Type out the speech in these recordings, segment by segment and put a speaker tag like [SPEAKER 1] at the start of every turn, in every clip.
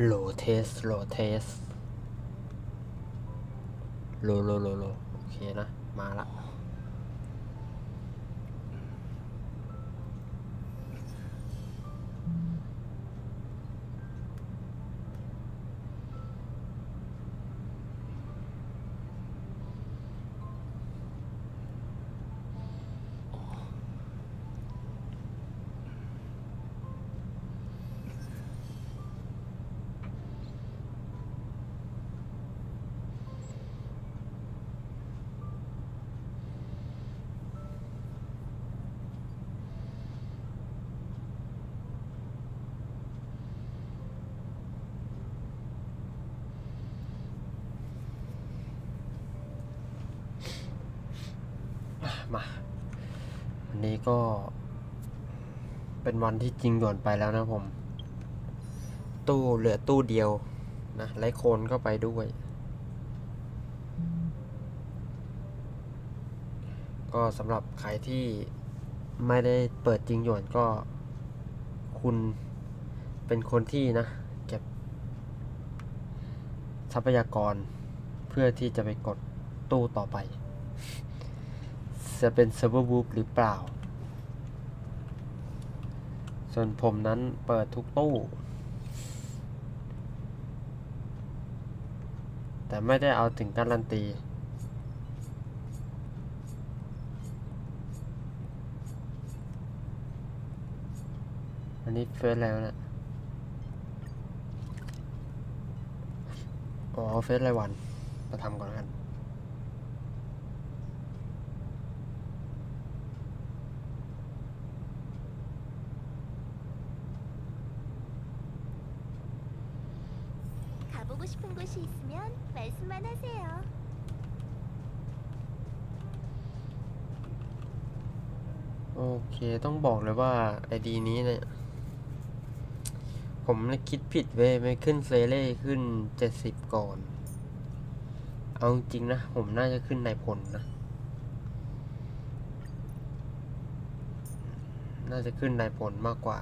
[SPEAKER 1] โหลเทสโหลเทสโหลโอเคนะมาละมาวันนี้ก็เป็นวันที่จริงด่วนไปแล้วนะผมตู้เหลือตู้เดียวนะไล่โคนก็ไปด้วยก็สำหรับใครที่ไม่ได้เปิดจริงหยวนก็คุณเป็นคนที่นะเก็บทรัพยากรเพื่อที่จะไปกดตู้ต่อไปจะเป็นเซิร์ฟเวอร์วูฟหรือเปล่าส่วนผมนั้นเปิดทุกตู้แต่ไม่ได้เอาถึงการันตีอันนี้เฟซแล้วนะอ๋อเฟซรายวันมาทำก่อนกันโอเคต้องบอกเลยว่าไอดีนี้เนี่ยผมคิดผิดเว้ยไม่ขึ้นเฟเล่ขึ้น70ก่อนเอาจริงนะผมน่าจะขึ้นนายพลนะน่าจะขึ้นนายพลมากกว่า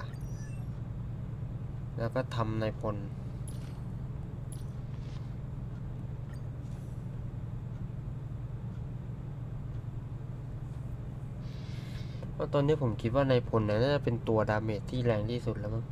[SPEAKER 1] แล้วก็ทำนายพลเพราะตอนนี้ผมคิดว่านายพลน่าจะเป็นตัวดาเมจที่แรงที่สุดแล้วมั้ง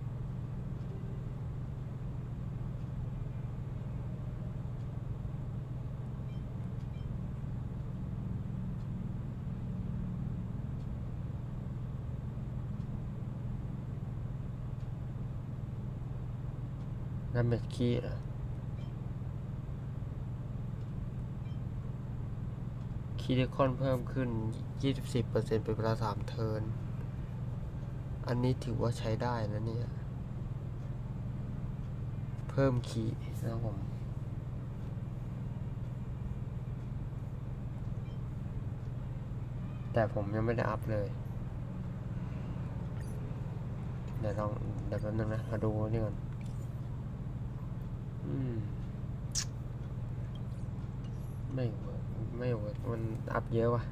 [SPEAKER 1] ดาเมจคีเหรอคีเดคอนเพิ่มขึ้น 20% เป็นเวลา3เทิร์นอันนี้ถือว่าใช้ได้นะเนี่ยเพิ่มคีนะครับผมแต่ผมยังไม่ได้อัพเลยเดี๋ยวแป๊บนึงนะมาดูนี่ก่อนไม่เวิร์กมันอัพเยอะว่ะ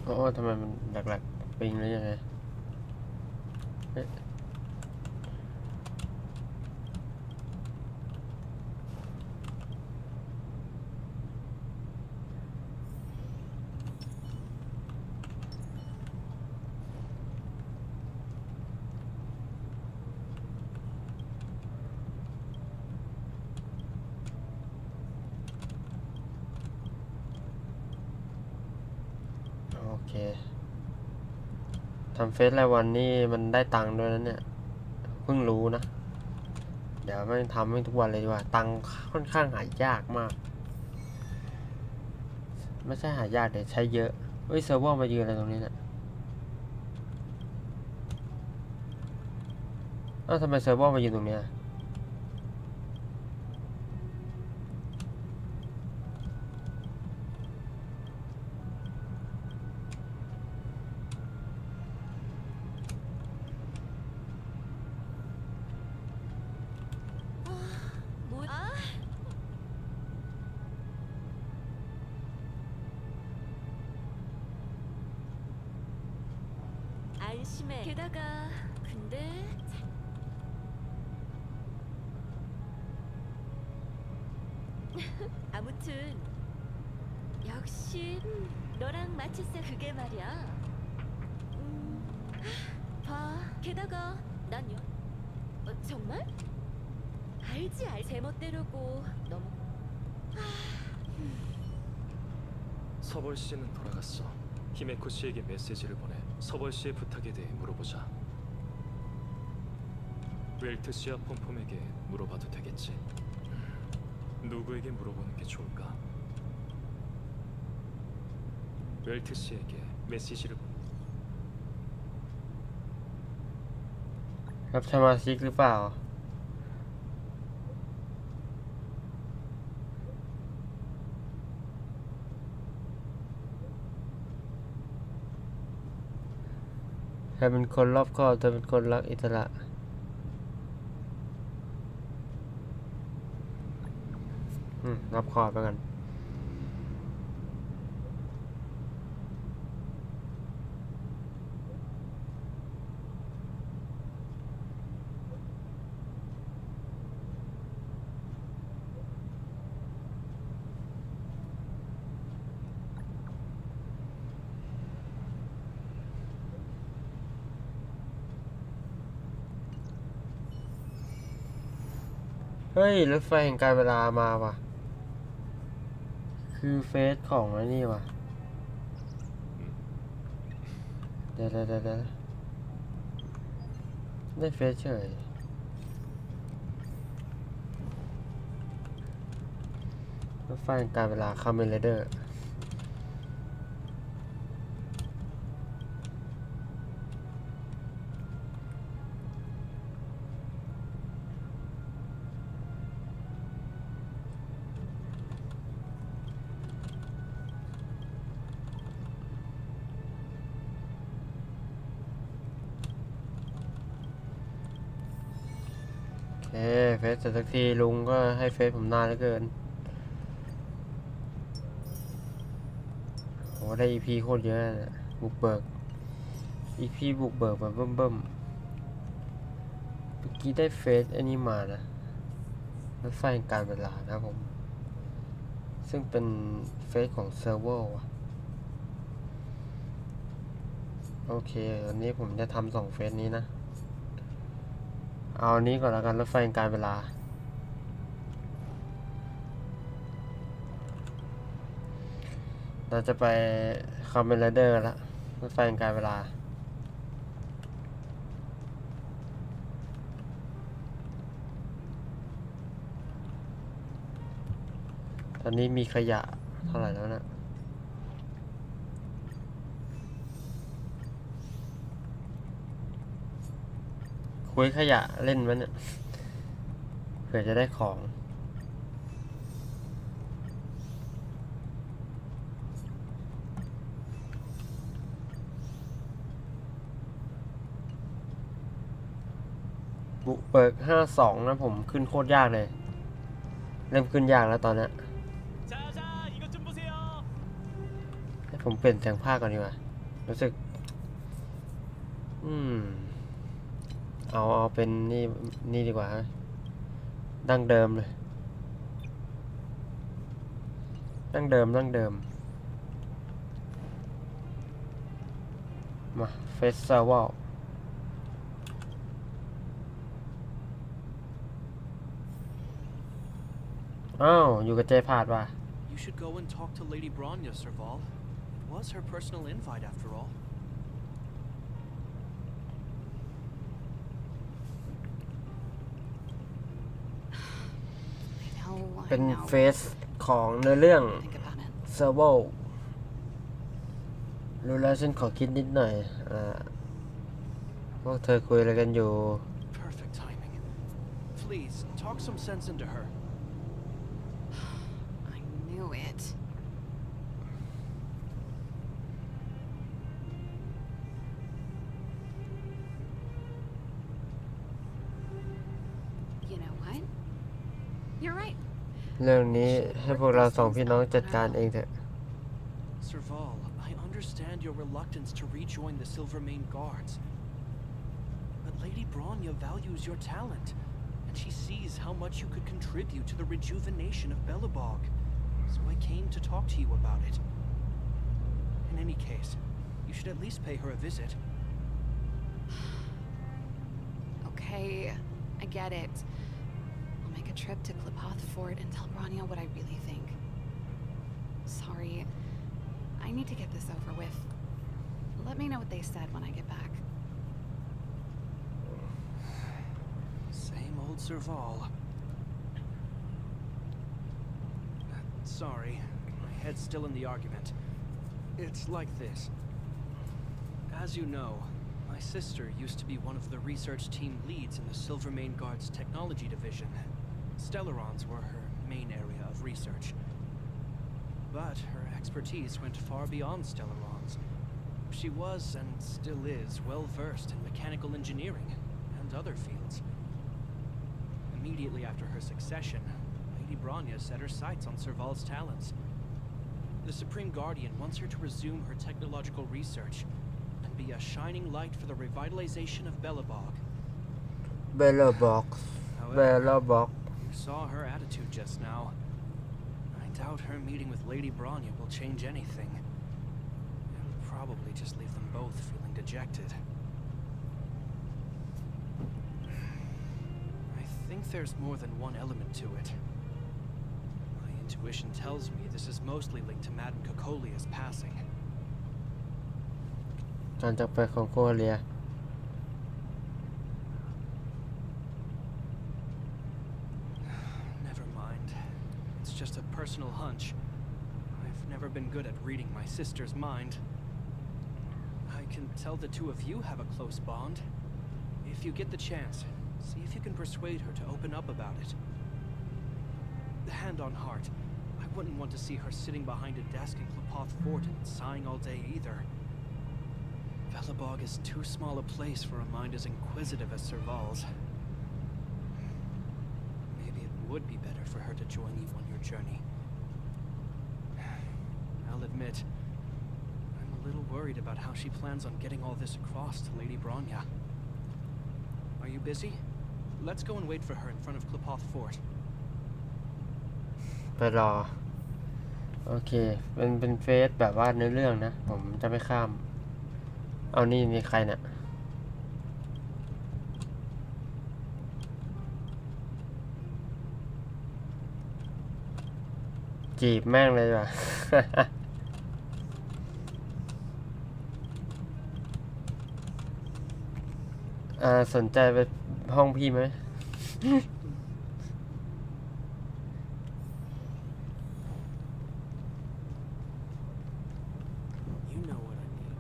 [SPEAKER 1] อ๋อทำไมมันหลักๆปิงแล้วยังไงโอเคทำเฟซรายวันนี่มันได้ตังค์ด้วยนะเนี่ยเพิ่งรู้นะเดี๋ยวไม่ทำให้ทุกวันเลยดีกว่าตังค์ค่อนข้างหายากมากไม่ใช่หายากเดี๋ยวใช้เยอะเฮ้ยเซิร์ฟเวอร์มายืนอะไรตรงนี้เนี่ยทำไมเซิร์ฟเวอร์มายืนตรงเนี้ย
[SPEAKER 2] 안심해. 게다가 근데 아무튼 역시 너랑 마치세 그게 말이야. 봐. 게다가 난 정말? 알지 제멋대로고 너무.
[SPEAKER 3] 서벌 씨는 돌아갔어. 히메코 씨에게 메시지를 보내 서벌 씨의 부탁에 대해 물어보자. 웰트 씨와 폼폼에게 물어봐도 되겠지. 누구에게 물어보는 게 좋을까? 웰트 씨에게 메시지를
[SPEAKER 1] ครับสมาชิกหรือเปล่าเธอเป็นคนรอบคอบเธอเป็นคนรักอิสระรอบคอบแล้วกันเฮ้ยรถไฟแห่งการเวลามาว่ะคือเฟซของไอ้นี่ว่ะเดี๋ยวได้เฟซเฉยรถไฟแห่งการเวลาคาเมนไรเดอร์เฟซเสร็จสักทีลุงก็ให้เฟซผมนานเหลือเกินโหได้ EP โคตรเยอะนะบุกเบิก EP บุกเบิกแบบเบิ่มเมื่อกี้ได้เฟซอันนี้มานะรถไฟแห่งการเวลานะผมซึ่งเป็นเฟซของเซิร์ฟเวอร์ว่ะโอเควันนี้ผมจะทำ2เฟซนี้นะเอานี้ก่อนแล้วกันรถไฟแห่งการเวลาเราจะไปคาเมนไรเดอร์แล้วรถไฟแห่งการเวลาตอนนี้มีขยะเท่าไหร่แล้วนะคุยขยะเล่นมันเนี่ยเผื่อจะได้ของบุกเบิก52นะผมขึ้นโคตรยากเลยเริ่มขึ้นยากแล้วตอนนี้ให้ผมเปลี่ยนเสียงภาคก่อนดีกว่ารู้สึกเอาเป็นนี่ดีกว่าดั้งเดิมเลยดั้งเดิมมาเฟสติวัลอ้าวอยู่กับเจพาดว่ะ
[SPEAKER 4] You should go and talk to Lady Bronya, Serval. It was her personal invite after all.
[SPEAKER 1] เป็นเฟสของในเรื่องเซอร์โวรู้แล้วฉันขอคิดนิดหน่อยพวกเธอคุยอะไรกันอยู่
[SPEAKER 4] Perfect timing. Please, talk some sense into her.
[SPEAKER 2] I knew it. You know what? You're right.
[SPEAKER 1] เรื่องนี้ให้พวกเรา2พี่น้องจัดการเองเถอะ
[SPEAKER 4] Serval, I understand your reluctance to rejoin the Silvermane Guards. But Lady Bronya values your talent, and she sees how much you could contribute to the rejuvenation of Belobog. So I came to talk to you about it. In any case, you should at least pay her a visit.
[SPEAKER 2] Okay, I get it. I'll make a trip to Klipoth Fort and tell Bronya what I really think. Sorry. I need to get this over with. Let me know what they said when I get back.
[SPEAKER 4] Same old Serval. Sorry, my head's still in the argument. It's like this. As you know, my sister used to be one of the research team leads in the Silvermane Guard's technology division. Stellarons were her main area of research. But her expertise went far beyond Stellarons. She was, and still is, well versed in mechanical engineering and other fields. Immediately after her succession, Lady Bronya set her sights on Serval's talents. The Supreme Guardian wants her to resume her technological research and be a shining light for the revitalization of Belobog.
[SPEAKER 1] Belobog Belobog
[SPEAKER 4] You saw her attitude just now. I doubt her meeting with Lady Bronya will change anything. It'll probably just leave them both feeling dejected. I think there's more than one element to it. My intuition tells me this is mostly linked to Madame Cocolia's passing.
[SPEAKER 1] การจากไปของโคเลีย
[SPEAKER 4] Never mind. It's just a personal hunch. I've never been good at reading my sister's mind. I can tell the two of you have a close bond. If you get the chance, see if you can persuade her to open up about it. Hand on heart, I wouldn't want to see her sitting behind a desk in Klipoth Fort and sighing all day either. Belobog is too small a place for a mind as inquisitive as Serval's. Maybe it would be better for her to join you on your journey. I'll admit, I'm a little worried about how she plans on getting all this across to Lady Bronya. Are you busy? Let's go and wait for her in front of Klipoth Fort.
[SPEAKER 1] ไปรอ โอเค เป็นเฟซแบบว่าเนื้อเรื่องนะ ผมจะไม่ข้าม เอานี่ใครน่ะ จีบแม่งเลยว่ะ สนใจไปห้องพี่ไหม
[SPEAKER 4] You know what I mean.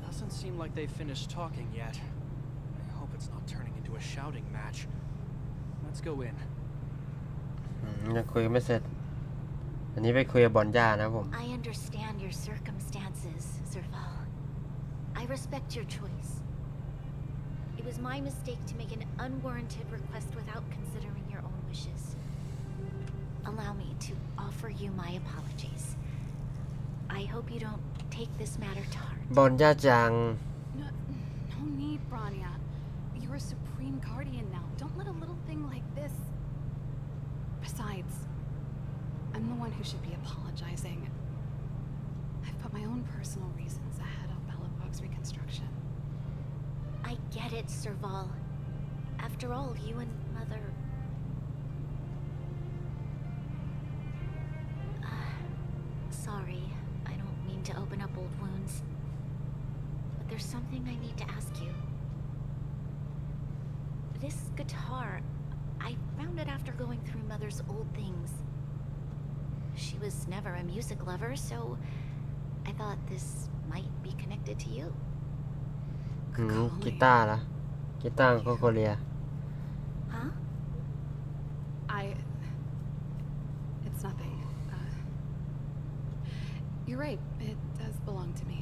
[SPEAKER 4] Doesn't seem like they've finished talking yet. I hope it's not turning into a shouting match. Let's go in.
[SPEAKER 1] ยังคุยกันไม่เสร็จ อันนี้ไปคุยกับบอนย่านะผม
[SPEAKER 5] I understand your circumstances, Serval. I respect your choice. It was my mistake to make an unwarranted request without considering your own wishes. Allow me to offer you my apologies. I hope you don't take this matter to heart.
[SPEAKER 1] บอนย่าจัง
[SPEAKER 2] No need, Bronya. You're a supreme guardian now. Don't let a little thing like this... Besides, I'm the one who should be apologizing. I've put my own personal reasons ahead of Belobog's reconstruction.
[SPEAKER 5] I get it, Serval. After all, you and Mother... sorry, I don't mean to open up old wounds. But there's something I need to ask you. This guitar, I found it after going through Mother's old things. She was never a music lover, so I thought this might be connected to you.
[SPEAKER 1] กีตาร์ละกีตาร์ของโคเรีย
[SPEAKER 5] Huh?
[SPEAKER 2] It's nothing. You're right. It does belong to me.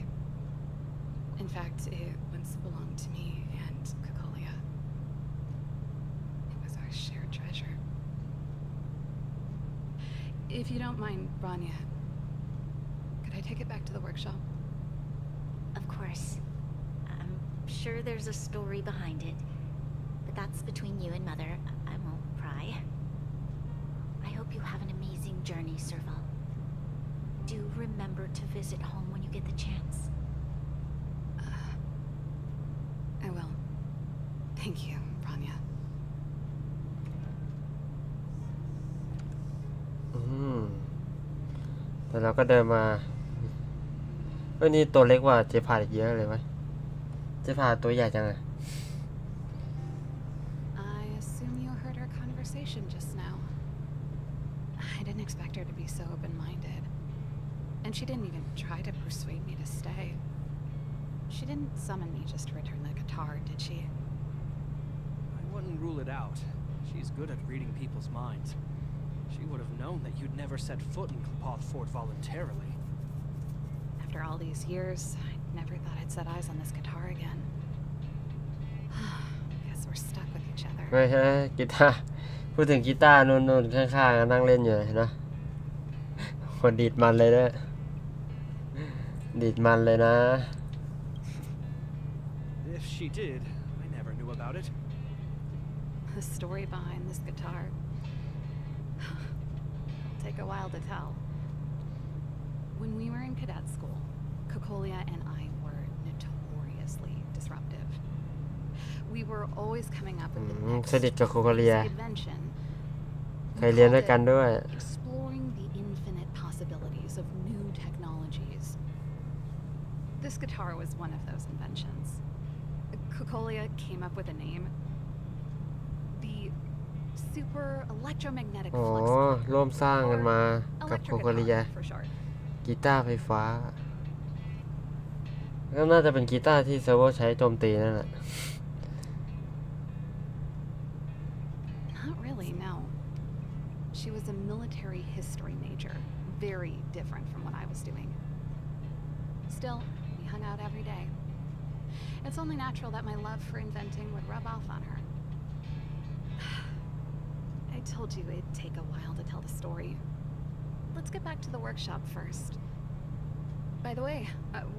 [SPEAKER 2] In fact, it once belonged to me and Kokolia. It was our shared treasure. If you don't mind, Branya, could I take it back to the workshop?
[SPEAKER 5] Of course. I'm sure there's a story behind it. But that's between you and Mother. I won't pry. I hope you have an amazing journey, Serval. Do remember to visit home when you get the chance.
[SPEAKER 2] I will. Thank you, Branya.
[SPEAKER 1] แต่เราก็เดินมานี่ตัวเล็กกว่าเจพาอีกเยอะเลยไหมเจพาตัวใหญ่จังอะ
[SPEAKER 2] I assume you heard our conversation just now. I didn't expect her to be so open-minded. And she didn't even try to persuade me to stay. She didn't summon me just to return the guitar, did she?
[SPEAKER 4] I wouldn't rule it out. She's good at reading people's minds. She would have known that you'd never set foot in Klapoth Fort voluntarily.
[SPEAKER 2] After all these years, I never thought I'd set eyes on this guitar again. Guess we're stuck with each other.
[SPEAKER 1] ไม่ใช่กีตาร์พูดถึงกีตาร์นู่นข้างๆนั่งเล่นอยู่เห็นไหมคนดีดมันเลยด้วยดีดมันเลยนะ
[SPEAKER 4] If she did, I never knew about it.
[SPEAKER 2] The story behind this guitar will take a while to tell. When we were in cadet school, Kokolia and I were notoriously disruptive. We were always coming up with the next
[SPEAKER 1] สนิทกับโคโคเลีย
[SPEAKER 2] crazy invention.
[SPEAKER 1] เคยเรียนด้วยกันด้วย
[SPEAKER 2] Exploring the infinite possibilities of new technologies. This guitar was one of those inventions. Kokolia came up with a name. The Super Electromagnetic
[SPEAKER 1] อ๋อ
[SPEAKER 2] Flux
[SPEAKER 1] ร่วมสร้างกันมา
[SPEAKER 2] or
[SPEAKER 1] กับโค
[SPEAKER 2] electric
[SPEAKER 1] โคเลีย
[SPEAKER 2] guitar for short.
[SPEAKER 1] กีตาร์ไฟฟ้าก็น่าจะเป็นกีตาร์ที่เซิร์ฟเวอร์ใช้โจมตีนั่นแหละ
[SPEAKER 2] Not really, no. She was a military history major, very different from what I was doing. Still, we hung out every day. It's only natural that my love for inventing would rub off on her. I told you it'd take a while to tell the story. Let's get back to the workshop first. By the way,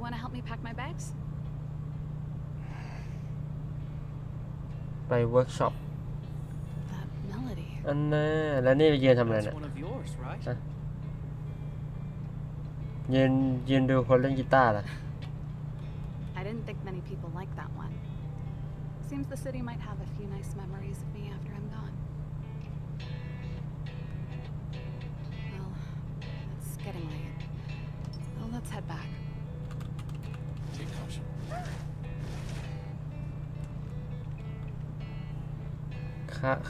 [SPEAKER 2] want to help me pack my bags?
[SPEAKER 1] ไปเวิร์กช็อป
[SPEAKER 2] That melody.
[SPEAKER 1] อันน่ะแล้วนี่ไปยืนทำอะไร
[SPEAKER 4] That's
[SPEAKER 1] เนี่ย
[SPEAKER 4] one of yours, right?
[SPEAKER 1] ยืนดูคนเล่นกีตาร์ล่ะ
[SPEAKER 2] I didn't think many people liked that one. Seems the city might have a few nice memories of me after I'm gone. Well, it's getting late. Well, let's head back.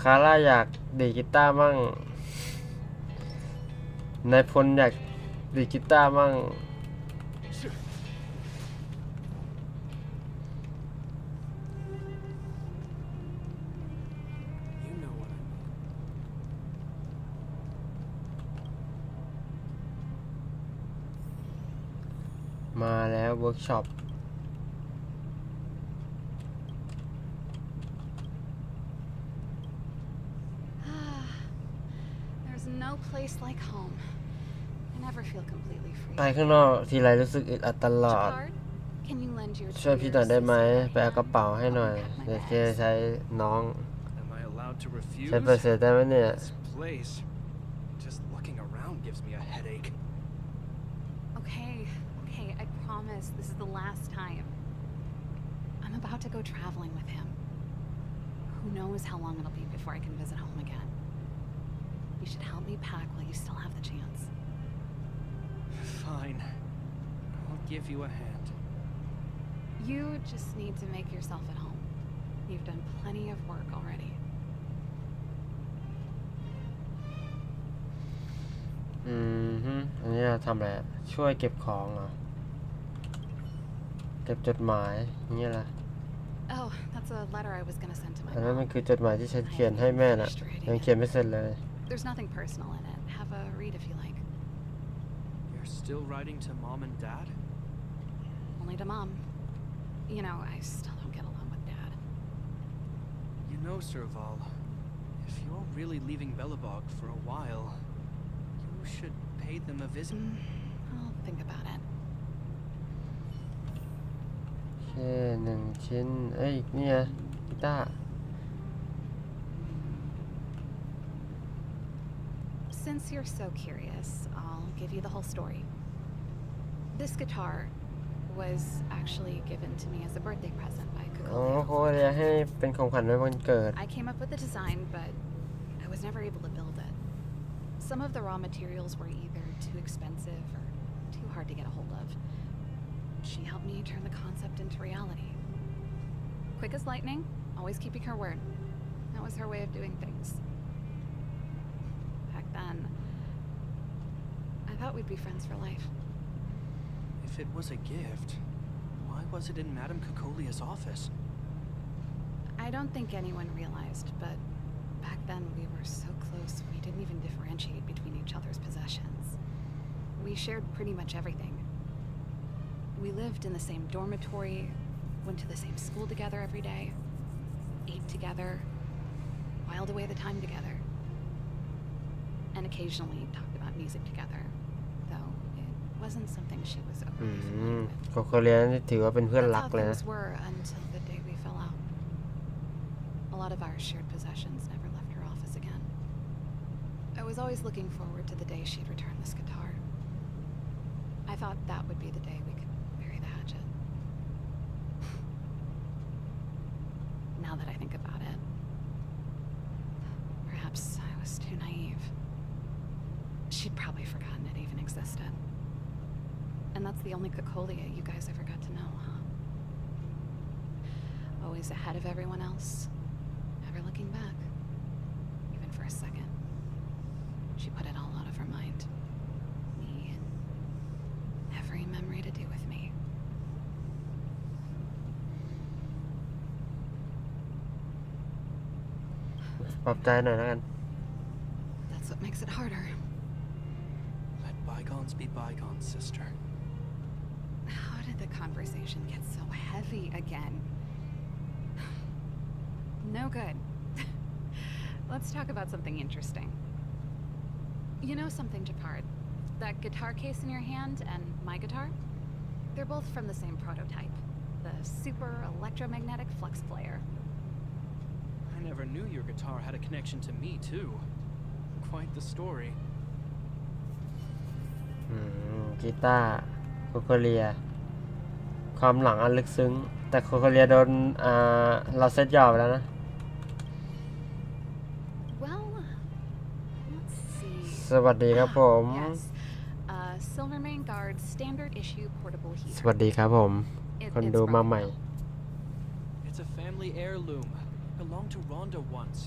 [SPEAKER 1] คาร่าอยากดีดกีตาร์มั่งนายพลอยากดีดกีตาร์มั่ง
[SPEAKER 4] You know what I mean.
[SPEAKER 1] มาแล้วเวิร์กช็อป
[SPEAKER 2] There's no place like home. I never feel completely free.
[SPEAKER 1] ไปข้างนอกทีไรรู้สึกอึดอัดตลอด
[SPEAKER 2] Jacquard, can you lend your
[SPEAKER 1] ช่วยพี่หน่อยได้ไหม
[SPEAKER 2] sister
[SPEAKER 1] ไปเอากระเป๋าให้หน่อย
[SPEAKER 2] hand?
[SPEAKER 1] เดี๋ยวเคใช้น้อง
[SPEAKER 4] Am I allowed to refuse?
[SPEAKER 1] ใช้เปอร์เซ็นต์ได้ไหมเนี่ย
[SPEAKER 4] This place, just looking around gives me a headache.
[SPEAKER 2] Okay, I promise this is the last time. I'm about to go traveling with him. Who knows how long it'll be before I can visit home again. You should help me pack while you still have the chance.
[SPEAKER 4] Fine. I'll give you a hand.
[SPEAKER 2] You just need to make yourself at home. You've done plenty of work already.
[SPEAKER 1] อันนี้เราทำอะไรช่วยเก็บของเหรอเก็บจดหมายอย่างเงี้ยล่ะ
[SPEAKER 2] Oh, that's a letter I was gonna send to my
[SPEAKER 1] อันนั้นมัน
[SPEAKER 2] mom.
[SPEAKER 1] คือจดหมายที่ฉันเขียนให้แม่น่ะยังเขียนไม่เสร็จเลย
[SPEAKER 2] There's nothing personal in it. Have a read if you like.
[SPEAKER 4] You're still writing to Mom and Dad?
[SPEAKER 2] Only to Mom. You know, I still don't get along with Dad.
[SPEAKER 4] You know, Serval, if you're really leaving Belobog for a while, you should pay them a visit.
[SPEAKER 2] I'll think about it.
[SPEAKER 1] แค่1 ชิ้น เอ้ยเนี่ยกีตาร์
[SPEAKER 2] Since you're so curious, I'll give you the whole story. This guitar was actually given to me as a birthday present by
[SPEAKER 1] อ๋อ
[SPEAKER 2] Kukolia.
[SPEAKER 1] เขาจะให้เป็นของขวัญในวันเกิด
[SPEAKER 2] I came up with the design, but I was never able to build it. Some of the raw materials were either too expensive or too hard to get a hold of. She helped me turn the concept into reality. Quick as lightning, always keeping her word. That was her way of doing things. Back then, I thought we'd be friends for life.
[SPEAKER 4] If it was a gift, why was it in Madame Kukolia's office?
[SPEAKER 2] I don't think anyone realized, but back then we were so close we didn't even differentiate between each other's possessions. We shared pretty much everything. We lived in the same dormitory, went to the same school together every day, ate together, whiled away the time together, and occasionally talked about music together, though it wasn't something she was
[SPEAKER 1] อื
[SPEAKER 2] overly
[SPEAKER 1] ม
[SPEAKER 2] familiar with.
[SPEAKER 1] โคโคเรียนี่ถือว่าเป็นเพื่อน
[SPEAKER 2] That's
[SPEAKER 1] รัก
[SPEAKER 2] how
[SPEAKER 1] เลยนะ
[SPEAKER 2] things were until the day we fell out. A lot of our shared possessions never left her office again. I was always looking forward to the day she'd return this guitar. I thought that would be the day we could bury the hatchet. Now that I think about it, perhaps I was too naive. She'd probably forgotten it even existed. And that's the only Kukolia you guys ever got to know, huh? Always ahead of everyone else, never looking back, even for a second. She put it all out of her mind. Me and every memory to do with me.
[SPEAKER 1] ปรับใจหน่อยแล้วกัน
[SPEAKER 2] That's what makes it harder.
[SPEAKER 4] Let bygones be bygones, sister.
[SPEAKER 2] How did the conversation get so heavy again? No good. Let's talk about something interesting. You know something, Japard? That guitar case in your hand and my guitar? They're both from the same prototype. The super electromagnetic flex player.
[SPEAKER 4] I never knew your guitar had a connection to me, too. Quite the story.
[SPEAKER 1] กีตาร์โคโคเรีย ความหลังอันลึกซึ้ง แต่โคโคเรียโดนเราเซตยอไปแล้วนะ
[SPEAKER 2] Well, let's see.
[SPEAKER 1] สวัสดีครับผม
[SPEAKER 2] Yes. Silvermane Guard's standard issue portable
[SPEAKER 1] ส
[SPEAKER 2] heater.
[SPEAKER 1] วัสดีครับผม
[SPEAKER 2] It-
[SPEAKER 1] คน
[SPEAKER 2] it's
[SPEAKER 1] ดูมา
[SPEAKER 2] broken
[SPEAKER 1] ใหม่
[SPEAKER 2] now.
[SPEAKER 4] It's a family heirloom. Belonged to Rhonda once.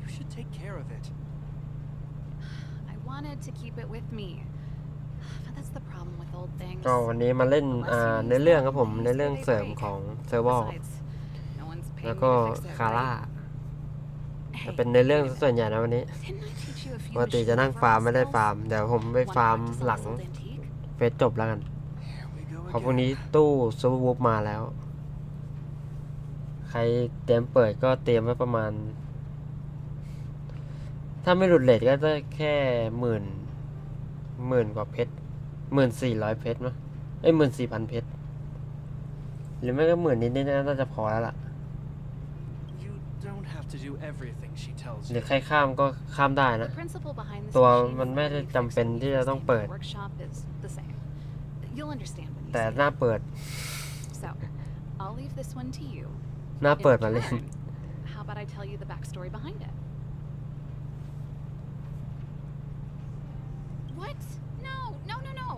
[SPEAKER 4] You should take care of it.
[SPEAKER 2] I wanted to keep it with me. But that's the problem with old things.
[SPEAKER 1] ก็วันนี้มาเล่น
[SPEAKER 2] Unless you use
[SPEAKER 1] ในเรื่องครับ
[SPEAKER 2] them,
[SPEAKER 1] ผม
[SPEAKER 2] they
[SPEAKER 1] ในเรื่อง
[SPEAKER 2] say they
[SPEAKER 1] เสริม
[SPEAKER 2] break.
[SPEAKER 1] ของเซอร์วอล
[SPEAKER 2] Besides, no one's paying
[SPEAKER 1] แล้ว
[SPEAKER 2] me
[SPEAKER 1] ก็
[SPEAKER 2] to fix it,
[SPEAKER 1] คาร่า
[SPEAKER 2] right?
[SPEAKER 1] จะเป็นในเรื่องส่วนใหญ่นะวันนี้
[SPEAKER 2] Didn't I teach you a few
[SPEAKER 1] ปกติจะนั่ง
[SPEAKER 2] machine
[SPEAKER 1] ฟาร์มไม่ได้
[SPEAKER 2] skills?
[SPEAKER 1] ฟาร์ม เดี๋ยวผมไป
[SPEAKER 2] Wanna
[SPEAKER 1] ฟาร์ม
[SPEAKER 2] practice a
[SPEAKER 1] หลัง
[SPEAKER 2] puzzled antique?
[SPEAKER 1] เฟสจบแล้วกัน
[SPEAKER 4] Here we go
[SPEAKER 1] เพราะพรุ่ง
[SPEAKER 4] again.
[SPEAKER 1] นี้ตู้ซูเปอร์วูฟมาแล้ว ใครเตรียมเปิดก็เตรียมไว้ประมาณ ถ้าไม่หลุดเรทก็ได้แค่หมื่นกว่าเพชร1400 เพชรมั้ง14,000 เพชร หรือไม่ก็10,000นิดๆน่าจะพอแล้วล่ะ
[SPEAKER 4] You don't have to do everything she tells
[SPEAKER 1] หรือ
[SPEAKER 4] you.
[SPEAKER 1] ใครข้ามก็ข้ามได้นะ
[SPEAKER 2] The principle behind this
[SPEAKER 1] ตัว
[SPEAKER 2] machine
[SPEAKER 1] มันไม่ได้
[SPEAKER 2] that we
[SPEAKER 1] จำเป็น
[SPEAKER 2] fixed
[SPEAKER 1] ที่
[SPEAKER 2] when
[SPEAKER 1] จะ
[SPEAKER 2] we
[SPEAKER 1] ต้อง
[SPEAKER 2] first
[SPEAKER 1] เปิด
[SPEAKER 2] came to the workshop is the same. You'll understand when you
[SPEAKER 1] แต่
[SPEAKER 2] see
[SPEAKER 1] หน้า
[SPEAKER 2] it.
[SPEAKER 1] เปิด
[SPEAKER 2] So, I'll leave this one to you.
[SPEAKER 1] หน้า
[SPEAKER 2] In
[SPEAKER 1] เปิดมาเล่น
[SPEAKER 2] return, how about I tell you the backstory behind it? What? No, no, no, no.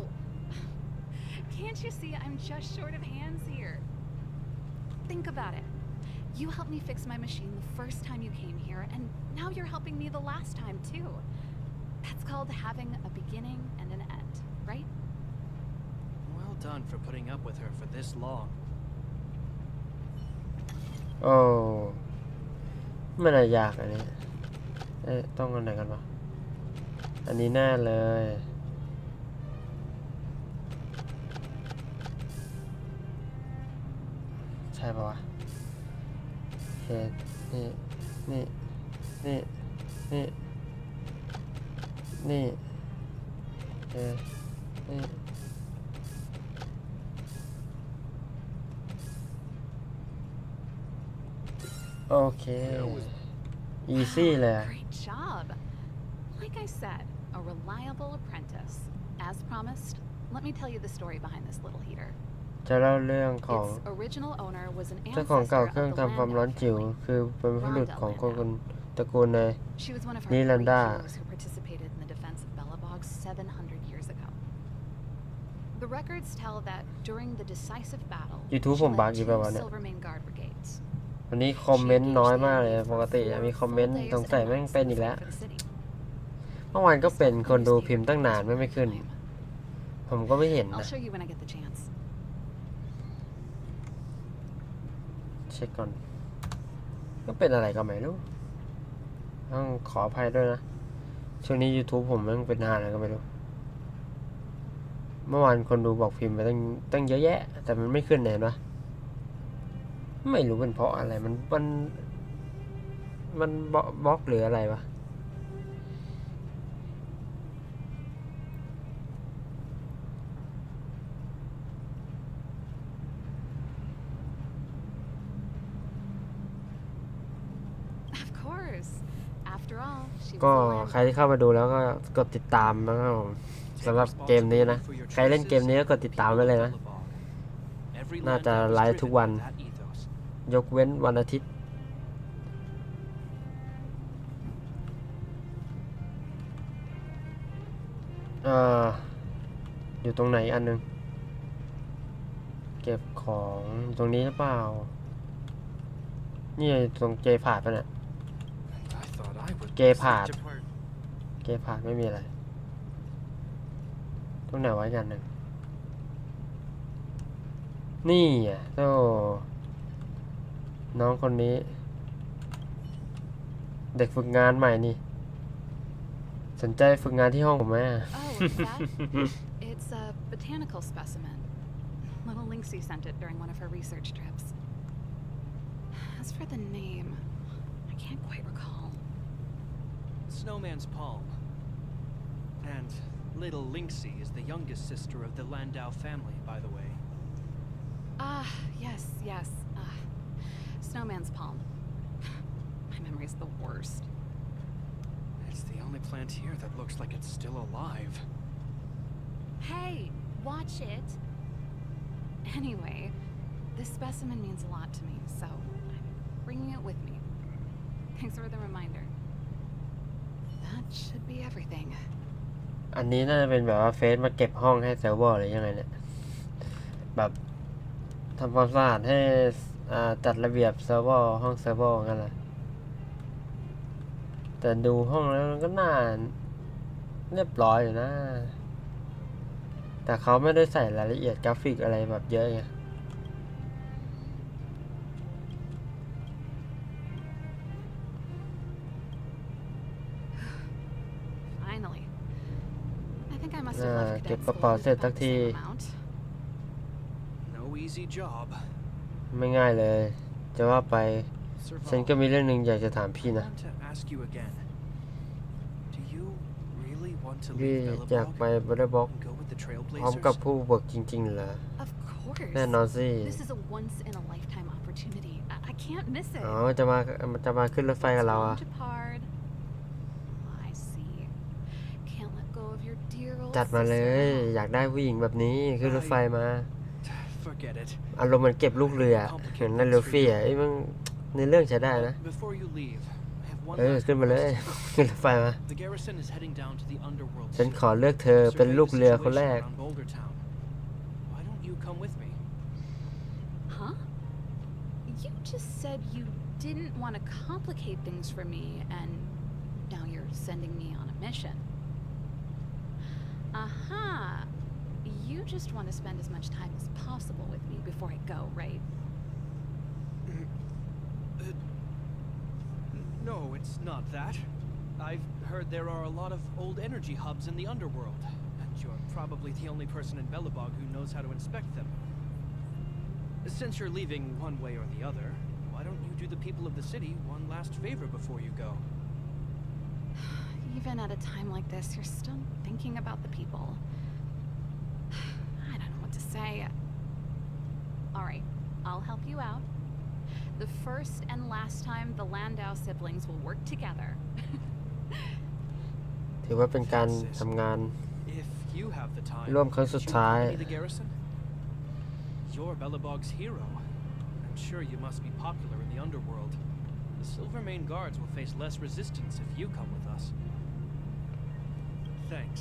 [SPEAKER 2] Can't you see I'm just short of hands here? Think about it. You helped me fix my machine the first time you came here, and now you're helping me the last time too. That's called having a beginning and an end, right?
[SPEAKER 4] Well done for putting up with her for this long.
[SPEAKER 1] โอ้ไม่น่ายากอันนี้ต้องอันไหนกันวะอันนี้แน่เลย ปะวะโอเคนี่นี่นี่นี่นี่โอเคนี่โอเค easy เลย
[SPEAKER 2] Great job. Like I said, a reliable apprentice. As promised, let me tell you the story behind this little heater.
[SPEAKER 1] จะเล่าเรื่องของ
[SPEAKER 2] Its original owner was an
[SPEAKER 1] เจ้าของเก่า
[SPEAKER 2] ancestor
[SPEAKER 1] เครื่อง
[SPEAKER 2] of the
[SPEAKER 1] ทำความร้อน
[SPEAKER 2] Landau
[SPEAKER 1] จิ๋ว
[SPEAKER 2] family.
[SPEAKER 1] คือเป็นผู้หลุดของคนตระกูลใน
[SPEAKER 2] She was one of our
[SPEAKER 1] Ni
[SPEAKER 2] great
[SPEAKER 1] Landa.
[SPEAKER 2] heroes who participated in the defense of Belobog 700 years ago. The records tell that during the decisive battle,
[SPEAKER 1] YouTube
[SPEAKER 2] she
[SPEAKER 1] ผมบัก
[SPEAKER 2] led
[SPEAKER 1] อยู่
[SPEAKER 2] two
[SPEAKER 1] แบบว่าเนี่ย
[SPEAKER 2] Silvermane Guard brigades.
[SPEAKER 1] วันนี้คอมเมนต์น้อยมากเลยปกติมีคอมเมนต์สงสัยแม่งเป็นอีกแล้ว
[SPEAKER 2] For the city.
[SPEAKER 1] เมื่อวานก็เป็นคนดูพิมพ์ตั้งนานไม่ขึ้น ผมก็ไม่เห็น
[SPEAKER 2] I'll
[SPEAKER 1] นะ
[SPEAKER 2] show you when I get the chance.
[SPEAKER 1] เช็คก่อนก็เป็นอะไรก็ไม่รู้ต้องขออภัยด้วยนะช่วงนี้ YouTube ผมแม่งเป็นนานอะไรก็ไม่รู้เมื่อวานคนดูบอกพิมพ์ไปตั้งเยอะแยะแต่มันไม่ขึ้นเห็นปะไม่รู้เป็นเพราะอะไรมันบล็อกหรืออะไรวะ
[SPEAKER 2] Of course. After all, she
[SPEAKER 1] ก็
[SPEAKER 2] was a
[SPEAKER 1] ใคร
[SPEAKER 2] Landau.
[SPEAKER 1] ที่เข้ามาดูแล้วก็กดติดตามนะครับผมสำหรับเกมนี้นะ ใครเล่นเกมนี้ก็กดติดตามไว้เลยนะ น่าจะไลฟ์ทุกวัน ยกเว้นวันอาทิตย์อยู่ตรงไหนอันนึงเก็บของตรงนี้หรือเปล่านี่ตรงเกผาดป่ะเนี่ย
[SPEAKER 3] I thought I would
[SPEAKER 1] Gay
[SPEAKER 3] set
[SPEAKER 1] part.
[SPEAKER 3] apart.
[SPEAKER 1] เกผาดไม่มีอะไรตรงไหนไว้กันหนึ่งนี่อ่ะโธ่น้องคนนี้ เด็กฝึกงานใหม่นี่สนใจฝึกงานที่ห้องผมไหม
[SPEAKER 2] Oh, that? It's a botanical specimen. Little Lynxie sent it during one of her research trips. As for the name, I can't quite recall.
[SPEAKER 4] Snowman's palm. And little Lynxie is the youngest sister of the Landau family, by the way.
[SPEAKER 2] Ah, yes. Snowman's palm. My memory's the worst.
[SPEAKER 4] It's the only plant here that looks like it's still alive.
[SPEAKER 5] Hey, watch it.
[SPEAKER 2] Anyway, this specimen means a lot to me, so I'm bringing it with me. Thanks for the reminder. That should be everything.
[SPEAKER 1] อันนี้น่าจะเป็นแบบว่าเฟซมาเก็บห้องให้เซิร์ฟเวอร์หรือยังไงเนี่ยแบบทำความสะอาดให้จัดระเบียบเซิร์ฟเวอร์ห้องเซิร์ฟเวอร์กันแหละแต่ดูห้องแล้วมันก็น่าเรียบร้อยอยู่นะแต่เขาไม่ได้ใส่รายละเอียดกราฟิกอะไรแบบเยอะไง
[SPEAKER 2] Finally. I think I must have left
[SPEAKER 1] เก็บ
[SPEAKER 2] cadet
[SPEAKER 1] กระ
[SPEAKER 2] school
[SPEAKER 1] เป๋า
[SPEAKER 2] with
[SPEAKER 1] เสร็จ
[SPEAKER 2] about
[SPEAKER 1] สัก
[SPEAKER 2] the
[SPEAKER 1] ที
[SPEAKER 2] same amount.
[SPEAKER 4] No easy job.
[SPEAKER 1] ไม่ง่ายเลยจะว่าไปฉัน
[SPEAKER 4] Serval,
[SPEAKER 1] ก็มีเรื่องหนึ่งอยากจะถามพี่
[SPEAKER 4] I
[SPEAKER 1] นะ
[SPEAKER 4] want to ask you again. Do you really want to
[SPEAKER 1] พี่
[SPEAKER 4] leave
[SPEAKER 1] อยาก
[SPEAKER 4] Belobog
[SPEAKER 1] ไปบัตเตอร์บ็อก
[SPEAKER 4] and go with the
[SPEAKER 1] พร้อมกับ
[SPEAKER 4] Trailblazers?
[SPEAKER 1] ผู้บุกจริงๆเหรอ
[SPEAKER 2] Of course.
[SPEAKER 1] แน่นอนสิ
[SPEAKER 2] This is a once in a lifetime opportunity. I can't miss it.
[SPEAKER 1] อ๋อจะมาขึ้นรถไฟกับเรา
[SPEAKER 2] It's
[SPEAKER 1] อ่ะ
[SPEAKER 2] time to part. I see. Can't let go of your dear old
[SPEAKER 1] จัดมาเลย
[SPEAKER 2] sister.
[SPEAKER 1] อยากได้ผู้หญิงแบบนี้ขึ้นรถไฟมา
[SPEAKER 4] Forget it.
[SPEAKER 1] อารมณ์เหมือนเก็บลูกเรือเหมือนในลูฟี่อ่ะไอ้มึงในเรื่องใช้ได้นะ
[SPEAKER 4] Before you leave, I have one
[SPEAKER 1] ขึ้น
[SPEAKER 4] last
[SPEAKER 1] มาเลย
[SPEAKER 4] request.
[SPEAKER 1] ขึ้นรถไฟมา
[SPEAKER 4] The garrison is heading down to the underworld
[SPEAKER 1] ฉัน
[SPEAKER 4] soon.
[SPEAKER 1] ขอเลือกเธอเป็น
[SPEAKER 4] Survey
[SPEAKER 1] ลูก
[SPEAKER 4] the
[SPEAKER 1] เรือคนแร
[SPEAKER 4] situation
[SPEAKER 1] ก
[SPEAKER 4] around Boulder Town. Why don't you come with me?
[SPEAKER 2] Huh? You just said you didn't want to complicate things for me, and now you're sending me on a mission. Aha! You just want to spend as much time as possible with me before I go, right?
[SPEAKER 4] No, it's not that. I've heard there are a lot of old energy hubs in the underworld, and you're probably the only person in Belobog who knows how to inspect them. Since you're leaving one way or the other, why don't you do the people of the city one last favor before you go?
[SPEAKER 2] Even at a time like this, you're still thinking about the people. I don't know what to say. All right, I'll help you out. The first and last time the Landau siblings will work together.
[SPEAKER 1] ถือว่าเป็นการทำงาน
[SPEAKER 4] If you have the time,
[SPEAKER 1] ร่วมครั้งสุด
[SPEAKER 4] would you
[SPEAKER 1] ท้าย
[SPEAKER 4] accompany the garrison? You're Belobog's hero. I'm sure you must be popular in the underworld. The Silvermane Guards will face less resistance if you come with us. Thanks.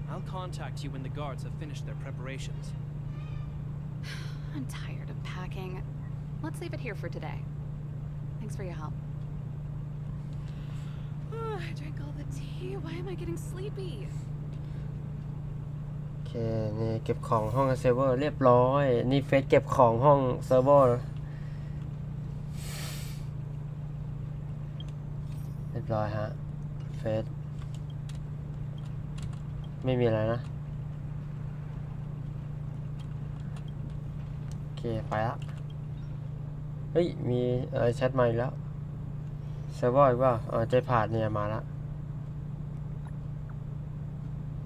[SPEAKER 4] I'll contact you when the guards have finished their preparations.
[SPEAKER 2] I'm tired of packing. Let's leave it here for today. Thanks for your help. I drank all the tea. Why am I getting sleepy?
[SPEAKER 1] โอเคนี่เก็บของห้องเซิร์ฟเวอร์เรียบร้อยนี่เฟซเก็บของห้องเซิร์ฟเวอร์เรียบร้อยฮะเฟซไม่มีอะไรนะโอเคไปละเฮ้ยมีอะไรแชทมาอีกแล้วเซิร์ฟเวอร์อีกว่าใจผ่านเนี่ยมาละ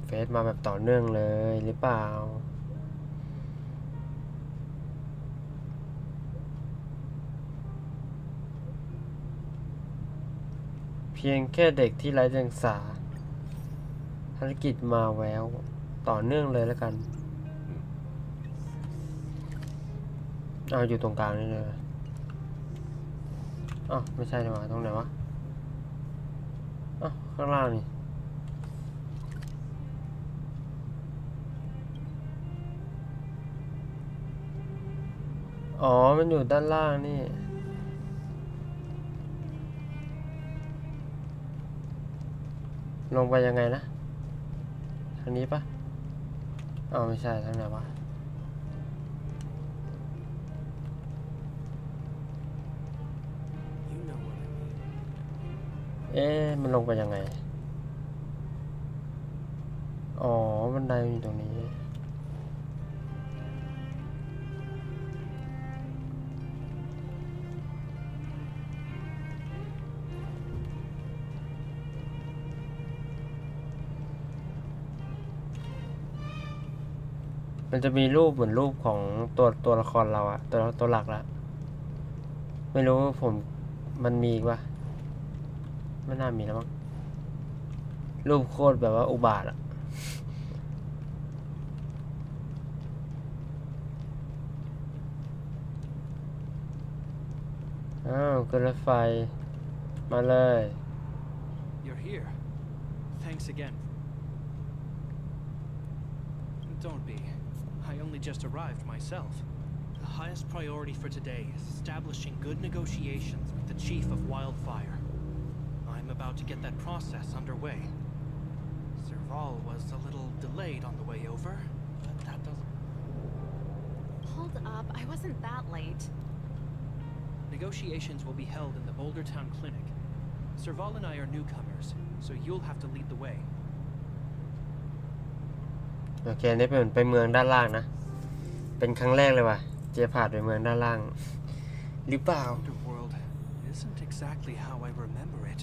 [SPEAKER 1] เฟซมาแบบต่อเนื่องเลยหรือเปล่าเพียงแค่เด็กที่ไร้เดียงสาภารกิจมาแววต่อเนื่องเลยแล้วกันเอาอยู่ตรงกลางนี่เลยอ้าวไม่ใช่ดีกว่าตรงไหนวะอ้าวข้างล่างนี่อ๋อมันอยู่ด้านล่างนี่ลงไปยังไงนะทางนี้ปะอ๋อไม่ใช่ทางไหนวะมันลงไปยังไงอ๋อบันไดอยู่ตรงนี้มันจะมีรูปเหมือนรูปของตัวละครเราอะตัวหลักละไม่รู้ผมมันมีอีกวะไม่น่ามีแล้วมั้งรูปโคตรแบบว่าอุบาทอะอ้าวขึ้นรถไฟมาเลย
[SPEAKER 4] You're here. Thanks again. Don't be. I only just arrived myself. The highest priority for today is establishing good negotiations with the chief of Wildfire. I'm about to get that process underway. Serval was a little delayed on the way over, but that doesn't...
[SPEAKER 2] Hold up, I wasn't that late.
[SPEAKER 4] Negotiations will be held in the Boulder Town Clinic. Serval and I are newcomers, so you'll have to lead the way.
[SPEAKER 1] โอเคนี่เป็นไปเมืองด้านล่างนะเป็นครั้งแรกเลยว่ะเจียผ่านไปเมืองด้านล่างหรือเปล่า
[SPEAKER 4] Underworld isn't exactly how I remember it.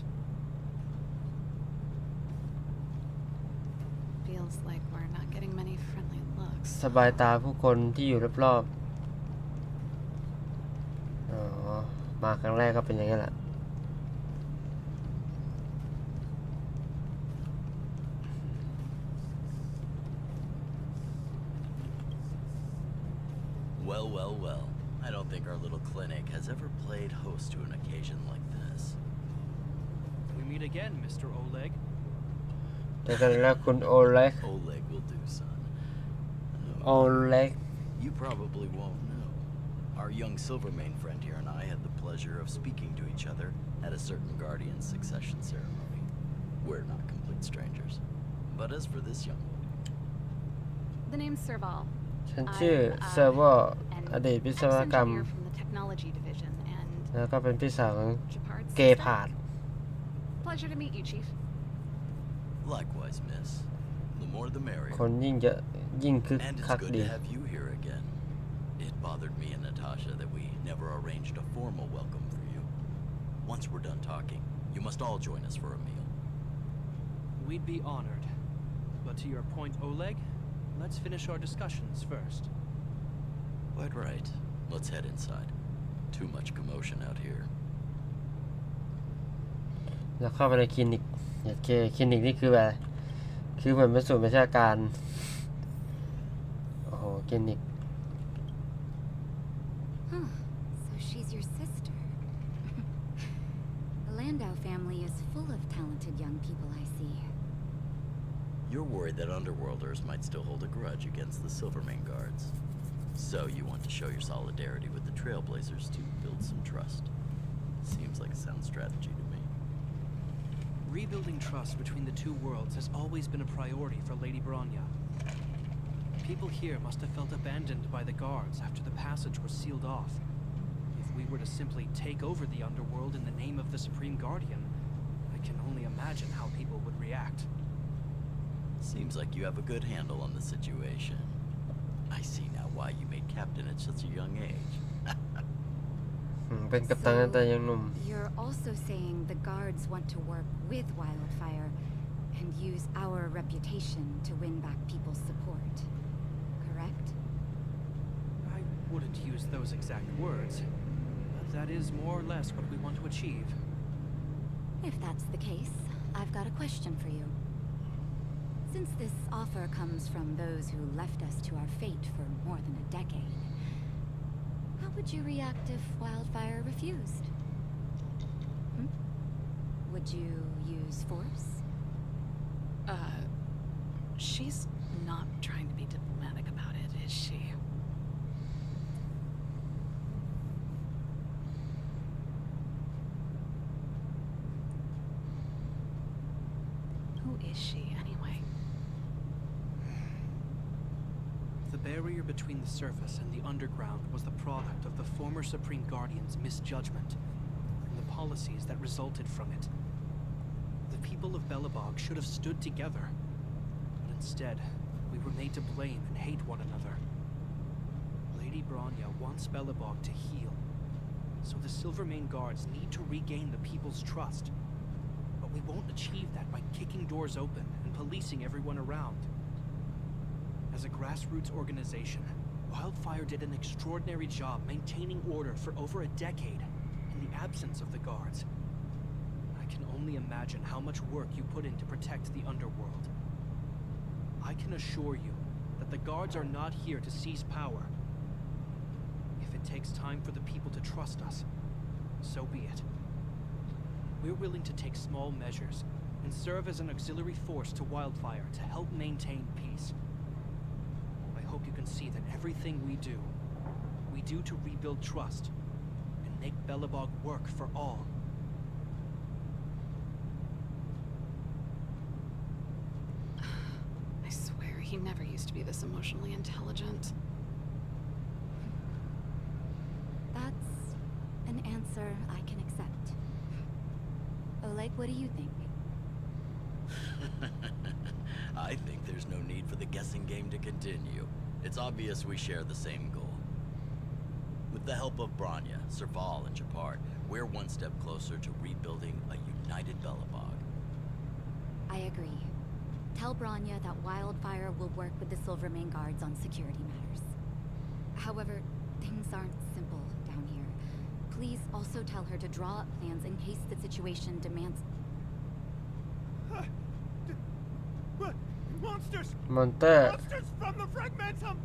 [SPEAKER 2] Feels like we're not getting many friendly looks.
[SPEAKER 1] สบายตาผู้คนที่อยู่รอบๆอ๋อมาครั้งแรกก็เป็นอย่างนี้แหละ
[SPEAKER 6] Well. I don't think our little clinic has ever played host to an occasion like this.
[SPEAKER 4] We meet again, Mr. Oleg.
[SPEAKER 1] เจอกันแล้วคุณโอเล็ก
[SPEAKER 6] Oleg will do, son.
[SPEAKER 1] โอเล็ก
[SPEAKER 6] You probably won't know. Our young Silvermane friend here and I had the pleasure of speaking to each other at a certain Guardian succession ceremony. We're not complete strangers. But as for this young lady...
[SPEAKER 2] The name's Serval.
[SPEAKER 1] ฉันชื่อเซอร์เวอร์อดีตวิศวกรรม
[SPEAKER 2] Ex-engineer from the technology division, and
[SPEAKER 1] แล้วก็เป็นพี่สาวของ
[SPEAKER 2] Japard's
[SPEAKER 1] เกย์
[SPEAKER 2] sister.
[SPEAKER 1] ผาด
[SPEAKER 2] Pleasure to meet you, Chief.
[SPEAKER 6] Likewise, miss. The more the merrier.
[SPEAKER 1] คนยิ่งเยอะยิ่งคึก
[SPEAKER 6] And
[SPEAKER 1] คั
[SPEAKER 6] it's
[SPEAKER 1] ก
[SPEAKER 6] good
[SPEAKER 1] ดี
[SPEAKER 6] to have you here again. It bothered me and Natasha that we never arranged a formal welcome for you. Once we're done talking, you must all join us for a meal.
[SPEAKER 4] We'd be honored. But to your point, Oleg, let's finish our discussions first.
[SPEAKER 6] Quite right. Let's head inside. Too much commotion out here.
[SPEAKER 1] แล้วเข้าไปในคลินิกโอเคคลินิกนี่คืออะไรคือเหมือนเป็นศูนย์ประชาการโอ้โหคลินิก
[SPEAKER 7] Huh. So she's your sister. The Landau family is full of talented young people, I see.
[SPEAKER 6] You're worried that Underworlders might still hold a grudge against the Silvermane Guards. So you want to show your solidarity with the Trailblazers to build some trust. Seems like a sound strategy to me.
[SPEAKER 4] Rebuilding trust between the two worlds has always been a priority for Lady Bronya. People here must have felt abandoned by the guards after the passage was sealed off. If we were to simply take over the underworld in the name of the Supreme Guardian, I can only imagine how people would react.
[SPEAKER 6] Seems like you have a good handle on the situation. I see now why you made captain at such a young age.
[SPEAKER 1] เป็นกัปตันตั้งแต่ยังหนุ่ม
[SPEAKER 7] You're also saying the guards want to work with Wildfire and use our reputation to win back people's support, correct?
[SPEAKER 4] I wouldn't use those exact words, but that is more or less what we want to achieve.
[SPEAKER 7] If that's the case, I've got a question for you. Since this offer comes from those who left us to our fate for more than a decade, how would you react if Wildfire refused? Would you use force?
[SPEAKER 2] She's not trying to be diplomatic about it, is she? Who is she, anyway?
[SPEAKER 4] The barrier between the surface and the underground was the product of the former Supreme Guardian's misjudgment and the policies that resulted from it. The people of Belobog should have stood together, but instead, we were made to blame and hate one another. Lady Bronya wants Belobog to heal, so the Silvermane Guards need to regain the people's trust. But we won't achieve that by kicking doors open and policing everyone around. As a grassroots organization, Wildfire did an extraordinary job maintaining order for over a decade in the absence of the guards. I can only imagine how much work you put in to protect the underworld. I can assure you that the guards are not here to seize power. If it takes time for the people to trust us, so be it. We're willing to take small measures and serve as an auxiliary force to Wildfire to help maintain peace. I hope you can see that everything we do to rebuild trust and make Belobog work for all.
[SPEAKER 2] I swear, he never used to be this emotionally intelligent.
[SPEAKER 7] That's an answer I can accept. Oleg, what do you think?
[SPEAKER 6] I think there's no need for the guessing game to continue. It's obvious we share the same goal. With the help of Bronya, Serval, and Japard, we're one step closer to rebuilding a united Belobog.
[SPEAKER 7] I agree. Tell Bronya that Wildfire will work with the Silvermane Guards on security matters. However, things aren't simple down here. Please also tell her to draw up plans in case the situation demands...
[SPEAKER 8] Monsters!
[SPEAKER 1] มอนเตอร์
[SPEAKER 8] Monsters from the Fragmentum!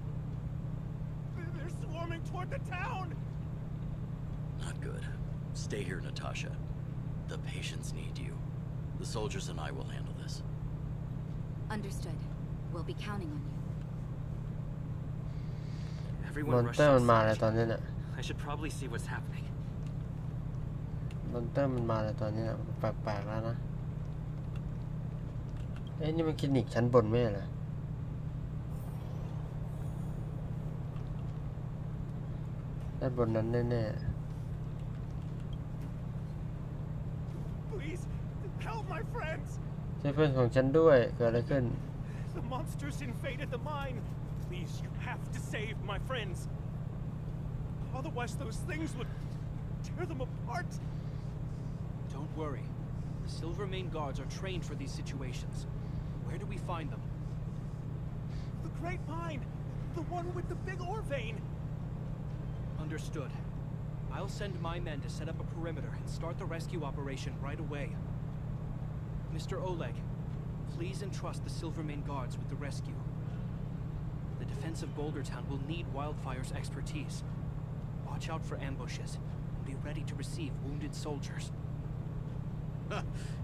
[SPEAKER 8] They're swarming toward the town!
[SPEAKER 6] Not good. Stay here, Natasha. The patients need you. The soldiers and I will handle this.
[SPEAKER 7] Understood. We'll be counting on you.
[SPEAKER 1] ม
[SPEAKER 3] Everyone
[SPEAKER 1] อน
[SPEAKER 3] rush
[SPEAKER 1] เตอร์มันมา
[SPEAKER 3] outside.
[SPEAKER 1] เลยตอนนี้น่ะ
[SPEAKER 3] I should probably see what's happening.
[SPEAKER 1] มอนเตอร์มันมาเลยตอนนี้น่ะแปลกๆแล้วนะเอ้ยนี่มันคลินิกชั้นบนไม่ใช่เหรอด้านบนนั้นแน่
[SPEAKER 8] Please, help my friends!
[SPEAKER 1] ๆช่วยเพื่อนของฉันด้วยเกิดอะไรขึ้น
[SPEAKER 8] The monsters invaded the mine! Please, you have to save my friends! Otherwise, those things would tear them apart.
[SPEAKER 4] Don't worry. The Silvermane guards are trained for these situations. Where do we find them?
[SPEAKER 8] The Great Mine! The one with the big ore vein!
[SPEAKER 4] Understood. I'll send my men to set up a perimeter and start the rescue operation right away. Mr. Oleg, please entrust the Silvermane guards with the rescue. The defense of Bouldertown will need Wildfire's expertise. Watch out for ambushes and be ready to receive wounded soldiers.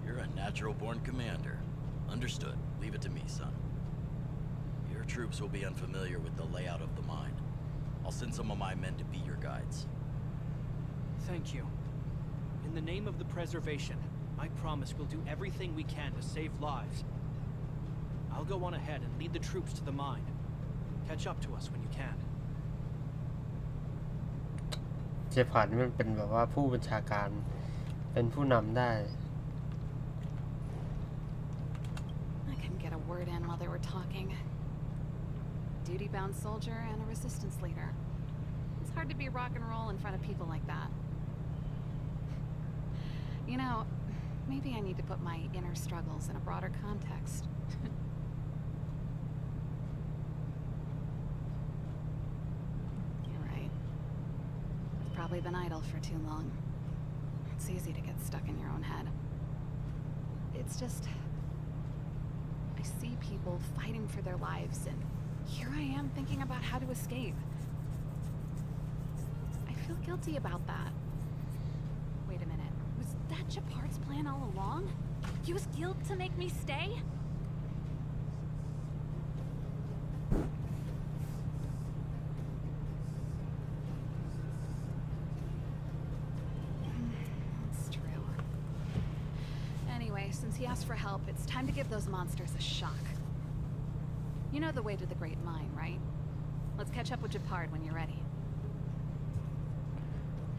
[SPEAKER 6] You're a natural-born commander. Understood. Leave it to me, son. Your troops will be unfamiliar with the layout of the mine. I'll send some of my men to be your guides.
[SPEAKER 4] Thank you. In the name of the preservation, I promise we'll do everything we can to save lives. I'll go on ahead and lead the troops to the mine. Catch up to us when you can.
[SPEAKER 1] เจพาร์ดนี่มันเป็นแบบว่าผู้บัญชาการเป็นผู้นำได้
[SPEAKER 2] I couldn't get a word in while they were talking. Duty-bound soldier and a resistance leader. It's hard to be rock and roll in front of people like that. You know, maybe I need to put my inner struggles in a broader context. You're right. I've probably been idle for too long. It's easy to get stuck in your own head. It's just... I see people fighting for their lives, and here I am thinking about how to escape. I feel guilty about that. Wait a minute. Was that Japard's plan all along? Use guilt to make me stay? That's true. Anyway, since he asked for help, it's time to give those monsters a shock. You know the way to the Great Mine, right? Let's catch up with Japard when you're ready.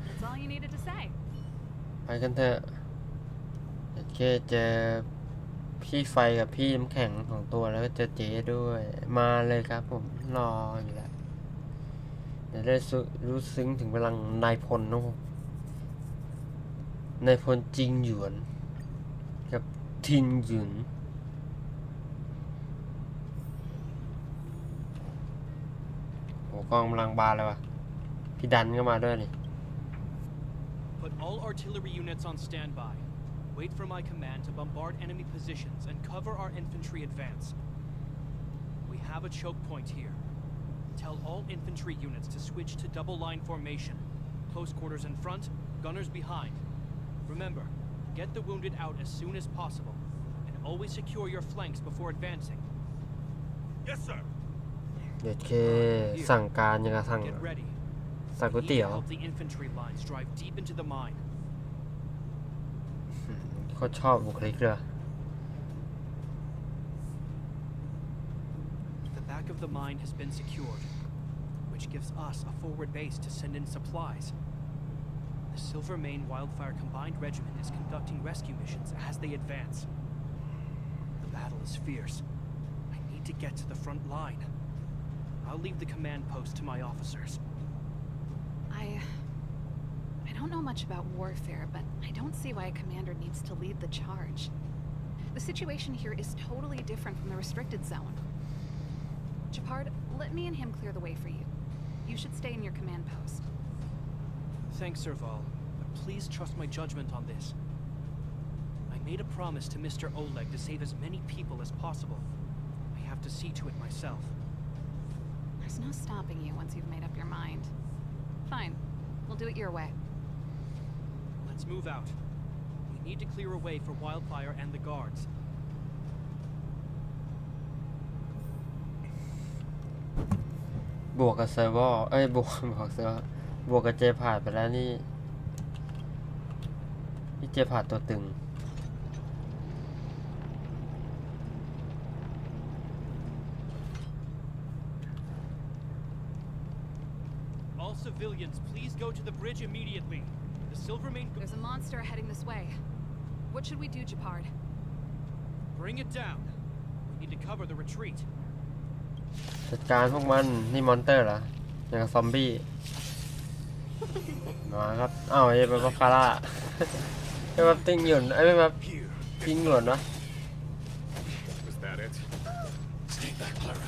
[SPEAKER 2] That's all you needed to say.
[SPEAKER 1] ไปกันเถอะโอเคเจอพี่ไฟกับพี่น้ำแข็งของตัวแล้วก็เจอเจ๊ด้วยมาเลยครับผมรออยู่แล้วเดี๋ยวได้รู้ซึ้งถึงพลังนายพลนะผมนายพลจิงหยวนกับทินหยุนโหกองกำลังบานเลยว่ะพี่ดันก็มาด้วยนี่
[SPEAKER 4] Put all artillery units on standby. Wait for my command to bombard enemy positions and cover our infantry advance. We have a choke point here. Tell all infantry units to switch to double line formation. Close quarters in front, gunners behind. Remember, get the wounded out as soon as possible, and always secure your flanks before advancing.
[SPEAKER 8] Yes, sir.
[SPEAKER 1] เดี๋ยวเคสั่งการยังไงสั่ง
[SPEAKER 4] Get ready.
[SPEAKER 1] สั่งก๋วยเตี๋ยว
[SPEAKER 4] Help the infantry lines drive deep into the mine.
[SPEAKER 1] เขาชอบบุคลิกเลย
[SPEAKER 4] The back of the mine has been secured, which gives us a forward base to send in supplies. The Silvermane Wildfire Combined Regiment is conducting rescue missions as they advance. The battle is fierce. I need to get to the front line. I'll leave the command post to my officers.
[SPEAKER 2] I don't know much about warfare, but I don't see why a commander needs to lead the charge. The situation here is totally different from the restricted zone. Japard, let me and him clear the way for you. You should stay in your command post.
[SPEAKER 4] Thanks, Serval, but please trust my judgment on this. I made a promise to Mr. Oleg to save as many people as possible. I have to see to it myself.
[SPEAKER 2] There's no stopping you once you've made up your mind. Fine. We'll do it your way.
[SPEAKER 4] Let's move out. We need to clear a way for Wildfire and the guards.
[SPEAKER 1] บวกกับเซิร์ฟเวอร์บวกเซิร์ฟบวกกับเจพาร์ดไปแล้วนี่เจพาร์ดตัวตึง
[SPEAKER 4] All civilians, please go to the bridge immediately. The Silvermane...
[SPEAKER 2] There's a monster heading this way. What should we do, Japard?
[SPEAKER 4] Bring it down. We need to cover the retreat.
[SPEAKER 1] จัดการพวกมันนี่มอนเตอร์เหรออย่างกับซอมบี้ มาครับอ้าวไอ้เป็นบัฟคาร่าไอ้บัฟติ้งหยุนไอ้ไม่บัฟติ้งหยวนวะ
[SPEAKER 8] Was that it? Stay back, Clara.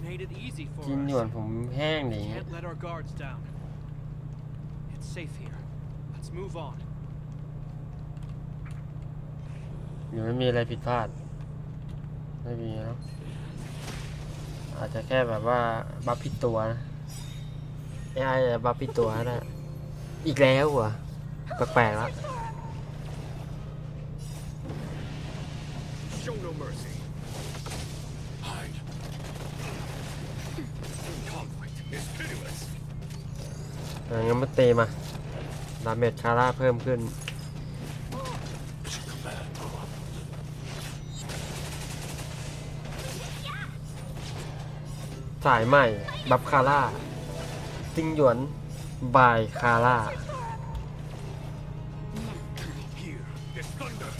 [SPEAKER 4] Made it easy for
[SPEAKER 1] จิ้งหยวน
[SPEAKER 4] us.
[SPEAKER 1] ผมแห้งหนี
[SPEAKER 4] Can't let our guards down. It's safe here. Let's move on.
[SPEAKER 1] หรือไม่มีอะไรผิดพลาดไม่มีเนาะอาจจะแค่แบบว่าบัฟผิดตัวนะAI บัฟผิดตัวนะอีกแล้วเหรอแปลกๆแล้ว
[SPEAKER 8] Show no mercy. Hide. Conflict is pitiless.
[SPEAKER 1] งั้นมาตีมาดาเมจคาร่าเพิ่มขึ้นสายใหม่บัฟคาร่าติ้งหยวนบายคาร่า
[SPEAKER 8] Here is thunder.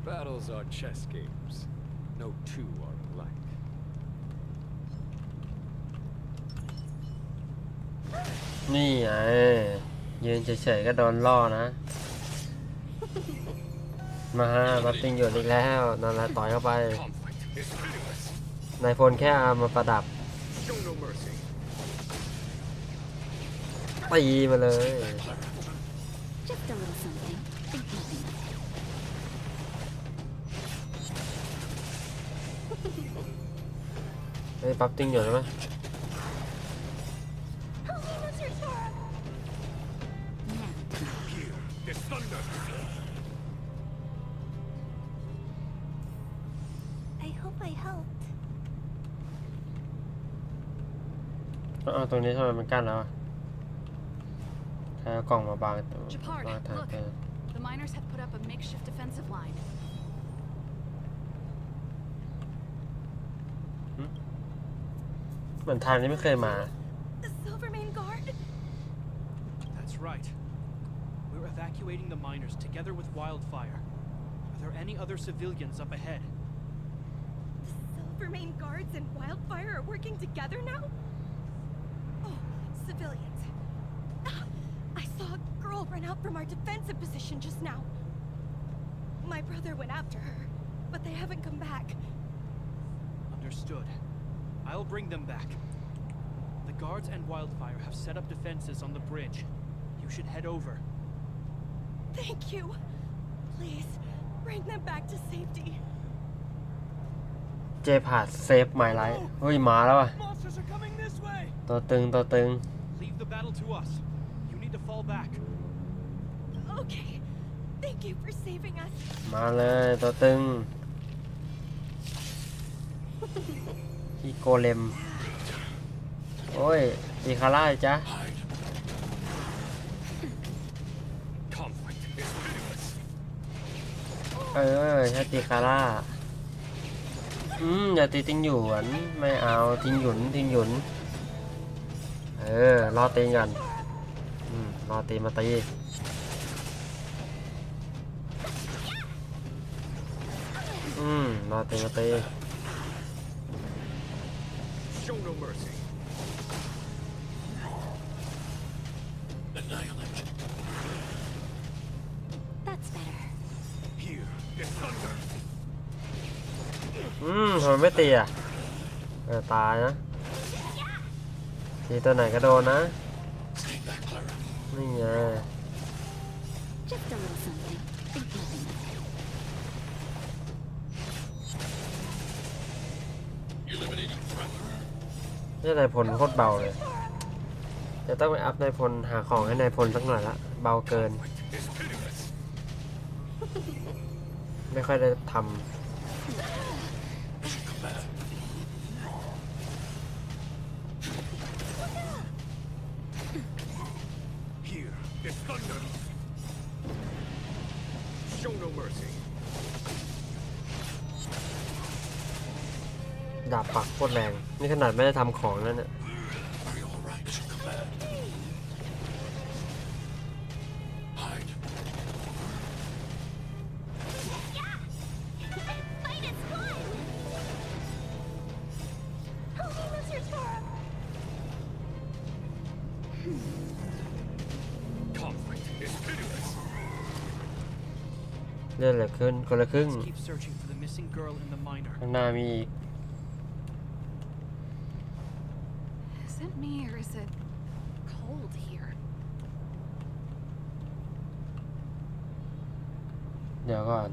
[SPEAKER 8] Battles are chess games. No two are alike.
[SPEAKER 1] นี่ไงยืนเฉยๆก็โดนล่อนะ มาฮะบัฟติ้งหยวนอีกแล้วนั่นแหละต่อยเข้าไป
[SPEAKER 8] Conflict is pitiless.
[SPEAKER 1] นายพลแค่เอามาประดับ
[SPEAKER 8] Show no mercy.
[SPEAKER 1] ตีมาเลย
[SPEAKER 7] Just a little something. Think nothing of it.
[SPEAKER 1] เฮ้ยบัฟติ้งหยวนใช่ไหม
[SPEAKER 7] Now,
[SPEAKER 8] Here is thunder.
[SPEAKER 5] I hope I helped.
[SPEAKER 1] ตรงนี้ทำไมมันกั้นแล้วอะใครเอากล่องมาบัง
[SPEAKER 2] Japard,
[SPEAKER 1] บังทาง
[SPEAKER 2] look.
[SPEAKER 1] เดิน
[SPEAKER 2] The miners have put up a makeshift defensive line.
[SPEAKER 1] เหมือนทางนี้ไม่เคยมา
[SPEAKER 5] The Silvermane Guard?
[SPEAKER 4] That's right. We're evacuating the miners together with Wildfire. Are there any other civilians up ahead?
[SPEAKER 5] The Silvermane Guards and Wildfire are working together now? Oh, civilians. Ah, I saw a girl run out from our defensive position just now. My brother went after her, but they haven't come back.
[SPEAKER 4] Understood. I'll bring them back. The guards and Wildfire have set up defenses on the bridge. You should head over.
[SPEAKER 5] Thank you. Please, bring them back to safety.
[SPEAKER 1] เจพาดเซฟไมล์ไลท์เฮ้ยมาแล้วอ่ะ
[SPEAKER 8] Monsters are coming this way.
[SPEAKER 1] ตัวตึงตัวตึง
[SPEAKER 4] Leave the battle to us. You need to fall back.
[SPEAKER 5] Okay. Thank you for saving us.
[SPEAKER 1] มาเลยตัวตึงที่โกเลมโอ้ยตีคาร่าจ้ะ
[SPEAKER 8] Conflict is pitiless.
[SPEAKER 1] ใช่ตีคาร่าอย่าตีติงหยวนไม่เอาติงหยุนติงหยุนรอตีกันรอตีมาตีรอตีมาตี
[SPEAKER 8] Show no mercy. Annihilate.
[SPEAKER 7] that's better.
[SPEAKER 8] Here is thunder.
[SPEAKER 1] ทำไมไม่ตีอ่ะตายนะตีตัวไหนก็โดนนะ
[SPEAKER 8] Stay back, Clara.
[SPEAKER 1] นี่ไง
[SPEAKER 7] Just a little something. Think nothing of it.
[SPEAKER 8] Eliminating threat.
[SPEAKER 1] นี่นายพลโคตรเบาเลยจะต้องไปอัพนายพลหาของให้นายพลสักหน่อยละเบาเกิน
[SPEAKER 8] Is pitiless.
[SPEAKER 1] ไม่ค่อยได้ท
[SPEAKER 8] Here is thunder. Show no mercy.
[SPEAKER 1] ำดาบปักโคตรแรงนี่ขนาดไม่ได้ทำของแล้วเนี่ย
[SPEAKER 8] Are you all right? Command. Hide.
[SPEAKER 3] Conflict is pitiless.
[SPEAKER 1] เลื่อนเหลือขึ้นคนละครึ่ง
[SPEAKER 4] Let's keep searching for the missing girl and the miner.
[SPEAKER 1] ข้างหน้ามีอีก
[SPEAKER 2] Is it me or is it cold here?
[SPEAKER 1] เดี๋ยวก่อน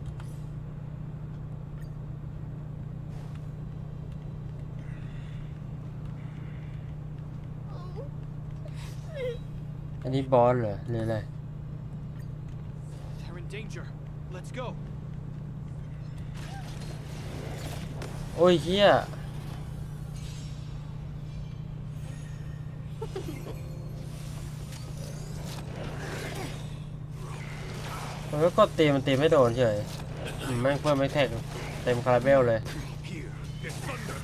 [SPEAKER 1] อันนี้บอสเหรอหรืออะไร
[SPEAKER 4] They're in danger. Let's go.
[SPEAKER 1] โอ้ยเฮียมันก็กดตีมันตีไม่โดนเฉยแม่งเพิ่มไม่แท็กเต็มคาราเบลเลย
[SPEAKER 3] Here is thunder.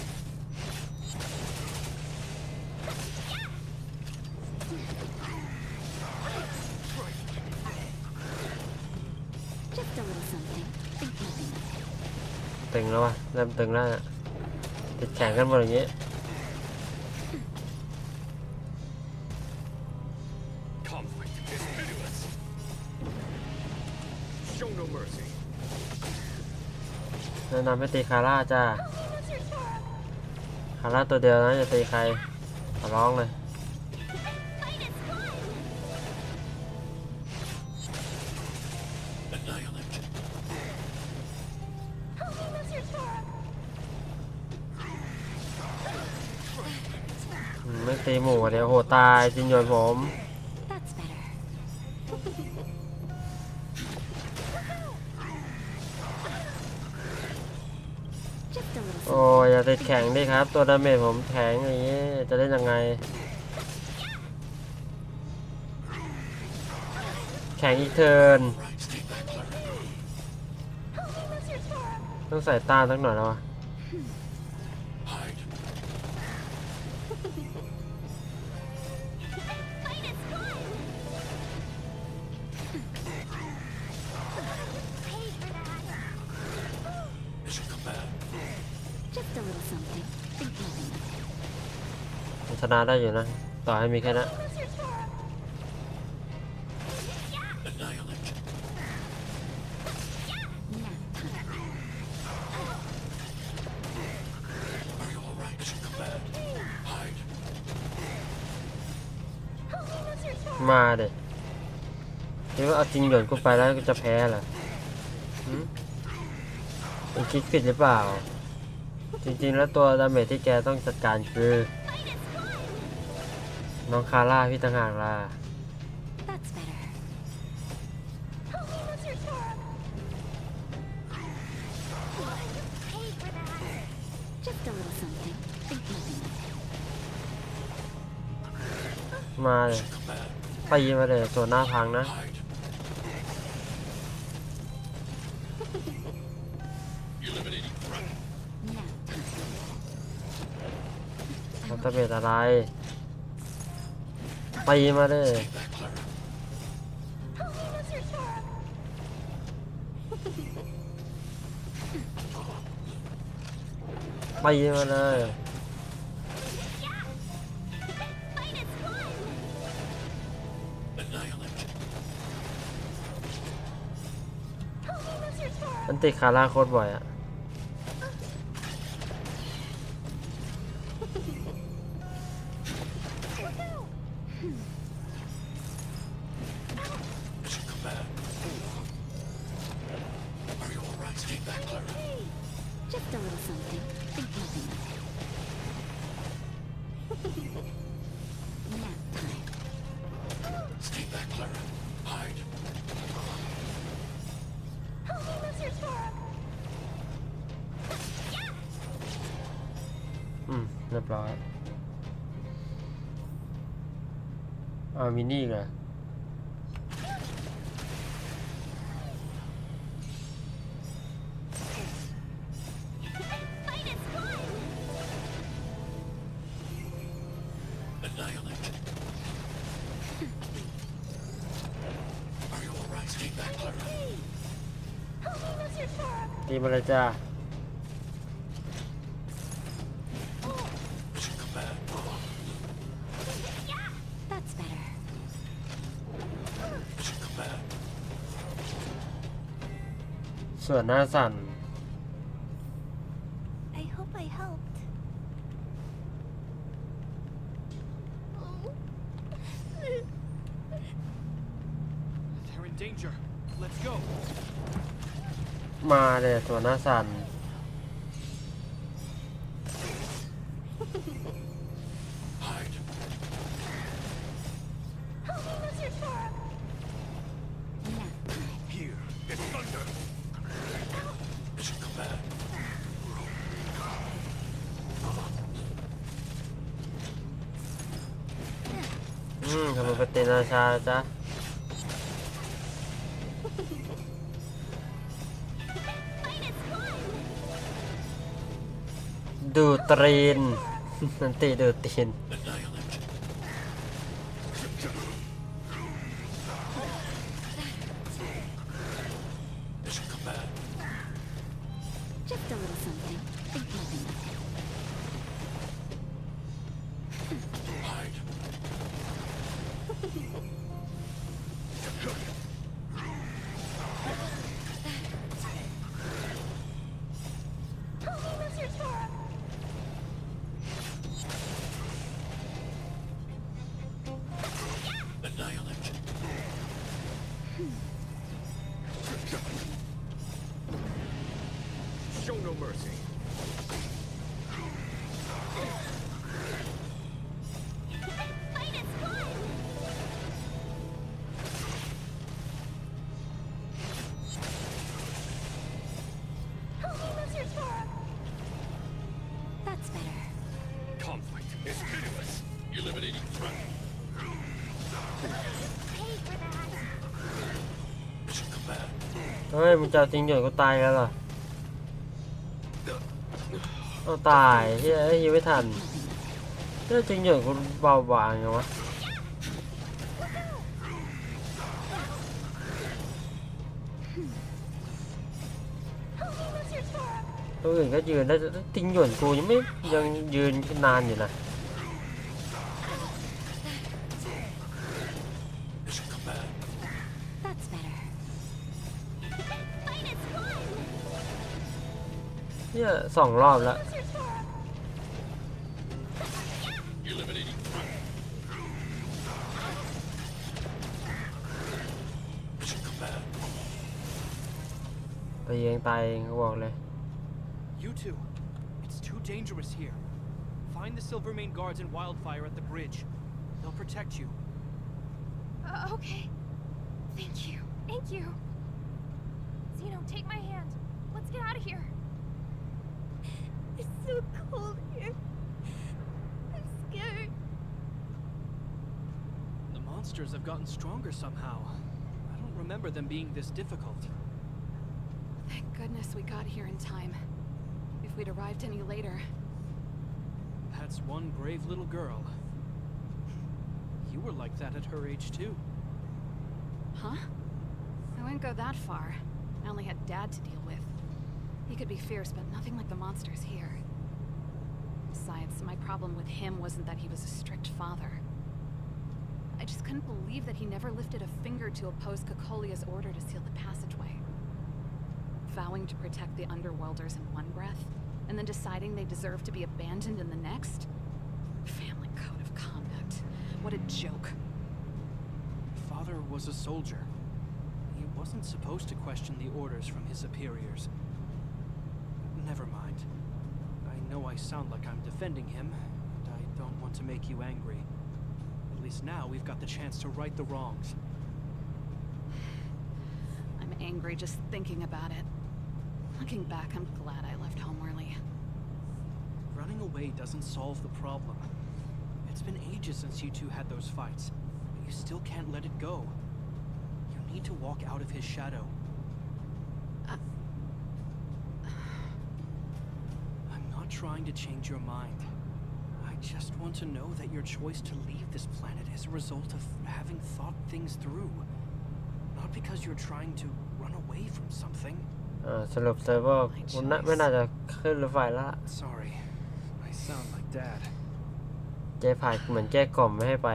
[SPEAKER 7] Just a little something. Think nothing of it.
[SPEAKER 1] ตึงแล้ววะเริ่มตึงแล้วน่ะติดแข็งกันหมดอย่างงี้
[SPEAKER 3] Conflict is pitiless. Show no mercy.
[SPEAKER 1] แนะนำให้ตีคาร่าจ้าคาร่าตัวเดียวนะอย่าตีใครขอร้องเลย ไม่ตีหมูเดี๋ยวโหตายจินยนผม
[SPEAKER 7] That's better. Just a little
[SPEAKER 1] โอ้ยอย่าติดแข็งดิครับ ตัวดาเมจผมแข็งอย่างนี้จะเล่นยังไง แข็งอีกเทิร์นต้องใส่ต้านสักหน่อยแล้ววะ
[SPEAKER 7] Just a little something. Think nothing of it.
[SPEAKER 1] มันชนะได้อยู่นะ ต่อให้มีแค่นั้น
[SPEAKER 7] Nap time.
[SPEAKER 1] มาเด็ดคิดว่าเอาจริงเหยินกูไปแล้วกูจะแพ้เหรอหืมมึงคิดผิดหรือเปล่า จริงๆแล้วตัวดาเมจที่แกต้องจัดการคือ น้องคาร่าพี่ต่างหากล่ะ
[SPEAKER 7] That's better. Just a little something. Think nothing of it.
[SPEAKER 1] มาเลยตีมาเลยส่วนหน้าพังนะ
[SPEAKER 7] Nap time.
[SPEAKER 1] เขาจะเป็นอะไรตีมาเลยตีมาเลยมันติดคาร่าโคตรบ่อยอะ
[SPEAKER 7] Just a little something. Think nothing of it. Nap time.
[SPEAKER 1] เรียบร้อยมินี่เหรอ ตีมาเลยจ้า ส่วนหน้าสั่น
[SPEAKER 5] I hope I helped.
[SPEAKER 4] They're in danger. Let's go.
[SPEAKER 1] มาเลยส่วนหน้าสั่น
[SPEAKER 8] Here, it's thunder. Mission command.
[SPEAKER 1] ทำไมปฏินาชาจ๊ะ ดูตรีน นันติดูตรีน
[SPEAKER 8] Mission command.
[SPEAKER 7] Just a little something. Think nothing of it.
[SPEAKER 8] Hide. Annihilate. Show no mercy.
[SPEAKER 7] That's better.
[SPEAKER 8] Conflict is pitiless. Eliminating threat. Mission command.
[SPEAKER 1] เฮ้ยมึงจะเอาจริงเดี๋ยวกูตายแล้วเหรอเอาตายเฮ้ยยังไม่ทันเฮ้ยจริงเดี๋ยวกูเบาบางไงวะตัวอื่นก็ยืนได้จริงหยวนกูยังยืนนานอยู่นะ
[SPEAKER 8] Mission command.
[SPEAKER 7] That's better.
[SPEAKER 1] เนี่ย2 รอบแล้ว
[SPEAKER 8] Eliminating threat. Mission command.
[SPEAKER 1] ไปเองตายเองก็บอกเลย
[SPEAKER 4] You two, it's too dangerous here. Find the Silvermane guards and Wildfire at the bridge. They'll protect you.
[SPEAKER 2] Okay. Thank you. Thank you. Zeno, take my hand. Let's get out of here.
[SPEAKER 5] It's so cold here. I'm scared.
[SPEAKER 4] The monsters have gotten stronger somehow. I don't remember them being this difficult.
[SPEAKER 2] Thank goodness we got here in time. If we'd arrived any later.
[SPEAKER 4] That's one brave little girl. You were like that at her age too.
[SPEAKER 2] Huh? I wouldn't go that far. I only had Dad to deal with. He could be fierce, but nothing like the monsters here. Besides, my problem with him wasn't that he was a strict father. I just couldn't believe that he never lifted a finger to oppose Kokolia's order to seal the passageway. Vowing to protect the underworlders in one breath, and then deciding they deserve to be abandoned in the next? Family code of conduct. What a joke.
[SPEAKER 4] Father was a soldier. He wasn't supposed to question the orders from his superiors. Never mind. I know I sound like I'm defending him, and I don't want to make you angry. At least now we've got the chance to right the wrongs.
[SPEAKER 2] I'm angry just thinking about it. Looking back, I'm glad I left home early.
[SPEAKER 4] Running away doesn't solve the problem. It's been ages since you two had those fights, but you still can't let it go. You need to walk out of his shadow. I'm not trying to change your mind. I just want to know that your choice to leave this planet is a result of having thought things through. Not because you're trying to run away from something.
[SPEAKER 1] สรุปเซิร์ฟเวอร์คุณไม่น่าจะขึ้นรถไฟแล้ว
[SPEAKER 4] Sorry, I sound like Dad.
[SPEAKER 1] เจ๊ผ่านเหมือนแก้กล่อมไม่ให้ไป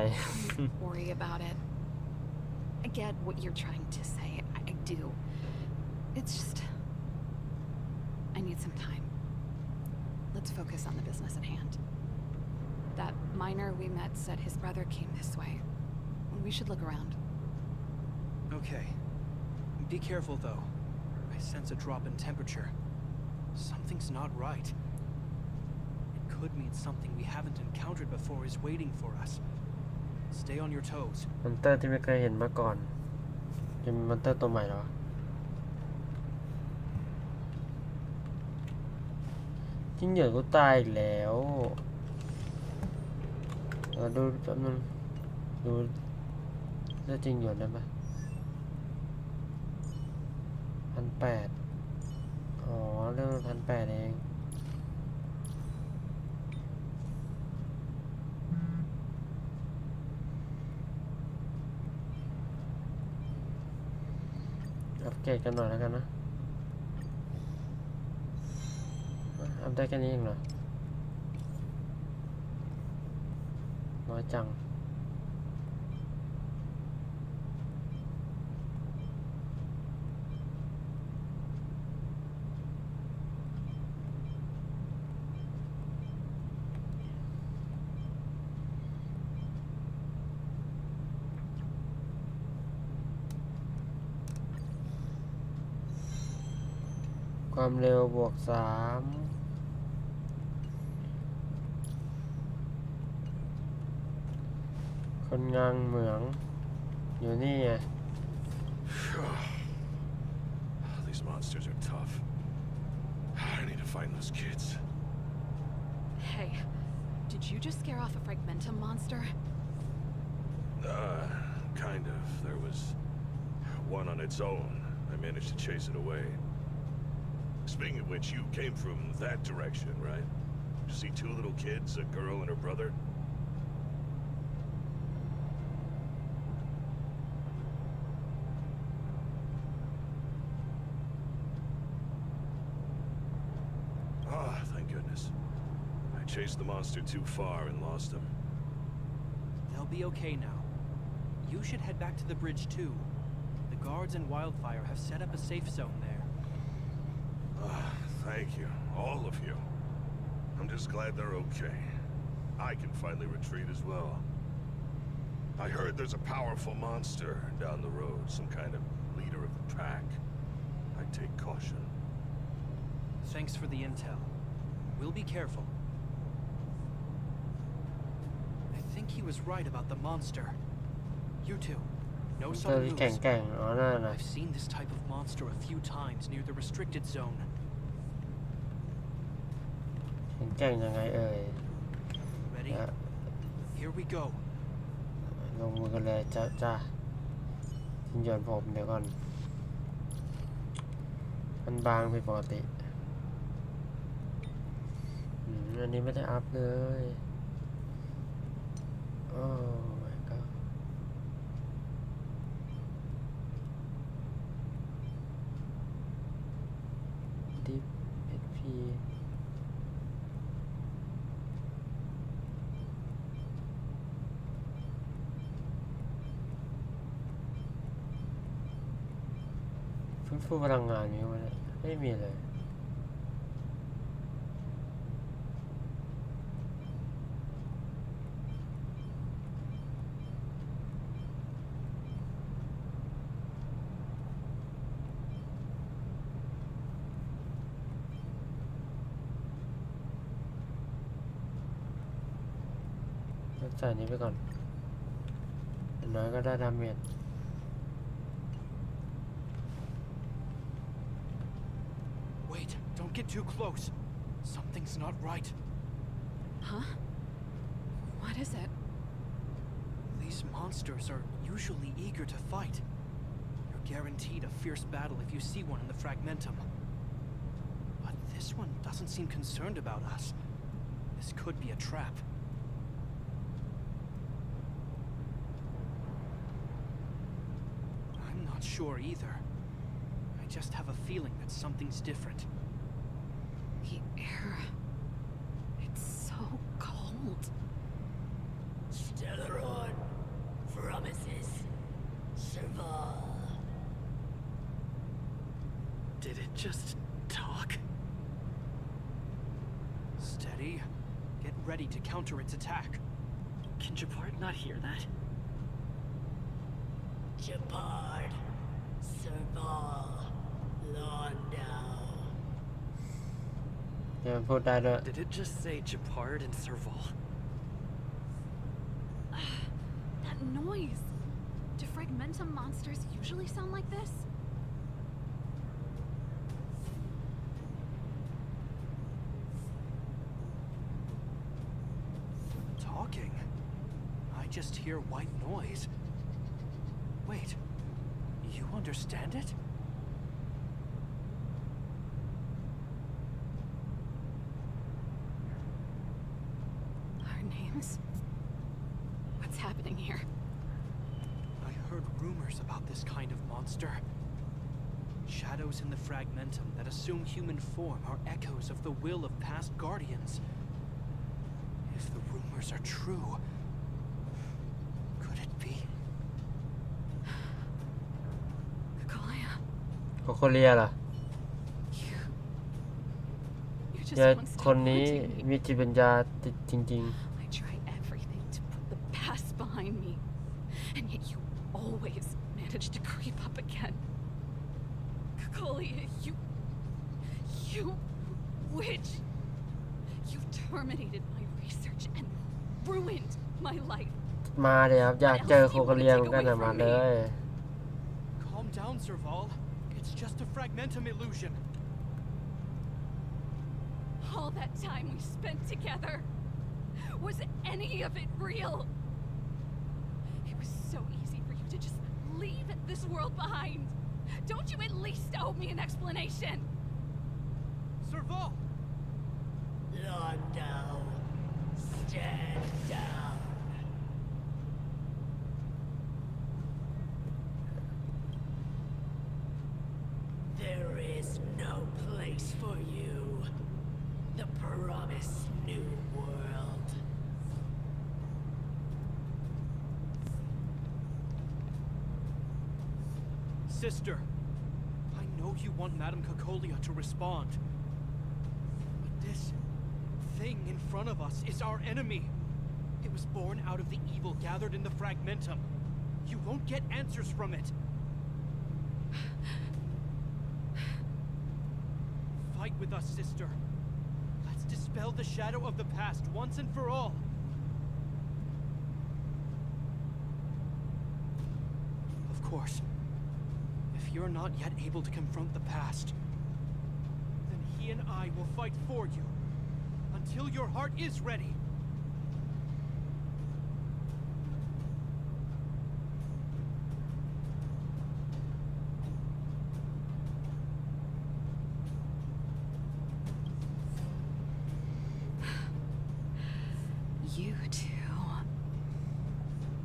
[SPEAKER 2] Don't worry about it. I get what you're trying to say. I do. It's just... need some time. Let's focus on the business at hand. That miner we met said his brother came this way. We should look around.
[SPEAKER 4] Okay. Be careful, though. I sense a drop in temperature. Something's not right. It could mean something we haven't encountered before is waiting for us. Stay on your toes.
[SPEAKER 1] มอนเตอร์ที่ไม่เคยเห็นมาก่อนจะมีมอนเตอร์ตัวใหม่เหรอจิ้งเหยื่อกูตายอีกแล้วดูแป๊บนึงดูเลือดจริงเหยื่อได้ไหม1,800อ๋อเรื่อง1,800เองอัปเกรดกันหน่อยแล้วกันนะอัพได้แค่นี้เองเหรอน้อยจังความเร็วบวก3คนงานเหมืองอยู่นี่ไง
[SPEAKER 8] These monsters are tough. I need to find those kids.
[SPEAKER 2] Hey, did you just scare off a fragmentum monster?
[SPEAKER 8] Kind of. There was one on its own. I managed to chase it away. Speaking of which, you came from that direction, right? Did you see two little kids, a girl and her brother? Ah, thank goodness. I chased the monster too far and lost him.
[SPEAKER 4] They'll be okay now. You should head back to the bridge, too. The guards and Wildfire have set up a safe zone there.
[SPEAKER 8] Thank you, all of you. I'm just glad they're okay. I can finally retreat as well. I heard there's a powerful monster down the road, some kind of leader of the pack. I'd take caution.
[SPEAKER 4] Thanks for the intel. We'll be careful. I think he was right about the monster. You two, no
[SPEAKER 1] เตอร์
[SPEAKER 4] sudden
[SPEAKER 1] ที่
[SPEAKER 4] moves.
[SPEAKER 1] แก่งๆอ๋อนั่นน่ะ
[SPEAKER 4] I've seen this type of monster a few times near the restricted zone.
[SPEAKER 1] แก่งยังไงเอ่ย
[SPEAKER 4] Ready? Here we go.
[SPEAKER 1] ลงมือกันเลยจ้าทิ้งหย่อนผมเดี๋ยวก่อนมันบางผิดปกติอันนี้ไม่ได้อัพเลยโอ้ my god ดิฟเอสพีฟื้นฟูพลังงานมีไหมเนี่ยไม่มีเลยใส่นี้ไปก่อนอย่างน้อยก็ได้ดาเมจ
[SPEAKER 4] Wait, don't get too close. Something's not right.
[SPEAKER 2] Huh? What is it?
[SPEAKER 4] These monsters are usually eager to fight. You're guaranteed a fierce battle if you see one in the fragmentum. But this one doesn't seem concerned about us. This could be a trap. I'm not sure either. I just have a feeling that something's different.
[SPEAKER 2] The air. It's so cold.
[SPEAKER 9] Stellaron promises survive.
[SPEAKER 3] Did it just talk?
[SPEAKER 4] counter its attack.
[SPEAKER 10] Can Japard not hear that?
[SPEAKER 9] Japard, Serval, Londell.
[SPEAKER 1] เดี๋ยวพูดได้ด้วย
[SPEAKER 10] Did it just say Japard and Serval?
[SPEAKER 2] That noise! Do fragmentum monsters usually sound like this?
[SPEAKER 4] Talking? I just hear white noise. Wait, you understand it?
[SPEAKER 2] Our names? What's happening here?
[SPEAKER 4] I heard rumors about this kind of monster. Shadows in the fragmentum that assume human form are echoes of the will of past guardians. If the rumors are true, could it be?
[SPEAKER 2] Kakolia,
[SPEAKER 1] โคโคเรียล่ะ
[SPEAKER 2] you just
[SPEAKER 1] ยาย
[SPEAKER 2] won't
[SPEAKER 1] คน
[SPEAKER 2] stop
[SPEAKER 1] นี้
[SPEAKER 2] haunting me.
[SPEAKER 1] มีจิตวิญญาณติดจริง
[SPEAKER 2] I try everything to put the past behind me, and yet you always manage to creep up again. Kakolia, you witch! You terminated my research and ruined my life.
[SPEAKER 1] ๆ มาเดี๋ยวครับอยากเจอโคโคเรียเหมือนกันนะมาเลย
[SPEAKER 4] Calm down, Serval. It's just a fragmentum illusion.
[SPEAKER 2] All that time we spent together, was any of it real? It was so easy for you to just leave this world behind. Don't you at least owe me an explanation?
[SPEAKER 4] Serval!
[SPEAKER 9] Londell, stand down. There is no place for you. The promised new world.
[SPEAKER 4] Sister, I know you want Madame Kakolia to respond. But this thing in front of us is our enemy. It was born out of the evil gathered in the fragmentum. You won't get answers from it. Fight with us, sister. Let's dispel the shadow of the past once and for all. Of course, if you're not yet able to confront the past, then he and I will fight for you until your heart is ready.
[SPEAKER 2] You two.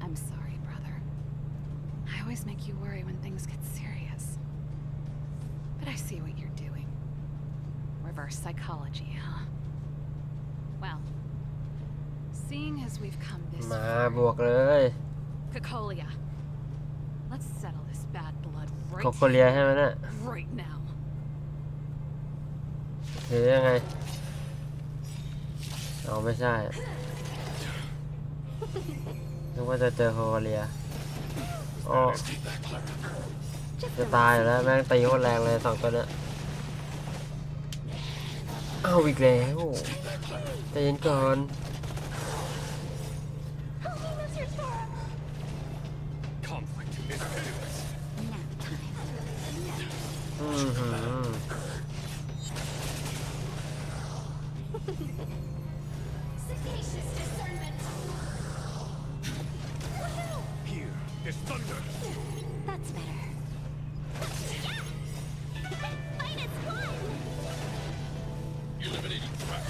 [SPEAKER 2] I'm sorry, brother. I always make you worry when things get serious. But I see what you're doing. Reverse psychology, huh? Well, seeing as we've come this
[SPEAKER 1] มา
[SPEAKER 2] far,
[SPEAKER 1] บวกเลย
[SPEAKER 2] Kakolia, let's settle this bad blood
[SPEAKER 1] โค
[SPEAKER 2] right
[SPEAKER 1] โคเรียใช่ไหมเนี่ย
[SPEAKER 2] right now.
[SPEAKER 1] หรือยังไงเอาไม่ใช่นึกว่าจะเจอโคโคเรียอ๋อจะตายอยู่แล้วแม่งตีโคตรแรงเลยสองตัวเนี้ยเอาอีกแล้วใจเย็นก่อน
[SPEAKER 3] Conflict is pitiless.
[SPEAKER 1] หือ
[SPEAKER 3] Here is thunder.
[SPEAKER 5] That's better. Minus one!
[SPEAKER 8] Eliminating threat.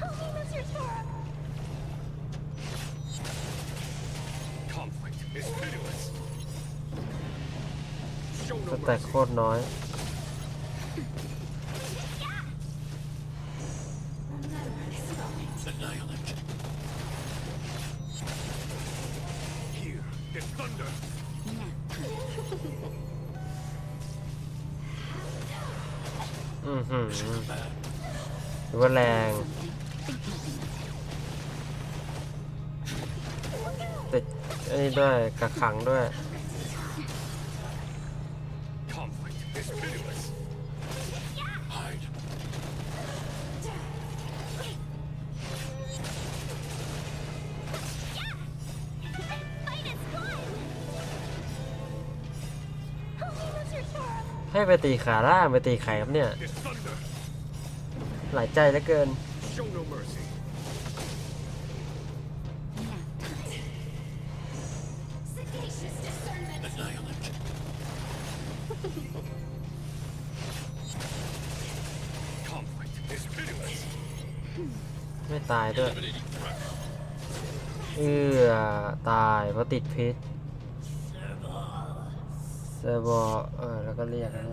[SPEAKER 5] Holy Mr. Storm!
[SPEAKER 3] Conflict is pitiless. Show
[SPEAKER 1] ส
[SPEAKER 3] no
[SPEAKER 1] แต็ก
[SPEAKER 3] mercy.
[SPEAKER 1] โคตรน้อย
[SPEAKER 8] Annihilate.
[SPEAKER 3] Here is thunder.
[SPEAKER 1] ถือว่าแรง ติดไอ้นี่ด้วยกักขังด้วย
[SPEAKER 8] Conflict is pitiless. Hide.
[SPEAKER 1] ให้ไปตีขาล่างไปตีไข่ครับเนี่ย
[SPEAKER 8] Is thunder.
[SPEAKER 1] หลายใจเหลือเกิน
[SPEAKER 8] Show no mercy. Annihilate. Conflict is pitiless.
[SPEAKER 1] ไม่ตายด้วย
[SPEAKER 8] Eliminating threat.
[SPEAKER 1] ตายเพราะติดพิษเซอร์บอลแล้วก็เรียกนะ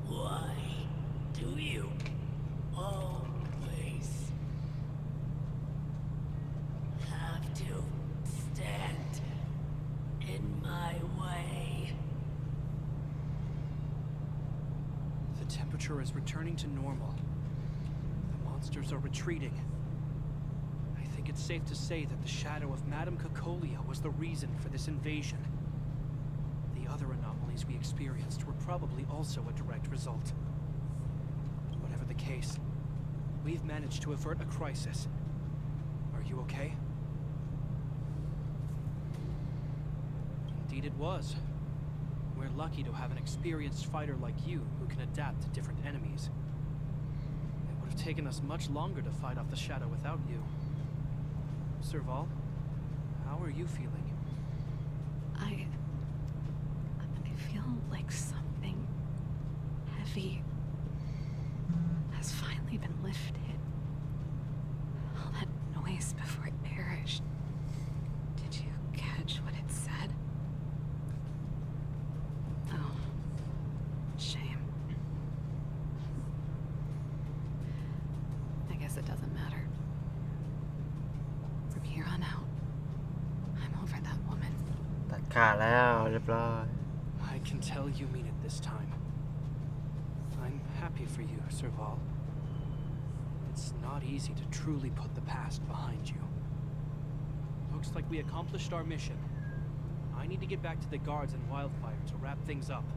[SPEAKER 9] Why do you always have to stand in my way?
[SPEAKER 4] The temperature is returning to normal. The monsters are retreating. I think it's safe to say that the shadow of Madame Cocolia was the reason for this invasion. The other anomalies we experienced were probably also a direct result. Whatever the case, we've managed to avert a crisis. Are you okay? Indeed it was. We're lucky to have an experienced fighter like you who can adapt to different enemies. It would have taken us much longer to fight off the shadow without you. Serval, how are you feeling?
[SPEAKER 2] I feel like something heavy has finally been lifted. All that noise before it perished. Did you catch what it said? Oh, shame. I guess it doesn't matter. From here on out, I'm over that woman.
[SPEAKER 1] ตัดขาแล้วเรียบร้อย
[SPEAKER 4] I can tell you mean it this time. I'm happy for you, Serval. It's not easy to truly put the past behind you. Looks like we accomplished our mission. I need to get back to the guards and Wildfire to wrap things up.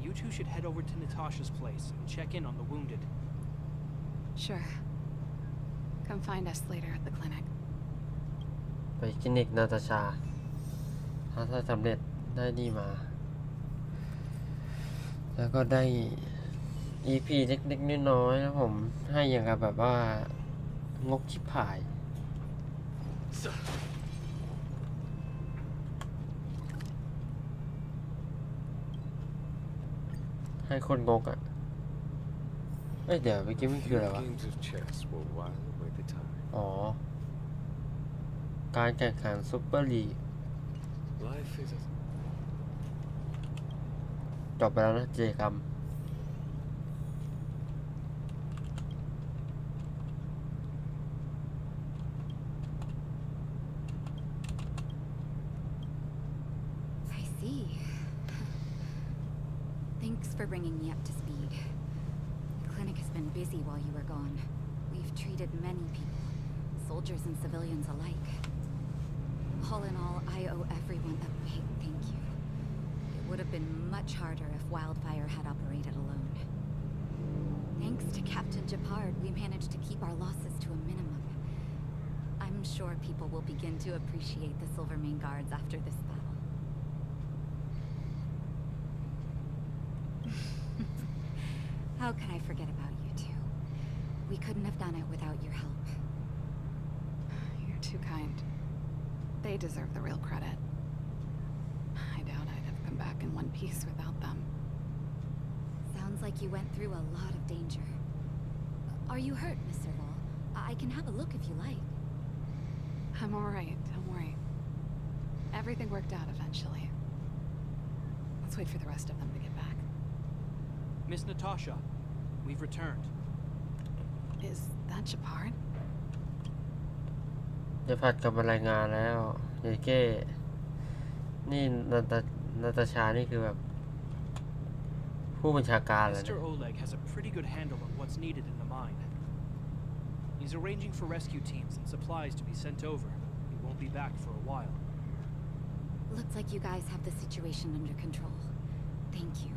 [SPEAKER 4] You two should head over to Natasha's place and check in on the wounded.
[SPEAKER 2] Sure. Come find us later at the clinic.
[SPEAKER 1] ไปคลินิกนาตาชาถ้าสำเร็จได้นี่มา แล้วก็ได้ EP เล็กๆน้อยๆนะผมให้อย่างกับแบบว่างกชิบหาย ให้คนงกอ่ะ เอ้ยเดี๋ยวเมื่อกี้มันคืออะไรวะ
[SPEAKER 3] Games of chess will while away the time.
[SPEAKER 1] อ๋อ การแข่งขันซุปเปอร์ลีก
[SPEAKER 3] Life is a
[SPEAKER 1] จบไปแล้วนะเจกรรม
[SPEAKER 7] I see. Thanks for bringing me up to speed. The clinic has been busy while you were gone. We've treated many people, soldiers and civilians alike. All in all, I owe everyone a big thank you. It would have been much harder if Wildfire had operated alone. Thanks to Captain Japard, we managed to keep our losses to a minimum. I'm sure people will begin to appreciate the Silvermane Guards after this battle. How can I forget about you two? We couldn't have done it without your help.
[SPEAKER 2] You're too kind. They deserve the real credit. I doubt I'd have come back in one piece without them.
[SPEAKER 7] Sounds like you went through a lot of danger. Are you hurt, Miss Serval? I can have a look if you like.
[SPEAKER 2] I'm alright, don't worry. Everything worked out eventually. Let's wait for the rest of them to get back.
[SPEAKER 4] Miss Natasha, we've returned.
[SPEAKER 2] Is that Japard?
[SPEAKER 1] จะผัดกลับมารายงานแล้วเยเก้นี่นาตาชานี่คือแบบ ผ ผู้บัญชาการเลย
[SPEAKER 4] Mr. Oleg has a pretty good handle on what's needed in the mine. He's arranging for rescue teams and supplies to be sent over. He won't be back for a while.
[SPEAKER 7] Looks like you guys have the situation under control. Thank you.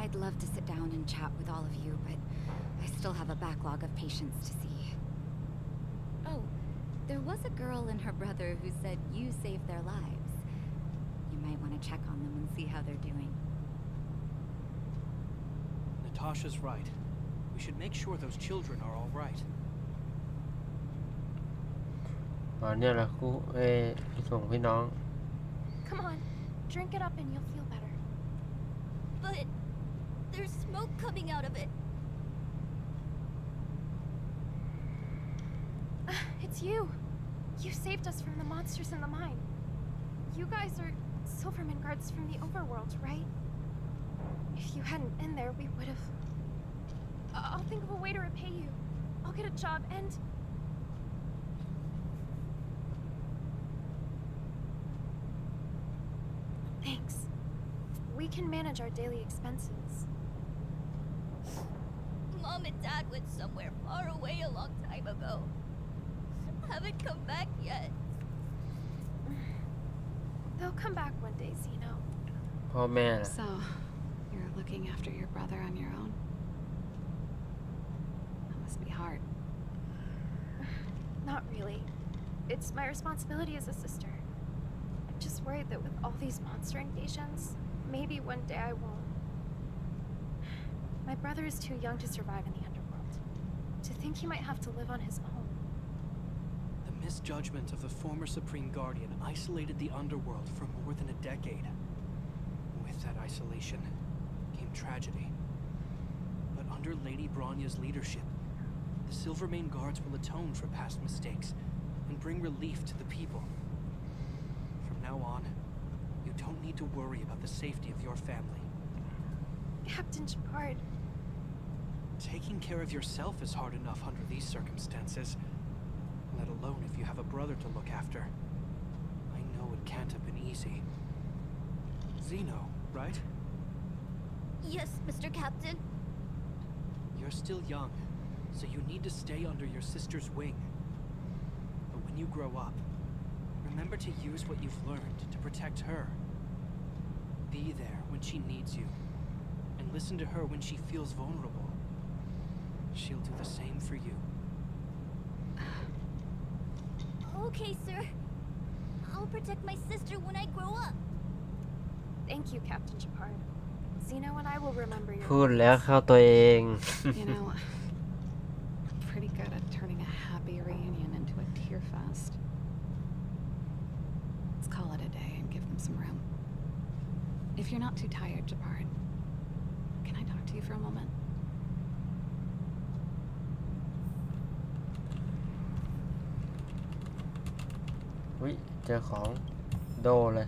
[SPEAKER 7] I'd love to sit down and chat with all of you, but I still have a backlog of patients to see. Oh, there was a girl and her brother who said you saved their lives. You might want to check on them and see how they're doing.
[SPEAKER 4] Natasha's right. We should make sure those children are all right.
[SPEAKER 1] เนี่ยแหละกูส่งพี่น้อง
[SPEAKER 5] Come on, drink it up and you'll feel better. But there's smoke coming out of it. It's you. You saved us from the monsters in the mine. You guys are Silverman guards from the overworld, right? If you hadn't been there, we would have... I'll think of a way to repay you. I'll get a job and... Thanks. We can manage our daily expenses.
[SPEAKER 11] Mom and Dad went somewhere far away a long time ago. Haven't come back yet.
[SPEAKER 5] They'll come back one day, Zeno.
[SPEAKER 1] พ่อแม่ล่ะ
[SPEAKER 2] So, you're looking after your brother on your own? That must be hard.
[SPEAKER 5] Not really. It's my responsibility as a sister. I'm just worried that with all these monster invasions, maybe one day I won't. My brother is too young to survive in the underworld. To think he might have to live on his own.
[SPEAKER 4] The misjudgment of the former Supreme Guardian isolated the underworld for more than a decade. With that isolation came tragedy. But under Lady Bronya's leadership, the Silvermane Guards will atone for past mistakes and bring relief to the people. From now on, you don't need to worry about the safety of your family.
[SPEAKER 5] Captain Shepard.
[SPEAKER 4] Taking care of yourself is hard enough under these circumstances, let alone if you have a brother to look after. I know it can't have been easy. Zeno, right?
[SPEAKER 11] Yes, Mr. Captain.
[SPEAKER 4] You're still young, so you need to stay under your sister's wing. But when you grow up, remember to use what you've learned to protect her. Be there when she needs you, and listen to her when she feels vulnerable. She'll do the same for you.
[SPEAKER 11] Okay, sir. I'll protect my sister when I grow up.
[SPEAKER 5] Thank you, Captain Shepard. Zeno and I will remember your
[SPEAKER 1] พูดแล้วเข้าตัวเอง
[SPEAKER 2] You know, I'm pretty good at turning a happy reunion into a tear fest. Let's call it a day and give them some room. If you're not too tired, Jabard, can I talk to you for a moment?
[SPEAKER 1] วิเจอของโดเลย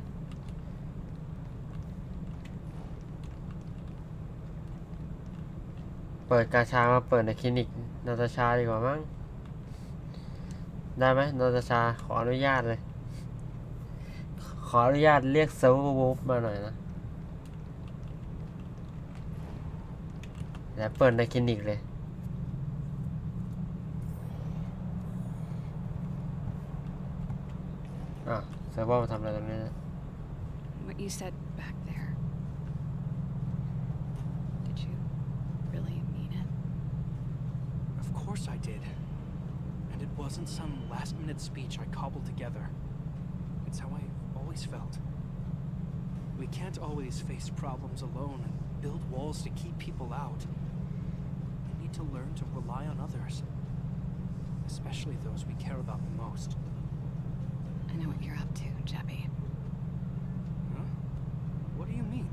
[SPEAKER 1] เปิดกาชามาเปิดในคลินิกนาตาชาดีกว่ามั้ง ได้ไหมนาตาชาขออนุญาตเลย ขออนุญาตเรียกเซิร์ฟเวอร์วูฟมาหน่อยนะแล้วเปิดในคลินิกเลย เซิร์ฟเวอร์มาทำอะไรตรงนี้นะ
[SPEAKER 2] What you said back there. Did you really mean it?
[SPEAKER 4] Of course I did. And it wasn't some last-minute speech I cobbled together. It's how I always felt. We can't always face problems alone and build walls to keep people out. We need to learn to rely on others, especially those we care about the most.
[SPEAKER 2] I know what you're up to, Jebby.
[SPEAKER 4] Huh? What do you mean?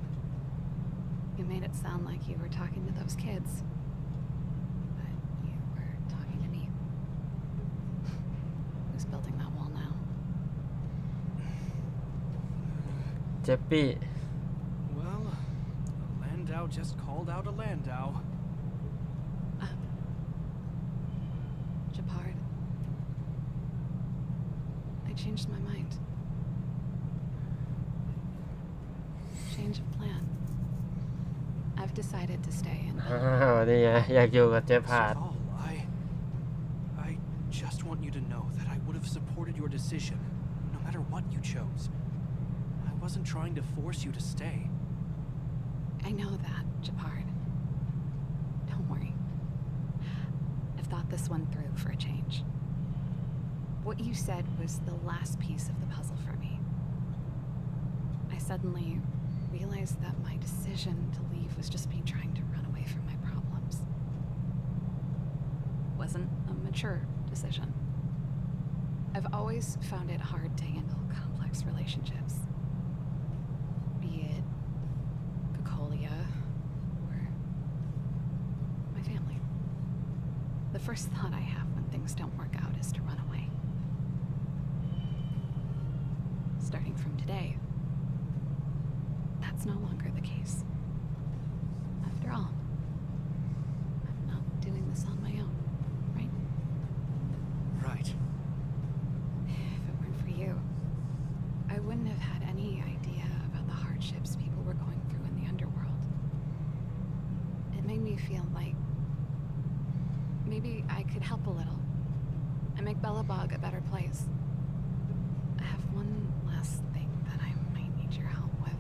[SPEAKER 2] You made it sound like you were talking to those kids. But you were talking to me. Who's building that wall now?
[SPEAKER 1] เจปปี้
[SPEAKER 4] Well, a Landau just called out a Landau.
[SPEAKER 2] Jabard. I changed my mind. change of plan. I've decided to stay in.
[SPEAKER 1] นี่ไงอยากอยู่กับเจ๊พาด
[SPEAKER 4] Serval, I just want you to know that I would have supported your decision, no matter what you chose. I wasn't trying to force you to stay.
[SPEAKER 2] I know that, Japard. Don't worry. I've thought this one through for a change. What you said was the last piece of the puzzle for me. I suddenly realized that my decision to leave was just me trying to run away from my problems. Wasn't a mature decision. I've always found it hard to handle complex relationships. Be it Cocolia or my family. The first thought I have when things don't work out is to run away. Starting from today, that's no longer the case. After all, I'm not doing this on my own, right?
[SPEAKER 4] Right.
[SPEAKER 2] If it weren't for you, I wouldn't have had any idea about the hardships people were going through in the underworld. It made me feel like maybe I could help a little and make Belobog a better place. I have one last thing that I might need your help with.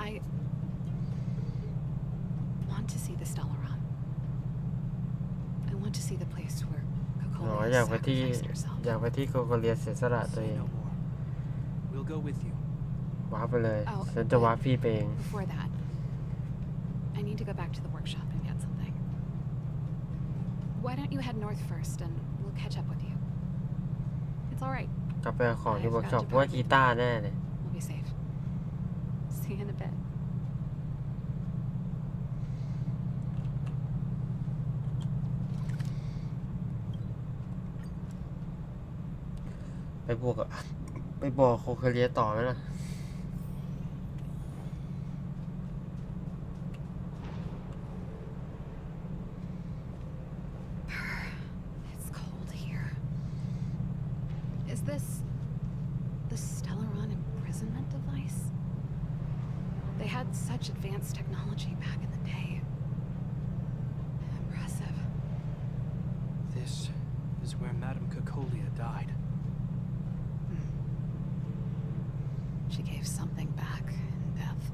[SPEAKER 2] I want to see the Stellaron. I want to see the place where
[SPEAKER 1] อ๋อ
[SPEAKER 2] Cocolia
[SPEAKER 1] อยากไปที่
[SPEAKER 2] sacrificed herself.
[SPEAKER 1] อยากไปที่โคโคเลียเสียสละตัวเอ
[SPEAKER 4] Say
[SPEAKER 1] ง
[SPEAKER 4] no more. We'll go with you.
[SPEAKER 1] ว้าร์ปไปเลย
[SPEAKER 2] Oh,
[SPEAKER 1] ฉันจะว้าร์ปพี่ไปเอง
[SPEAKER 2] Before that, I need to go back to the workshop and get something. Why don't you head north first and we'll catch up with you? It's all right.
[SPEAKER 1] กลับไปเอาของที่เวิร์กช็อปเพราะว่ากีตาร์แน่เลย
[SPEAKER 2] We'll be safe. See you in a bit.
[SPEAKER 1] ไปบวกอะไปบอกโคโคเลียต่อไหมล่ะ
[SPEAKER 2] It's cold here. Is this the Stellaron imprisonment device? They had such advanced technology back in the day. Impressive.
[SPEAKER 4] This is where Madame Cocolia died.
[SPEAKER 2] She gave something back in death.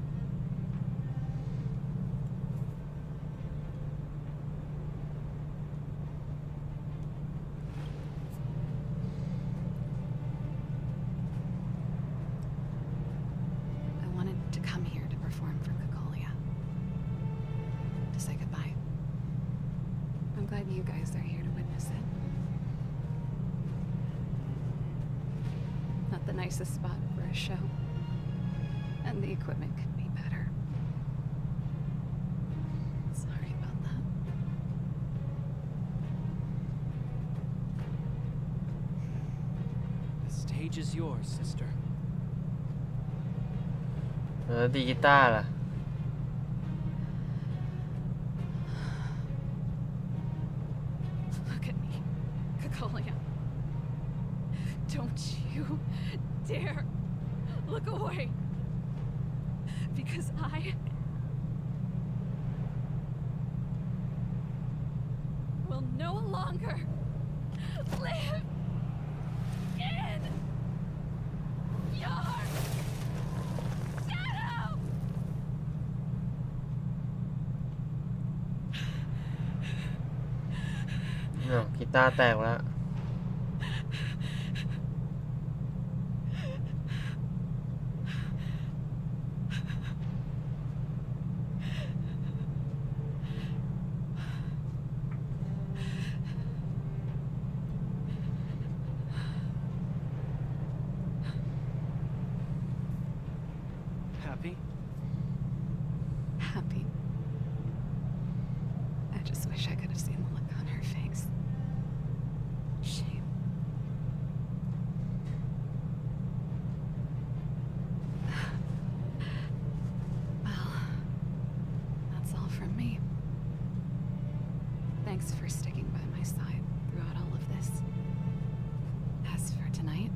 [SPEAKER 2] I wanted to come here to perform for Cocolia. To say goodbye. I'm glad you guys are here to witness it. Not the nicest spot for a show. And the equipment could be better. Sorry about that.
[SPEAKER 4] The stage is yours, sister.
[SPEAKER 1] ดีกีตาร์ล่ะ
[SPEAKER 2] Look at me, Cocolia. Don't you dare look away. Because I will no longer live in your shadow.
[SPEAKER 1] กีตาร์แตกแล้ว
[SPEAKER 4] Happy?
[SPEAKER 2] Happy. I just wish I could have seen the look on her face. Shame. Well, that's all from me. Thanks for sticking by my side throughout all of this. As for tonight,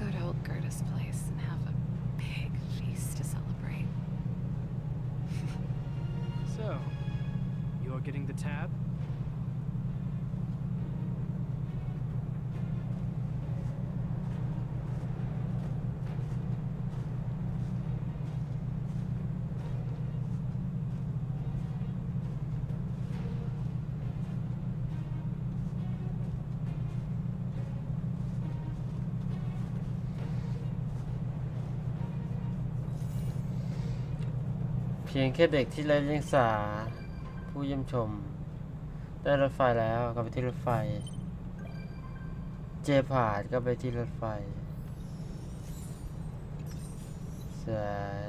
[SPEAKER 2] go to old Gerda's place and have a big feast to celebrate.
[SPEAKER 4] So, you're getting the tab?
[SPEAKER 1] เพียงแค่เด็กที่ไร้เดียงสาผู้เยี่ยมชมได้รถไฟแล้วก็ไปที่รถไฟเจผ่านก็ไปที่รถไฟสาย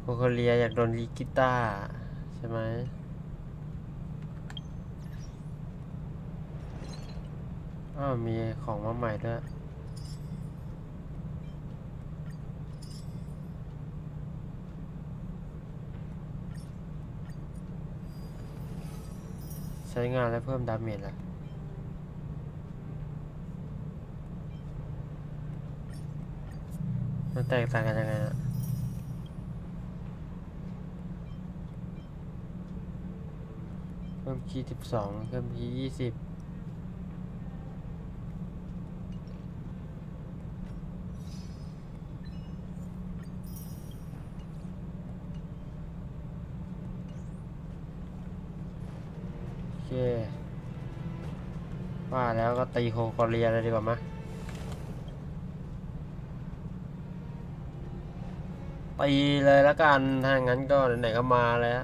[SPEAKER 1] โคโคเลียอยากโดนลีกีตาร์ใช่ไหมมีของมาใหม่ด้วยใช้งานและเพิ่มดาเมจละมันแตกต่างกันยังไงนะเพิ่มคีย์12เพิ่มคีย์20ว่าแล้วก็ตีโคโคเลียเลยดีกว่ามะตีเลยแล้วกันถ้างั้นก็ไหนๆก็มาแล้ว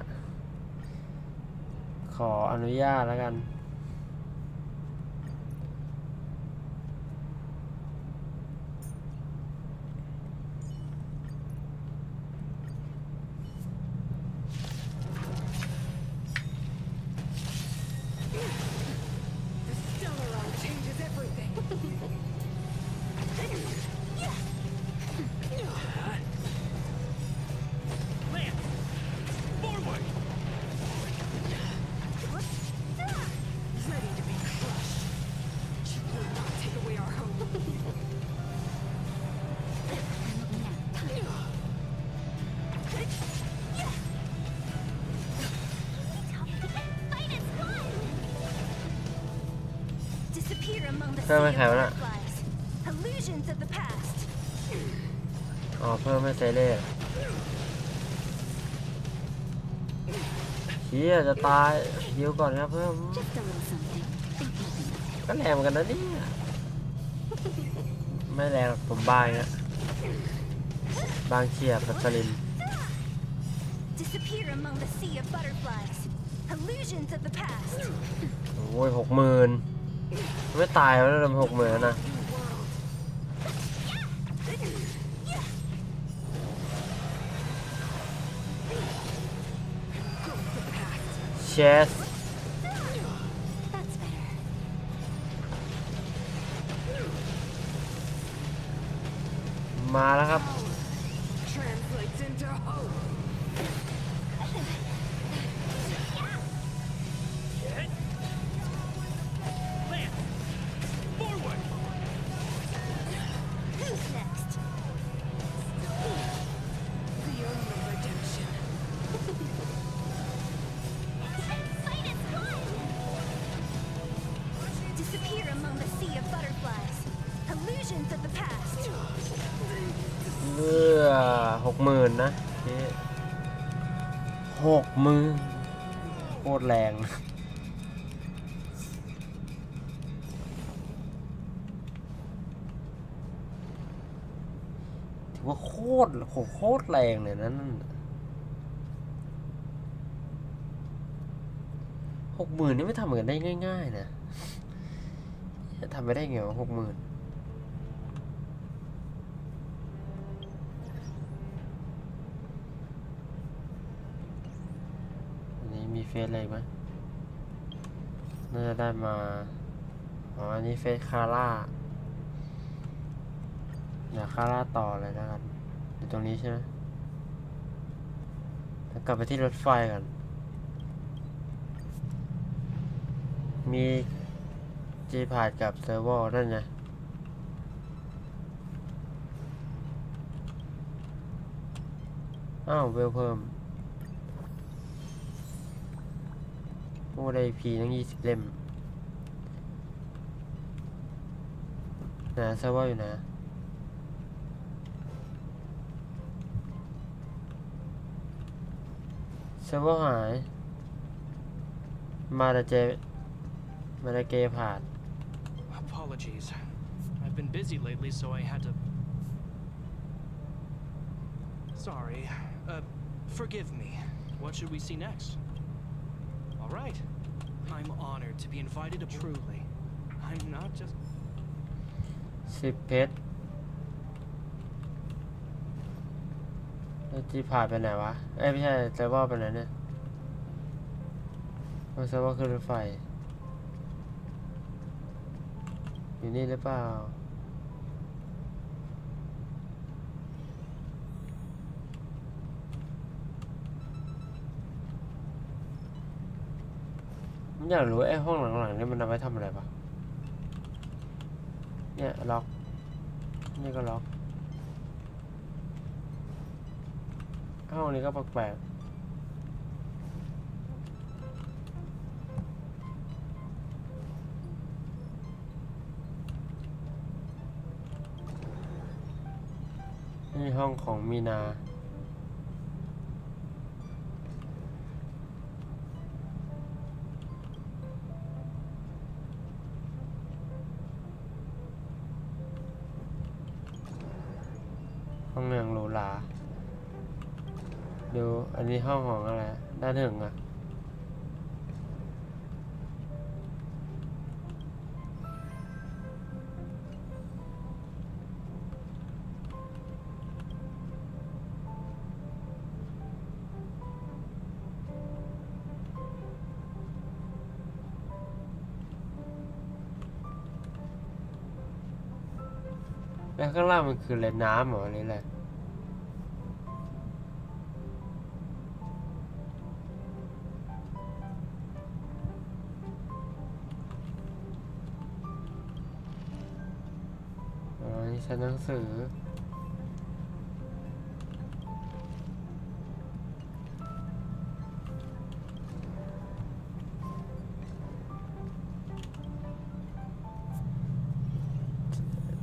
[SPEAKER 1] ขออนุญาตแล้วกันเพิ่มไม่แข็งนะอ๋อเพิ่มไม่เซเล่เฮียจะตายฮิวก่อนครับเพิ่มก็แรงเหมือนกันนะเนี่ยไม่แรงผมบางนะบางเฉียบพัสลินโอ้ย60,000ไม่ตายแล้วนะ60,000นะเชสมาแล้วครับ60,000นะ60,000โคตรแรงถือว่าโคตรแรงเลยนั่น60,000นี่ไม่ทำเหมือนกันได้ง่ายๆนะทำไม่ได้ไงวะ60,000มีเฟซอะไรไหมน่าจะได้มาอันนี้เฟซคาร่าเดี๋ยวคาร่าต่อเลยแล้วกันอยู่ตรงนี้ใช่ไหมแล้วกลับไปที่รถไฟก่อนมี จีพาดกับเซิร์ฟเวอร์นั่นไงอ้าวเวลเพิ่มโอ้ได้พีตั้ง20 เล่มนะเซิร์ฟเวอร์อยู่นะเซิร์ฟเวอร์หายมาดาเกผ่าน
[SPEAKER 4] Apologies. I've been busy lately, so I had to... Sorry. Forgive me. What should we see next? All right. I'm honored to be invited to... Truly. I'm not just...
[SPEAKER 1] 10 เพชรแล้วจีผ่านไปไหนวะเอ้ยไม่ใช่เซิร์ฟเวอร์ไปไหนเนี่ยเซิร์ฟเวอร์ขึ้นรถไฟอยู่นี่หรือเปล่าอยากรู้ไอ้ห้องหลังๆนี่มันเอาไว้ทำอะไรปะเนี่ยล็อกนี่ก็ล็อกห้องนี้ก็แปลกๆนี่ห้องของมีนาห้องเมืองหรูหราดูอันนี้ห้องของอะไรด้านหนึ่งอะแล้วข้างล่างมันคืออะไรน้ำเหรอหรืออะไรนี่ชั้นหนังสือ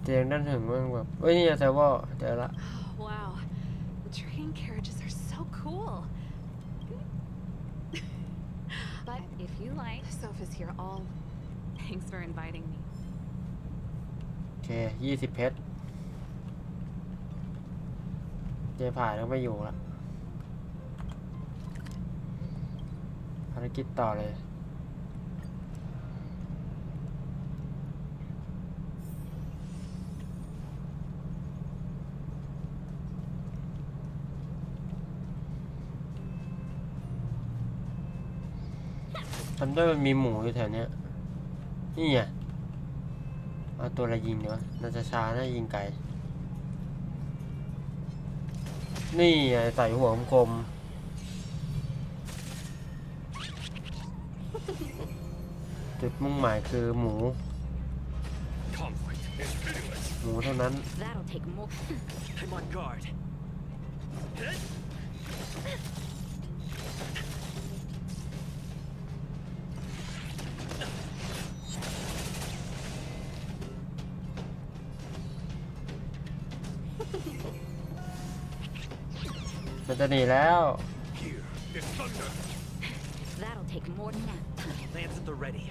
[SPEAKER 1] เตียงด้านถึงมันแบบเฮ้ยนี่เซิร์ฟเวอร์เจอละ
[SPEAKER 2] Wow, the train carriages are so cool. But if you like, the sofa's here all. Thanks for inviting me.
[SPEAKER 1] โอเค20 เพชรเจผ่านแล้วไม่อยู่ละภารกิจต่อเลยทำด้วยมันมีหมูอยู่แถวเนี้ยนี่ไงเอาตัวอะไรยิงดีวะน่าจะช้าน่ายิงไกลนี่ไงใส่หัวคมจุดมุ่งหมายคือหมู หมูเท่านั้น
[SPEAKER 7] That'll take more.
[SPEAKER 10] I'm on guard.
[SPEAKER 1] มันจะหนีแล้ว
[SPEAKER 7] That'll take more nap time.
[SPEAKER 10] Lands at the ready.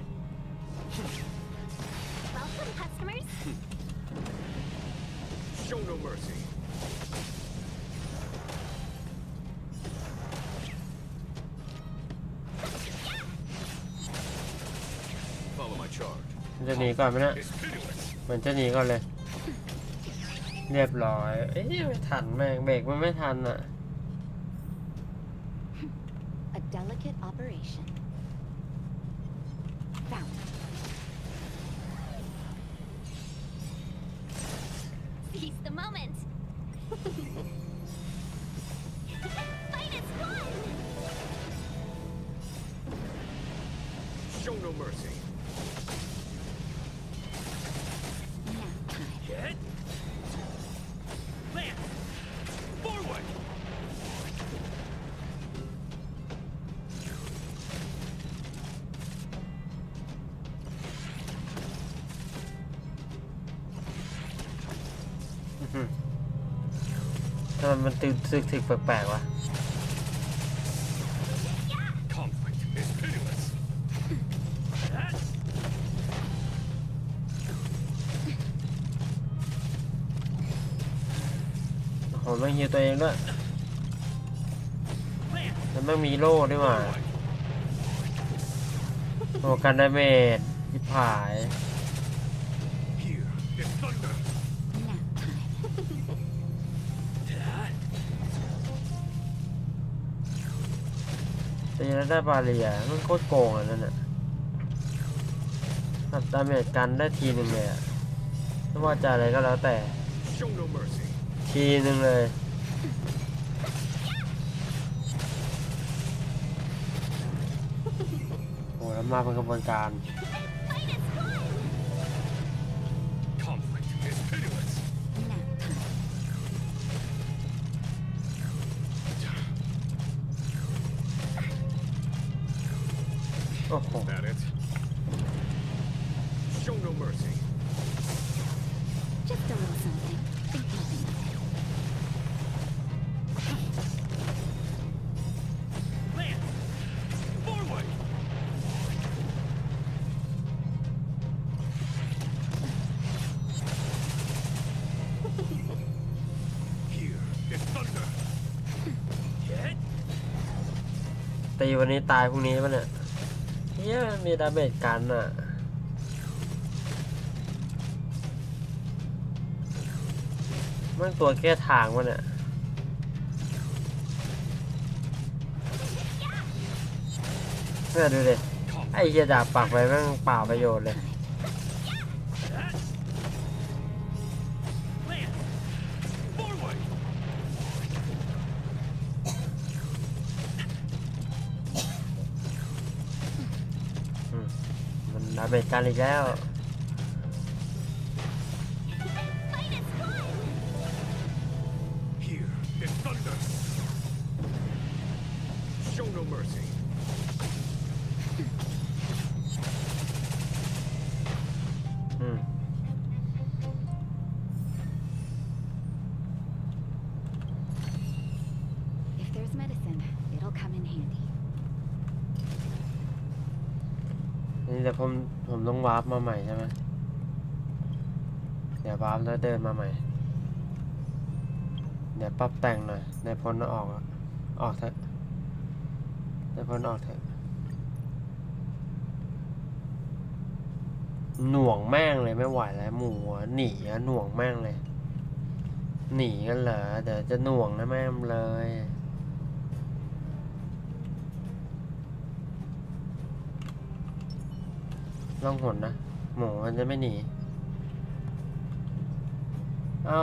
[SPEAKER 5] Welcome, customers.
[SPEAKER 8] Show no mercy. Follow my charge.
[SPEAKER 1] มันจะหนีก่อนไหมเนี่ยมันจะหนีก่อนเลย เรียบร้อยเอ้ยไม่ทันแม่งเบรกมันไม่ทันอ่ะ
[SPEAKER 7] A delicate operation. Found.
[SPEAKER 11] Seize the moment. Finest one.
[SPEAKER 8] Show no mercy.
[SPEAKER 1] ทำไมมันถึกแปลกๆวะ
[SPEAKER 8] Conflict is pitiless.
[SPEAKER 1] โอ้โหแม่งฮิวตัวเองด้วยแล้วแม่งมีโล่ด้วยว่ะโอ้กันดาเมจยิบหาย
[SPEAKER 8] Here is thunder.
[SPEAKER 7] Nap time.
[SPEAKER 1] ตีแล้วได้บาเรียมันโคตรโกงอ่ะนั่นน่ะทำดาเมจกันได้ทีหนึ่งเลยอ่ะไม่ว่าจะอะไรก็แล้วแต่
[SPEAKER 8] Show no mercy.
[SPEAKER 1] ทีหนึ่งเลยโอ้แล้วมาเป็นกระบวนการ
[SPEAKER 8] Conflict is pitiless.
[SPEAKER 7] Nap time.
[SPEAKER 1] โอ้โห
[SPEAKER 8] That it? Show no mercy.
[SPEAKER 7] Just a little something. Think nothing of it.
[SPEAKER 3] Lance! Forward!
[SPEAKER 8] Here is thunder.
[SPEAKER 3] Hit!
[SPEAKER 1] ตีวันนี้ตายพรุ่งนี้ป่ะเนี่ยเฮียมีดาเมจกันอ่ะมันตัวแก้ทางวะเนี่ยเนี่ยดูดิไอ้เฮียดาบปักไปแม่งเปล่าประโยชน์เลย
[SPEAKER 3] Lance! Forward!
[SPEAKER 1] มันดาเมจกันอีกแล้ว
[SPEAKER 8] Here is thunder. Show no mercy.
[SPEAKER 1] อืม
[SPEAKER 7] If there's medicine, it'll come in handy.
[SPEAKER 1] นี่เดี๋ยวผมต้องวาร์ปมาใหม่ใช่ไหมเดี๋ยววาร์ปแล้วเดินมาใหม่ เดี๋ยวปรับแต่งหน่อยในพ้นออกเถอะในพ้นออกเถอะหน่วงแม่งเลยไม่ไหวแล้วหมูหนีอะหน่วงแม่งเลย หนีกันเหรอเดี๋ยวจะหน่วงนะแม่งเลยลองหนนะหมูมันจะไม่หนีเอ้า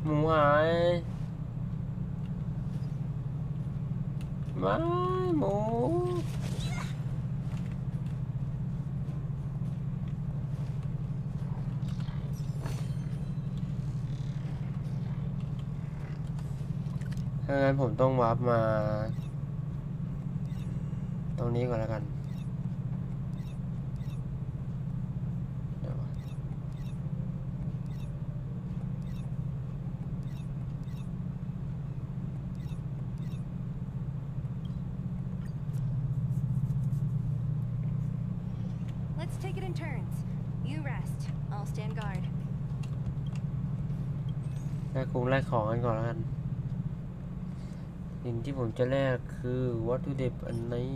[SPEAKER 1] หมูหายไม่หมูถ้างั้นผมต้องวาร์ปมาตรงนี้ก่อนแล้วกันเดี๋ยว
[SPEAKER 12] Let's take it in turns. You rest. I'll stand guard.
[SPEAKER 1] แลกของกันก่อนแล้วกันสิ่งที่ผมจะแลกคือวัตถุดิบอันนี้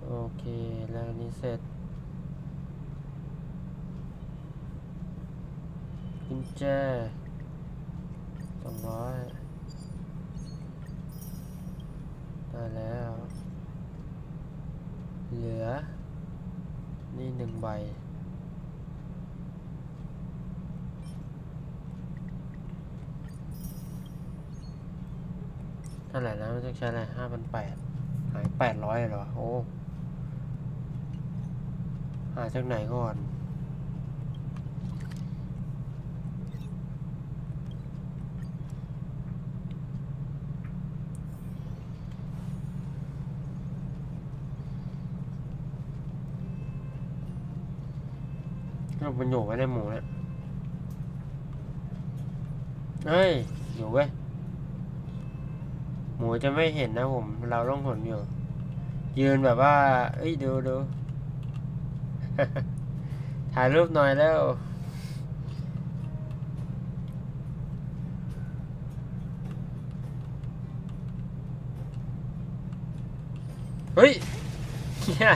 [SPEAKER 1] โอเคแล้วนี้เสร็จกุญแจ200ได้แล้วเหลือนี่1 ใบเท่าไหร่นะมันต้องใช้อะไร5,800หาย800เหรอโอ้หาจากไหนก่อน มันอยู่ไว้ในหมูเนี่ยเฮ้ยอยู่เว้ยหมูจะไม่เห็นนะผมเราล่องหนอยู่ยืนแบบว่าเอ้ยดู ถ่ายรูปหน่อยแล้วเฮ้ยเนี่ย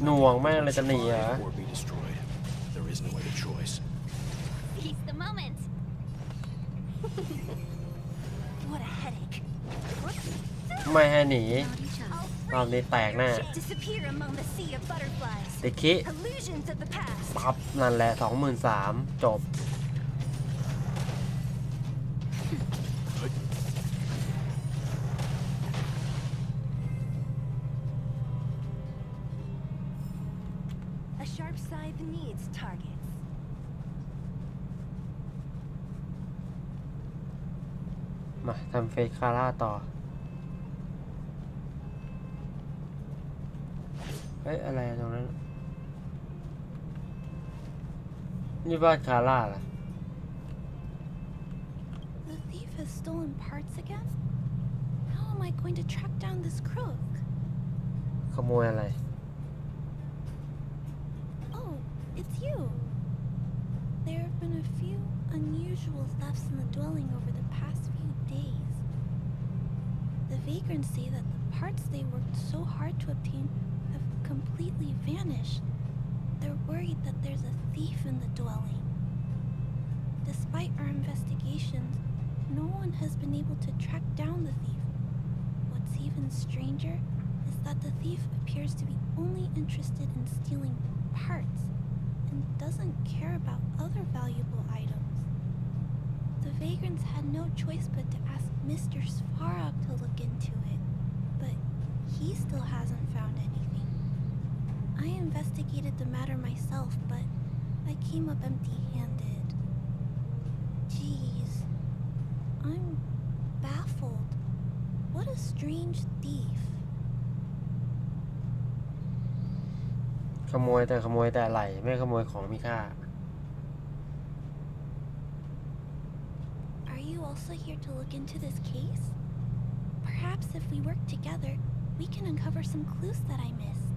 [SPEAKER 1] หน่วงแม่งเลยจะหนีเหรอ
[SPEAKER 11] Seize the moment.
[SPEAKER 12] What a headache.
[SPEAKER 1] ไม่ให้หนีรอบนี้แตกแน่
[SPEAKER 12] Disappear among the sea of butterflies.
[SPEAKER 1] ติคิ
[SPEAKER 12] Illusions of the past.
[SPEAKER 1] ปั๊บนั่นแหละ 23,000 จบ
[SPEAKER 12] A sharp scythe needs targets.
[SPEAKER 1] มาทำเฟซคาร่าต่อเฮ้ยอะไรตรงนั้นนี่บ้านคาร่าล่ะ
[SPEAKER 5] The thief has stolen parts again? How am I going to track down this crook?
[SPEAKER 1] ขโมยอะไร
[SPEAKER 5] Oh, it's you. There have been a few unusual thefts in the dwelling over the past few days. The vagrants say that the parts they worked so hard to obtain have completely vanished. They're worried that there's a thief in the dwelling. Despite our investigations, no one has been able to track down the thief. What's even stranger is that the thief appears to be only interested in stealing parts and doesn't care about other valuable items. The vagrants had no choice but to ask Mr. Svarog to look into it, but he still hasn't found anything. I investigated the matter myself, but I came up empty-handed. Jeez, I'm baffled. What a strange thief.
[SPEAKER 1] ขโมยแต่ไหลไม่ขโมยของมีค่า
[SPEAKER 5] Are you also here to look into this case? Perhaps if we work together, we can uncover some clues that I missed.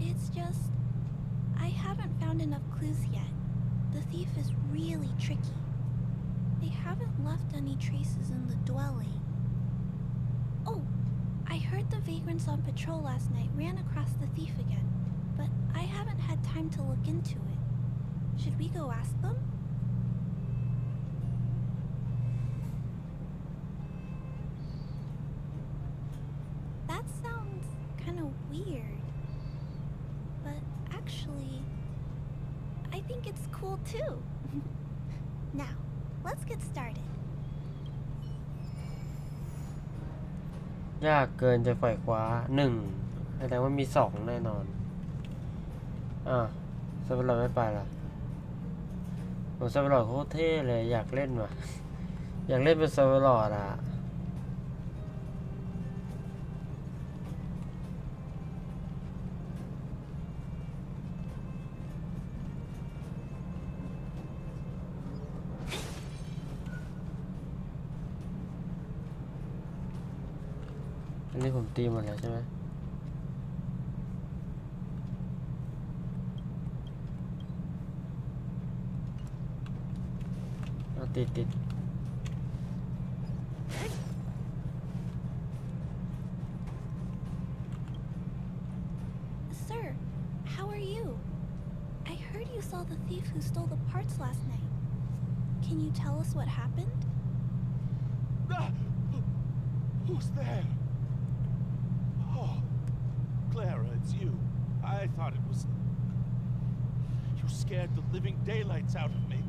[SPEAKER 5] It's just, I haven't found enough clues yet. The thief is really tricky. They haven't left any traces in the dwelling. Oh, I heard the vagrants on patrol last night ran across the thief again, but I haven't had time to look into it. Should we go ask them? That sounds kind of weird. But actually, I think it's cool too. Now, let's get started.
[SPEAKER 1] ยากเกินจะไขว่คว้า1แสดงว่ามี2แน่นอนซับเปอร์ไม่ไปละโอ้ซับเปอร์โคตรเท่เลยอยากเล่นว่ะ อยากเล่นเป็นซับเปอร์อ่ะอันนี้ผมตีหมดแล้วใช่ไหมติด
[SPEAKER 5] Sir, how are you? I heard you saw the thief who stole the parts last night. Can you tell us what happened?
[SPEAKER 13] Who's there? Oh, Clara, it's you. I thought it was... You scared the living daylights out of me.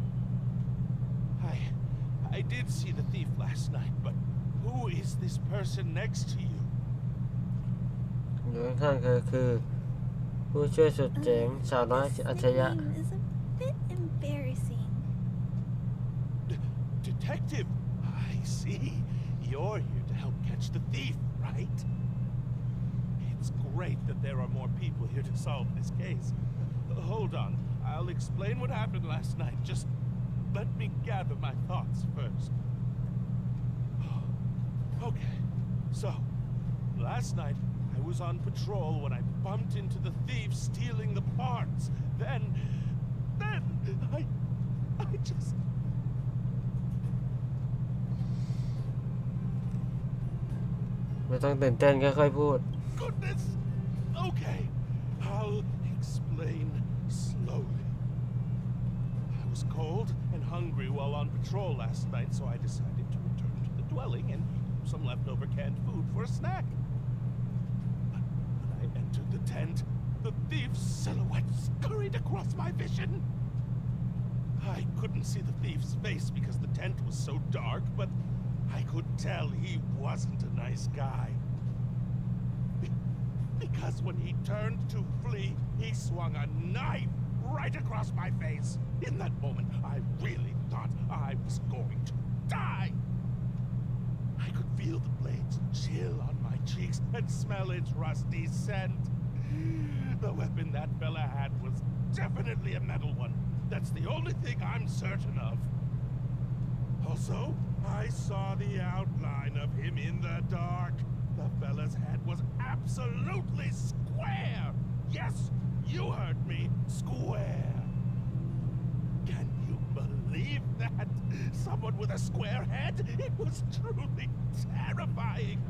[SPEAKER 13] I did see the thief last night, but who is this person next to you?
[SPEAKER 1] อยู่ข้างๆคือผู้ช่วยสุดเจ๋งสาวน้อยอัจฉริยะ
[SPEAKER 5] This name is a bit embarrassing.
[SPEAKER 13] Detective, I see. You're here to help catch the thief, right? It's great that there are more people here to solve this case. Hold on. I'll explain what happened last night. Just let me gather my thoughts first. Okay. So, last night I was on patrol when I bumped into the thieves stealing the parts. Then I just...
[SPEAKER 1] ไม่ต้องตื่นเต้นค่อยๆพูด
[SPEAKER 13] Goodness! Okay, I'll explain slowly. I was cold and hungry while on patrol last night, so I decided to return to the dwelling and eat some leftover canned food for a snack. But when I entered the tent, the thief's silhouette scurried across my vision. I couldn't see the thief's face because the tent was so dark, but I could tell he wasn't a nice guy. Because when he turned to flee, he swung a knife right across my face. In that moment, I really thought I was going to die. I could feel the blades chill on my cheeks and smell its rusty scent. The weapon that fella had was definitely a metal one. That's the only thing I'm certain of. Also, I saw the outline of him in the dark. The fella's head was absolutely square. Yes, you heard me. Square. Can you believe that? Someone with a square head? It was truly terrifying.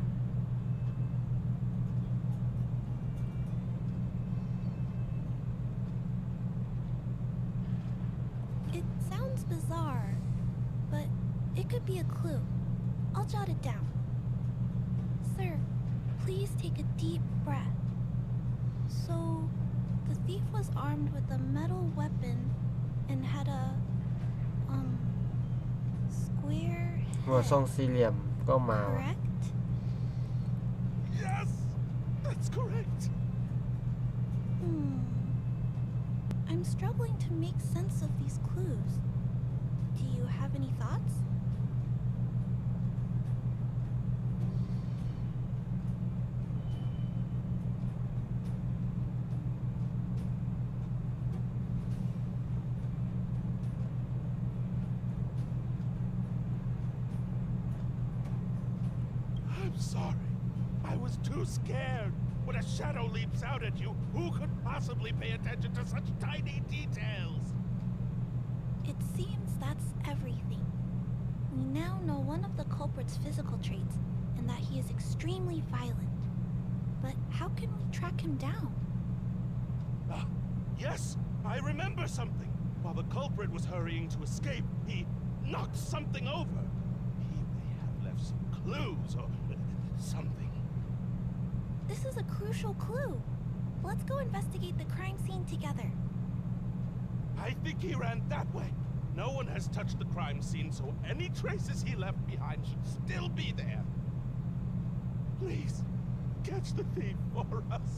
[SPEAKER 14] It sounds bizarre, but it could be a clue. I'll jot it down. Sir, please take a deep breath. So, the thief was armed with a metal weapon and had a, square
[SPEAKER 1] หัวทรง
[SPEAKER 14] head,
[SPEAKER 1] สี่เหลี่ยมก็มา
[SPEAKER 14] correct?
[SPEAKER 13] Yes, that's correct.
[SPEAKER 14] I'm struggling to make sense of these clues. Do you have any thoughts?
[SPEAKER 13] I'm sorry. I was too scared. When a shadow leaps out at you, who could possibly pay attention to such tiny details?
[SPEAKER 14] It seems that's everything. We now know one of the culprit's physical traits, and that he is extremely violent. But how can we track him down?
[SPEAKER 13] Yes, I remember something. While the culprit was hurrying to escape, he knocked something over. He may have left some clues or something.
[SPEAKER 14] This is a crucial clue. Let's go investigate the crime scene together.
[SPEAKER 13] I think he ran that way. No one has touched the crime scene, so any traces he left behind should still be there. Please, catch the thief for us.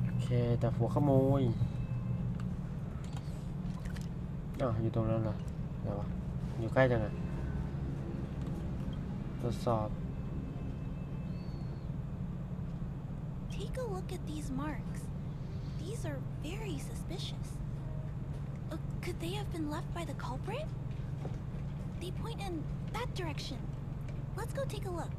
[SPEAKER 1] โอเคแต่หัวขโมยอยู่ตรงนั้นเหรอไหนวะอยู่ใกล้จังอะตรวจสอบ
[SPEAKER 14] Take a look at these marks. These are very suspicious. Could they have been left by the culprit? They point in that direction. Let's go take a look.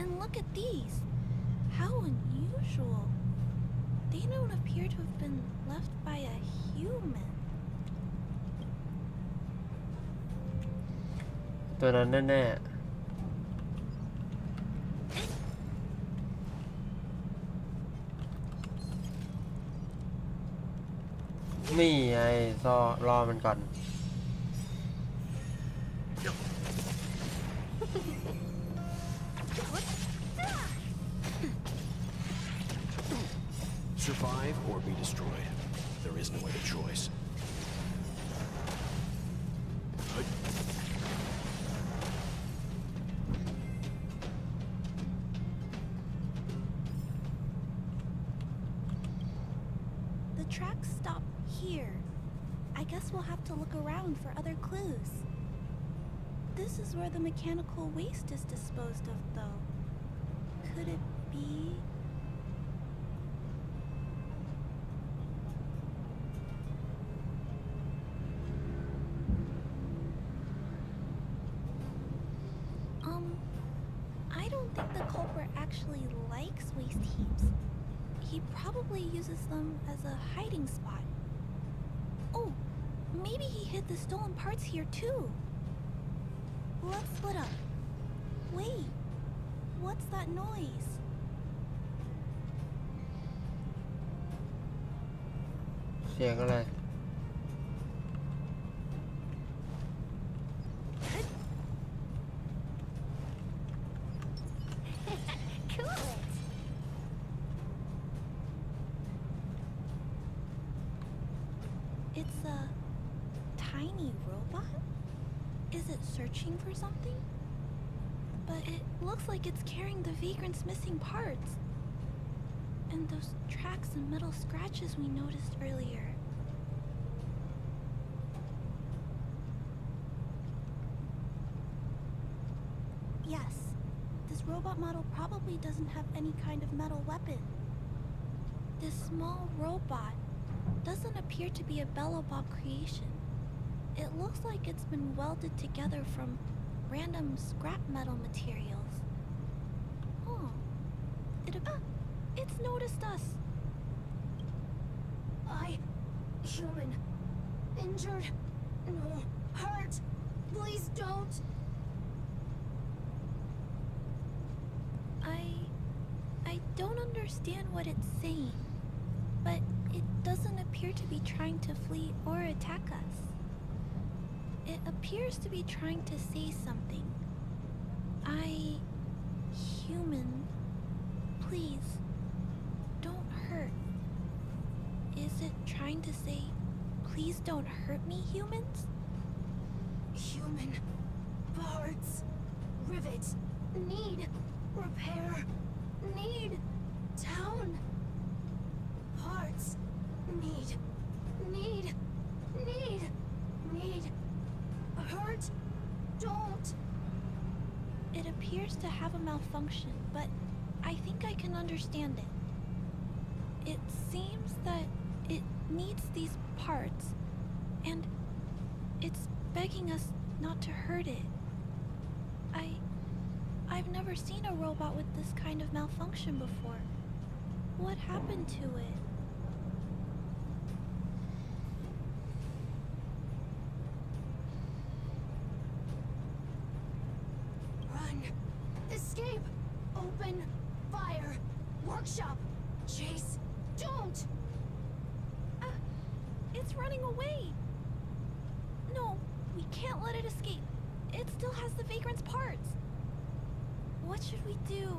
[SPEAKER 14] And look at these. How unusual. They don't appear to have been left by a human.
[SPEAKER 1] ตัวนั้นแน่ๆนี่ไงรอมันก่อน
[SPEAKER 10] Survive or be destroyed. There is no other choice.
[SPEAKER 14] The tracks stop here. I guess we'll have to look around for other clues. This is where the mechanical waste is disposed of, though. Could it be? I don't think the culprit actually likes waste heaps. He probably uses them as a hiding spot. Oh, maybe he hid the stolen parts here too. Let's split up. Wait, what's that noise?
[SPEAKER 1] Xiềng cái này.
[SPEAKER 5] Cool it.
[SPEAKER 14] It's a tiny robot? Is it searching for something? But it looks like it's carrying the vagrant's missing parts. And those tracks and metal scratches we noticed earlier. Yes, this robot model probably doesn't have any kind of metal weapon. This small robot doesn't appear to be a Bellobot creation. It looks like it's been welded together from random scrap metal materials. Oh, it's noticed us.
[SPEAKER 15] Human. Injured. No. Hurt. Please don't.
[SPEAKER 14] I don't understand what it's saying, but it doesn't appear to be trying to flee or attack us. It appears to be trying to say something. Human, please, don't hurt. Is it trying to say, please don't hurt me, humans?
[SPEAKER 15] Human. Parts. Rivets. Need. Repair. Need. Town. Parts. Need. Need. Need. Need. Hurt. Don't.
[SPEAKER 14] It appears to have a malfunction, but I think I can understand it. It seems that it needs these parts, and it's begging us not to hurt it. I've never seen a robot with this kind of malfunction before. What happened to it?
[SPEAKER 15] Run. Escape. Open. Fire. Workshop. Chase. Don't.
[SPEAKER 14] It's running away. No, we can't let it escape. It still has the vagrant's parts. What should we do?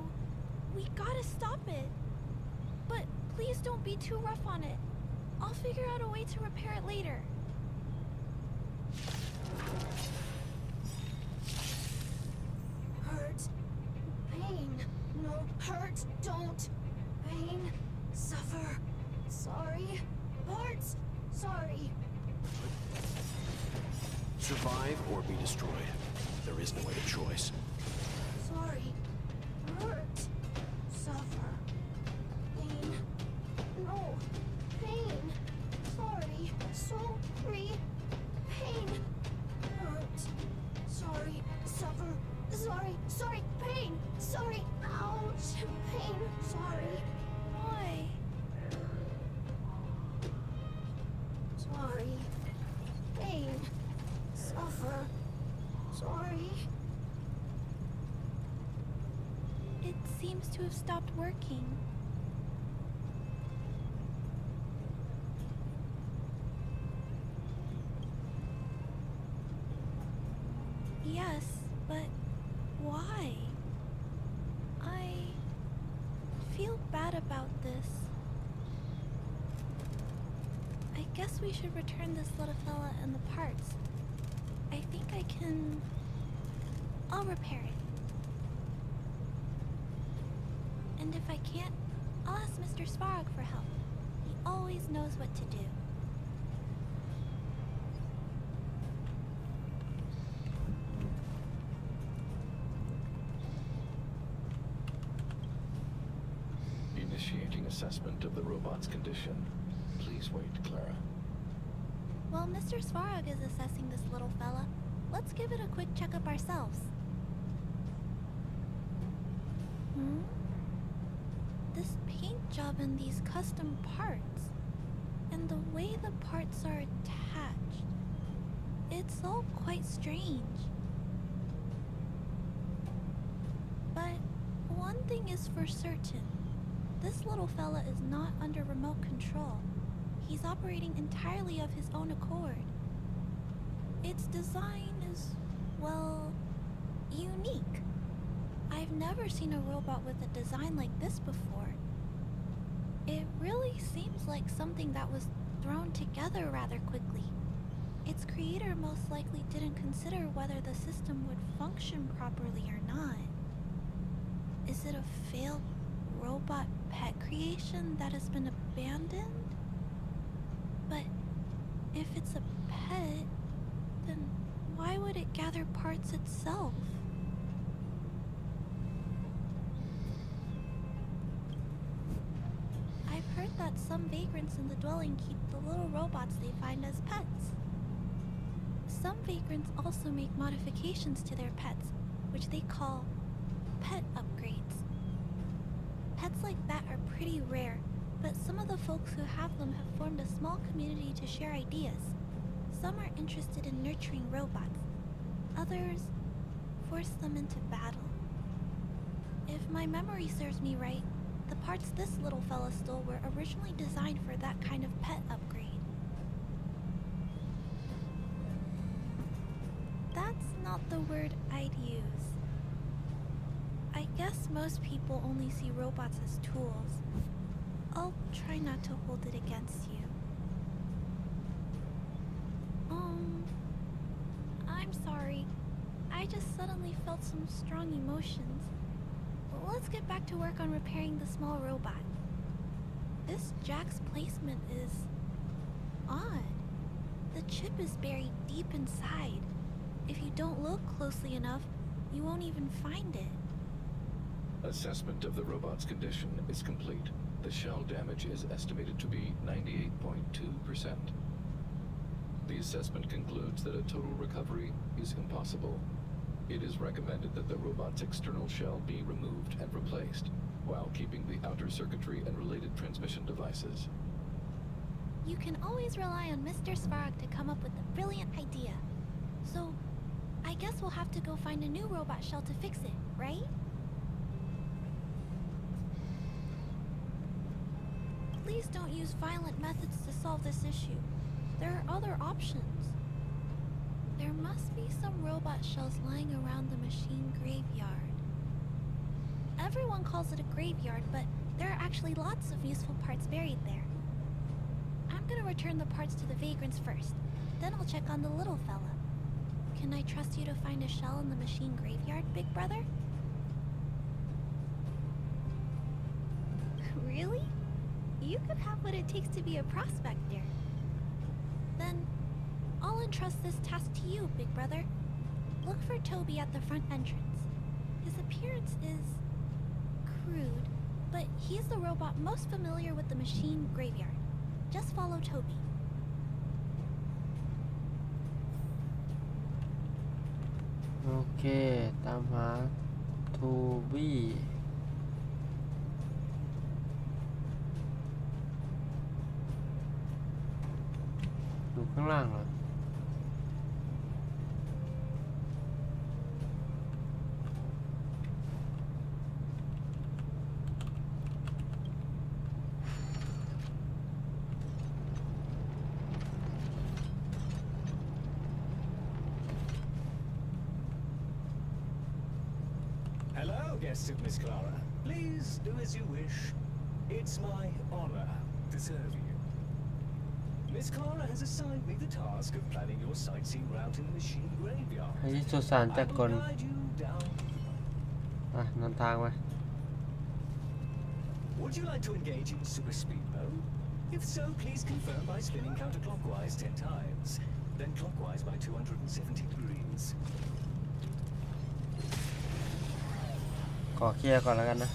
[SPEAKER 14] We gotta stop it. But please don't be too rough on it. I'll figure out a way to repair it later.
[SPEAKER 15] Hurt. Pain. No. Hurt. Don't. Pain. Suffer. Sorry. Parts. Sorry.
[SPEAKER 10] Survive or be destroyed. There is no other choice.
[SPEAKER 15] Sorry. Hurt. Suffer. Pain. No. Pain. Sorry. Sorry. Pain. Hurt. Sorry. Suffer. Sorry. Sorry. Pain. Sorry. Ouch. Pain. Sorry.
[SPEAKER 14] Why?
[SPEAKER 15] Sorry. Pain. Suffer. Sorry.
[SPEAKER 14] It seems to have stopped working. Yes, but why? I feel bad about this. guess we should return this little fella and the parts. I think I can... I'll repair it. And if I can't, I'll ask Mr. Svarog for help. He always knows what to do.
[SPEAKER 10] Initiating assessment of the robot's condition. Please wait, Clara.
[SPEAKER 14] While Mr. Svarog is assessing this little fella, let's give it a quick checkup ourselves. This paint job and these custom parts, and the way the parts are attached, it's all quite strange. But one thing is for certain. This little fella is not under remote control. He's operating entirely of his own accord. Its design is, well, unique. I've never seen a robot with a design like this before. It really seems like something that was thrown together rather quickly. Its creator most likely didn't consider whether the system would function properly or not. Is it a failed robot pet creation that has been abandoned? But if it's a pet, then why would it gather parts itself? I've heard that some vagrants in the dwelling keep the little robots they find as pets. Some vagrants also make modifications to their pets, which they call pet upgrades. Pets like that are pretty rare, but some of the folks who have them have formed a small community to share ideas. Some are interested in nurturing robots. Others force them into battle. If my memory serves me right, the parts this little fella stole were originally designed for that kind of pet upgrade. That's not the word I'd use. I guess most people only see robots as tools. I'll try not to hold it against you. I'm sorry. I just suddenly felt some strong emotions. Let's get back to work on repairing the small robot. This jack's placement is odd. The chip is buried deep inside. If you don't look closely enough, you won't even find it.
[SPEAKER 10] Assessment of the robot's condition is complete. The shell damage is estimated to be 98.2%. The assessment concludes that a total recovery is impossible. It is recommended that the robot's external shell be removed and replaced, while keeping the outer circuitry and related transmission devices.
[SPEAKER 14] You can always rely on Mr. Svarog to come up with a brilliant idea. So, I guess we'll have to go find a new robot shell to fix it, right? Please don't use violent methods to solve this issue. There are other options. There must be some robot shells lying around the machine graveyard. Everyone calls it a graveyard, but there are actually lots of useful parts buried there. I'm gonna return the parts to the vagrants first. Then I'll check on the little fella. Can I trust you to find a shell in the machine graveyard, big brother? Really? You could have what it takes to be a prospector. Then, I'll entrust this task to you, big brother. Look for Toby at the front entrance. His appearance is crude, but he's the robot most familiar with the machine graveyard. Just follow Toby.
[SPEAKER 1] Okay, ตามหา Toby อยู่ข้างล่างเหรอ
[SPEAKER 16] Hello, guests of Miss Clara. Please do as you wish. It's my honor to serve you. Miss Clara has assigned me the task of planning your sightseeing route in the machine graveyard.
[SPEAKER 1] ให้ที่สุสานจักรกล
[SPEAKER 16] Guide you down.
[SPEAKER 1] นำทางไป
[SPEAKER 16] Would you like to engage in super speed mode? If so, please confirm by spinning counterclockwise 10 times, then clockwise by 270 degrees.
[SPEAKER 1] ขอเคลียร์ก่อนแล้วกันนะ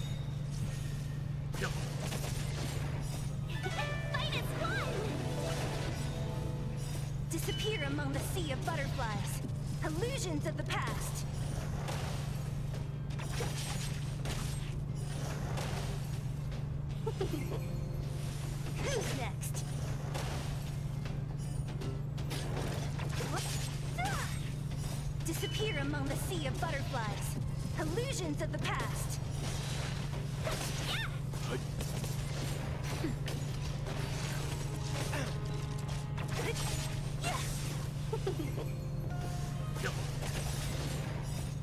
[SPEAKER 12] Disappear among the sea of butterflies. Illusions of the past. Who's next? Disappear among the sea of butterflies. Illusions of the past.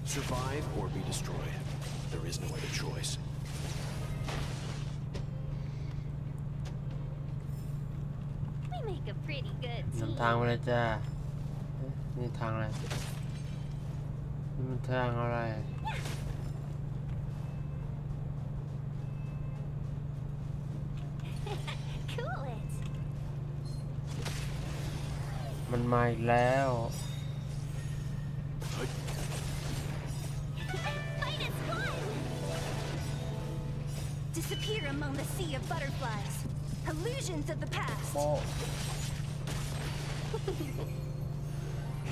[SPEAKER 17] Survive or be destroyed. There is no other choice.
[SPEAKER 1] นำทางไปเลยจ้านี่ทางอะไรนี่มันทางอะไรมันมาอีกแล้ว
[SPEAKER 12] Disappear among the sea of butterflies. Illusions of the past.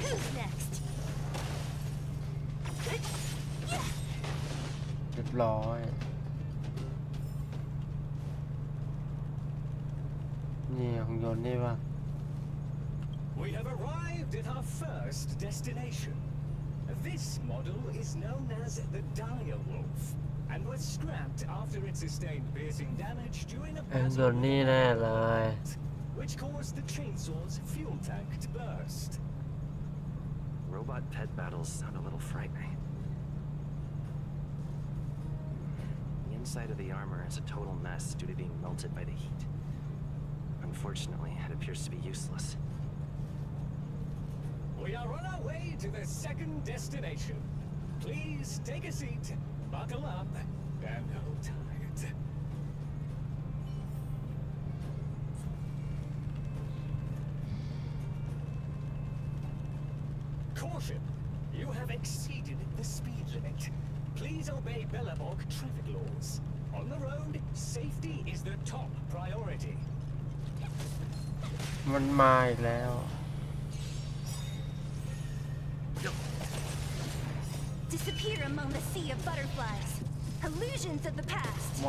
[SPEAKER 12] Who's next?
[SPEAKER 1] เรียบร้อยนี่ของยนต์นี่ป่ะ
[SPEAKER 16] We have arrived at our first destination. This model is known as the Dire Wolf, and was scrapped after it sustained piercing damage during a
[SPEAKER 1] ยนต์นี่แน่เลย
[SPEAKER 16] which caused the chainsaw's fuel tank to burst.
[SPEAKER 3] Robot pet battles sound a little frightening. The inside of the armor is a total mess due to being melted by the heat. Unfortunately, it appears to be useless.
[SPEAKER 16] We are on our way to the second destination. Please take a seat, buckle up, and hold tight. Caution! You have exceeded the speed limit. Please obey Bellabog traffic laws. On the road, safety is the top priority.
[SPEAKER 1] มันมาอีกแล้ว
[SPEAKER 12] Disappear among the sea of butterflies. Illusions of the past.
[SPEAKER 1] โม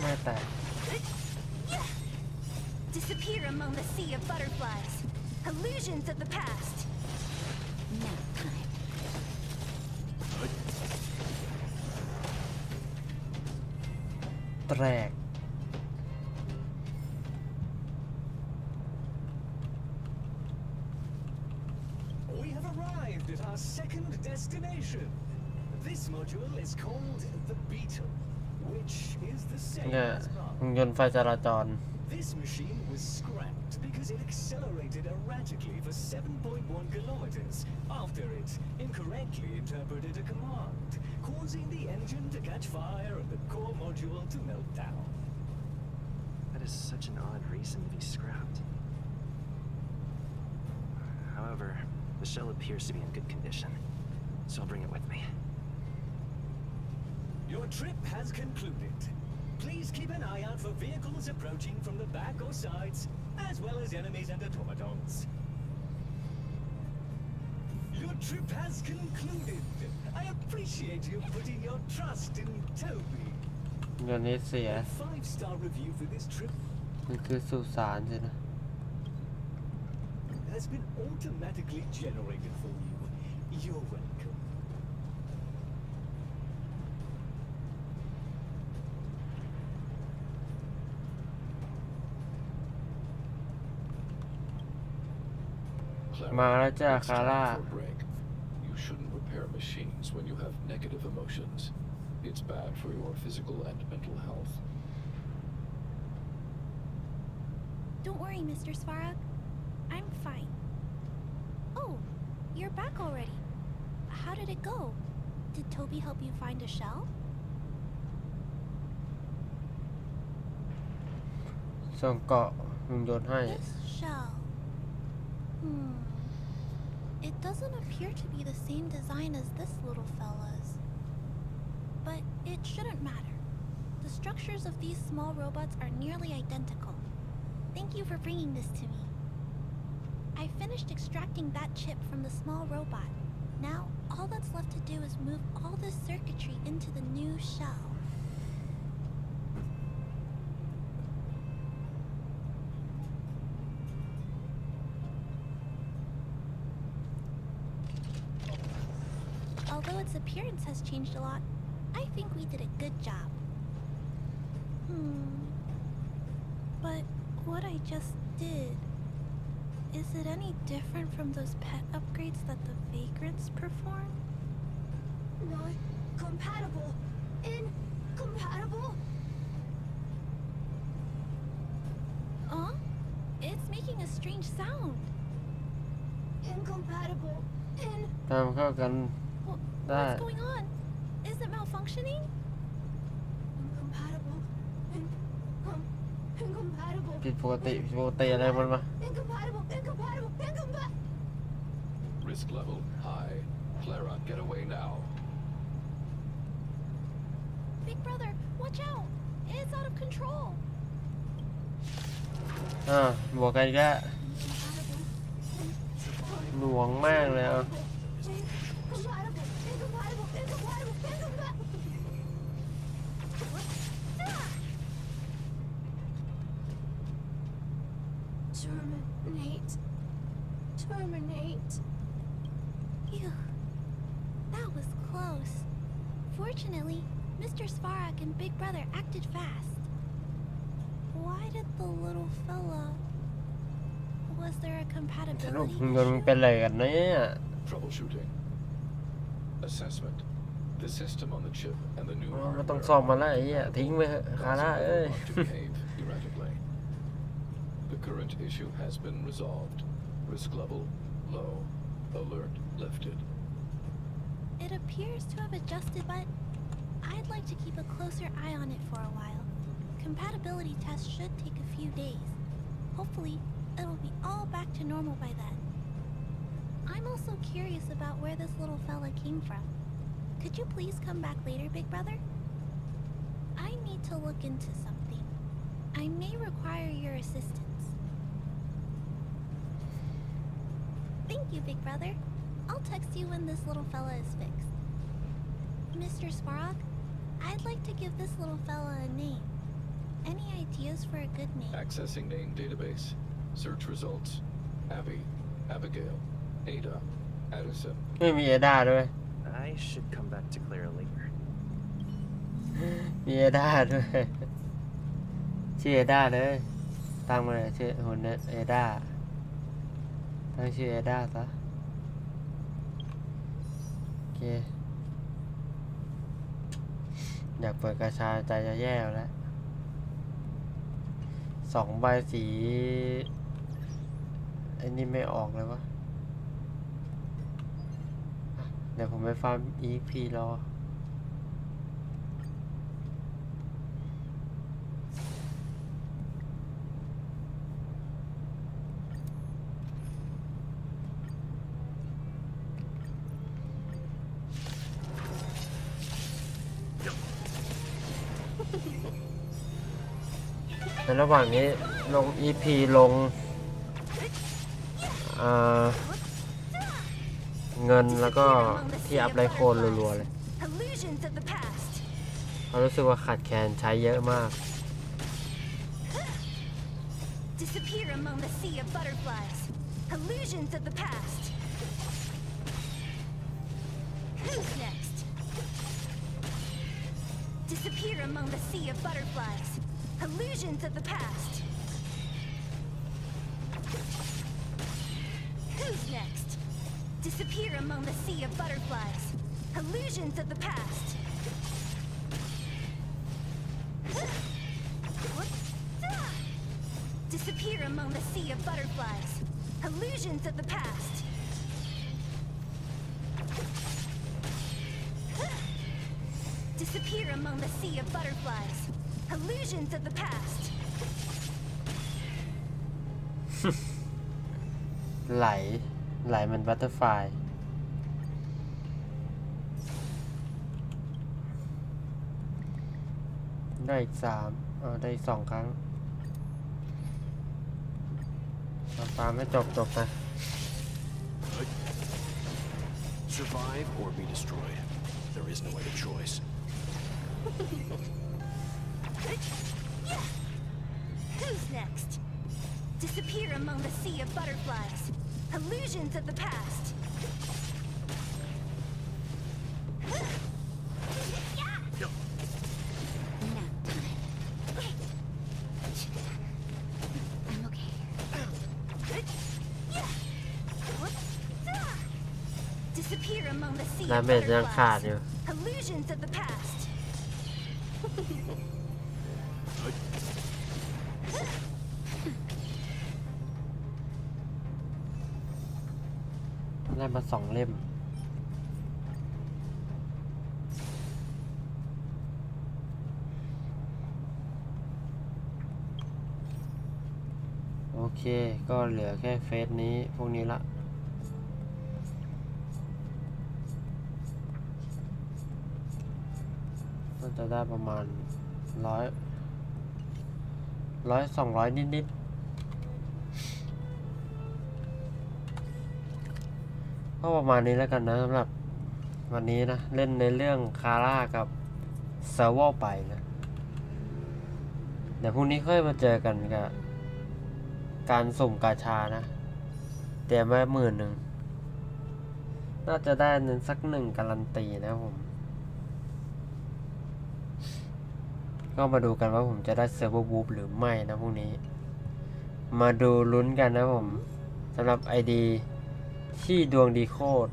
[SPEAKER 1] ไม่แตก
[SPEAKER 12] Disappear among the sea of butterflies. Illusions of the past.
[SPEAKER 7] Nap time.
[SPEAKER 1] แตก
[SPEAKER 16] We have arrived at our second destination. This module is called the Beetle, which is the same
[SPEAKER 1] เนี่ย
[SPEAKER 16] as
[SPEAKER 1] หุ่น
[SPEAKER 16] mine.
[SPEAKER 1] ยนต์ไฟจราจร
[SPEAKER 16] This machine was scrapped because it accelerated erratically for 7.1 kilometers after it incorrectly interpreted a command, causing the engine to catch fire and the core module to melt down.
[SPEAKER 3] That is such an odd reason to be scrapped. However, the shell appears to be in good condition, so I'll bring it with me.
[SPEAKER 16] Your trip has concluded. Please keep an eye out for vehicles approaching from the back or sides, as well as enemies and automatons. Your trip has concluded. I appreciate you putting your trust in Toby.
[SPEAKER 1] ยนต์นี้เสีย
[SPEAKER 16] A 5-star review for this trip
[SPEAKER 1] มันคือสุสานสินะ
[SPEAKER 16] has been automatically generated for you. You're welcome.
[SPEAKER 10] Clara,
[SPEAKER 1] มาแล้วจ้า
[SPEAKER 10] it's
[SPEAKER 1] คาร่า
[SPEAKER 10] time for a break. You shouldn't repair machines when you have negative emotions. It's bad for your physical and mental health.
[SPEAKER 14] Don't worry, Mr. Svarog. I'm fine. Oh, you're back already. How did it go? Did Toby help you find a shell?
[SPEAKER 1] ส่งเกาะลุงโยนให้
[SPEAKER 14] This shell. It doesn't appear to be the same design as this little fella's. But it shouldn't matter. The structures of these small robots are nearly identical. Thank you for bringing this to me. I finished extracting that chip from the small robot. Now, all that's left to do is move all this circuitry into the new shell. Although its appearance has changed a lot, I think we did a good job. But what I just did, is it any different from those pet upgrades that the vagrants perform?
[SPEAKER 15] Not compatible. Incompatible.
[SPEAKER 14] It's making a strange sound.
[SPEAKER 15] Incompatible.
[SPEAKER 1] ตามเข้ากันได้
[SPEAKER 14] What's going on? Is it malfunctioning?
[SPEAKER 15] Incompatible. Incompatible.
[SPEAKER 1] ผิดปกติอะไรมันมา
[SPEAKER 15] Incompatible.
[SPEAKER 10] Risk level high. Clara, get away now.
[SPEAKER 14] Big brother, watch out! It's out of control.
[SPEAKER 1] บวกกันอีก็หน่วงมากเลยอ่ะ
[SPEAKER 15] Terminate.
[SPEAKER 14] Phew. That was close. Fortunately, Mr. Svarog and Big Brother acted fast. Why did the little fella... Was there a
[SPEAKER 1] ลูก
[SPEAKER 14] compatibility
[SPEAKER 1] หุ่นยนต์มันเป็นอะไรกันเนี่ย
[SPEAKER 10] Troubleshooting. Assessment. The system on the chip and the new
[SPEAKER 1] ไม่ต้อง
[SPEAKER 10] hardware
[SPEAKER 1] ซ่อมมาแล้วไอ้เหี้ยทิ้งไปเถอะคาร่า
[SPEAKER 10] cause
[SPEAKER 1] เอ้ย
[SPEAKER 10] the robot to behave erratically. The current issue has been resolved. Risk level low. Alert lifted.
[SPEAKER 14] It appears to have adjusted, but I'd like to keep a closer eye on it for a while. Compatibility tests should take a few days. Hopefully, it'll be all back to normal by then. I'm also curious about where this little fella came from. Could you please come back later, Big Brother? I need to look into something. I may require your assistance. Thank you, Big Brother. I'll text you when this little fella is fixed. Mr. Svarog, I'd like to give this little fella a name. Any ideas for a good name?
[SPEAKER 10] Accessing name database. Search results. Abby, Abigail, Ada, Addison.
[SPEAKER 1] ไม่มีเอด้าด้วย
[SPEAKER 3] I should come back to Clara later.
[SPEAKER 1] มีเอด้าด้วย ชื่อเอด้าเลยตั้งมาเลยชื่อหุ่นเอด้าตั้งชื่อเอด้าซะโอเคอยากเปิดกระชาใจจะแย่แล้ว2 ใบสีไอ้นี่ไม่ออกเลยวะเดี๋ยวผมไปฟาร์ม EP รอในระหว่างนี้ลง EP ลงเงินแล้วก็ที่อัพไลโคนรัวๆเลยเขารู้สึกว่าขาดแคลนใช้เยอะมาก
[SPEAKER 12] Disappear among the sea of butterflies. Illusions of the past. Who's next? Disappear among the sea of butterflies. Illusions of the past. Who's next? Disappear among the sea of butterflies. Illusions of the past. Disappear among the sea of butterflies. Illusions of the past. Disappear among the sea of butterflies. Illusions of the past.
[SPEAKER 1] ไหลมันบัตเตอร์ไฟได้อีก3ได้อีก2 ครั้งตามให้จบนะ
[SPEAKER 17] Survive or be destroyed. There is no other choice.
[SPEAKER 12] Who's next? Disappear among the sea of butterflies. Illusions of the past.
[SPEAKER 7] I'm okay.
[SPEAKER 12] Disappear among the sea
[SPEAKER 1] ดา
[SPEAKER 12] of
[SPEAKER 1] เมจยังขาด
[SPEAKER 12] butterflies.
[SPEAKER 1] อยู่
[SPEAKER 12] Illusions of the past.
[SPEAKER 1] ได้มา2 เล่มโอเคก็เหลือแค่เฟสนี้พวกนี้ละก็จะได้ประมาณ200นิดก็ประมาณนี้แล้วกันนะสำหรับวันนี้นะเล่นในเรื่องคาร่ากับเซอร์วอลไปนะเดี๋ยวพรุ่งนี้ค่อยมาเจอกันกับการสุ่มกาชานะเตรียมไว้10,000น่าจะได้เงินสัก1การันตีนะผมก็มาดูกันว่าผมจะได้เซิร์ฟเวอร์บูฟหรือไม่นะพรุ่งนี้มาดูลุ้นกันนะผมสำหรับ ID ที่ดวงดีโคตร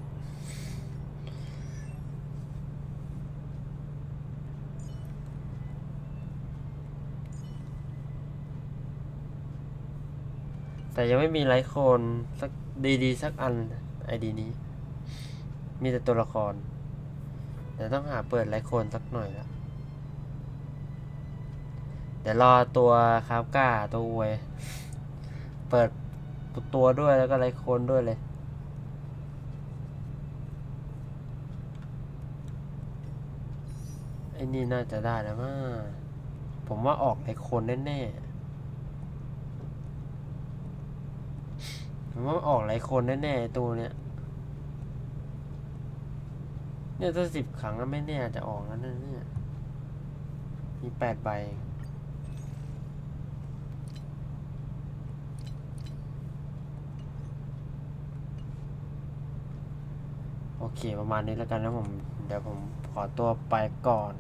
[SPEAKER 1] แต่ยังไม่มีไลค์โคนสักดีๆสักอัน ID นี้มีแต่ตัวละครเดี๋ยวต้องหาเปิดไลค์โคนสักหน่อยละเดี๋ยวรอตัวคาบก้าตัวอวยเปิดตัวด้วยแล้วก็ไลค์โคนด้วยเลยไอ้นี่น่าจะได้แล้วมั้งผมว่าออกไลค์โคนแน่ๆผมว่าออกไลค์โคนแน่ๆตัวเนี้ยถ้า10 ครั้งแล้วไม่แน่จะออกแล้วนะเนี่ยมี8 ใบโอเคประมาณนี้แล้วกันนะผมเดี๋ยวผมขอตัวไปก่อน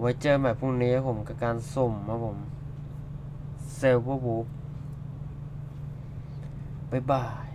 [SPEAKER 1] ไว้เจอใหม่พรุ่งนี้ผมกับการสุ่มนะผมเซลฟ์บู๊บ๊ายบาย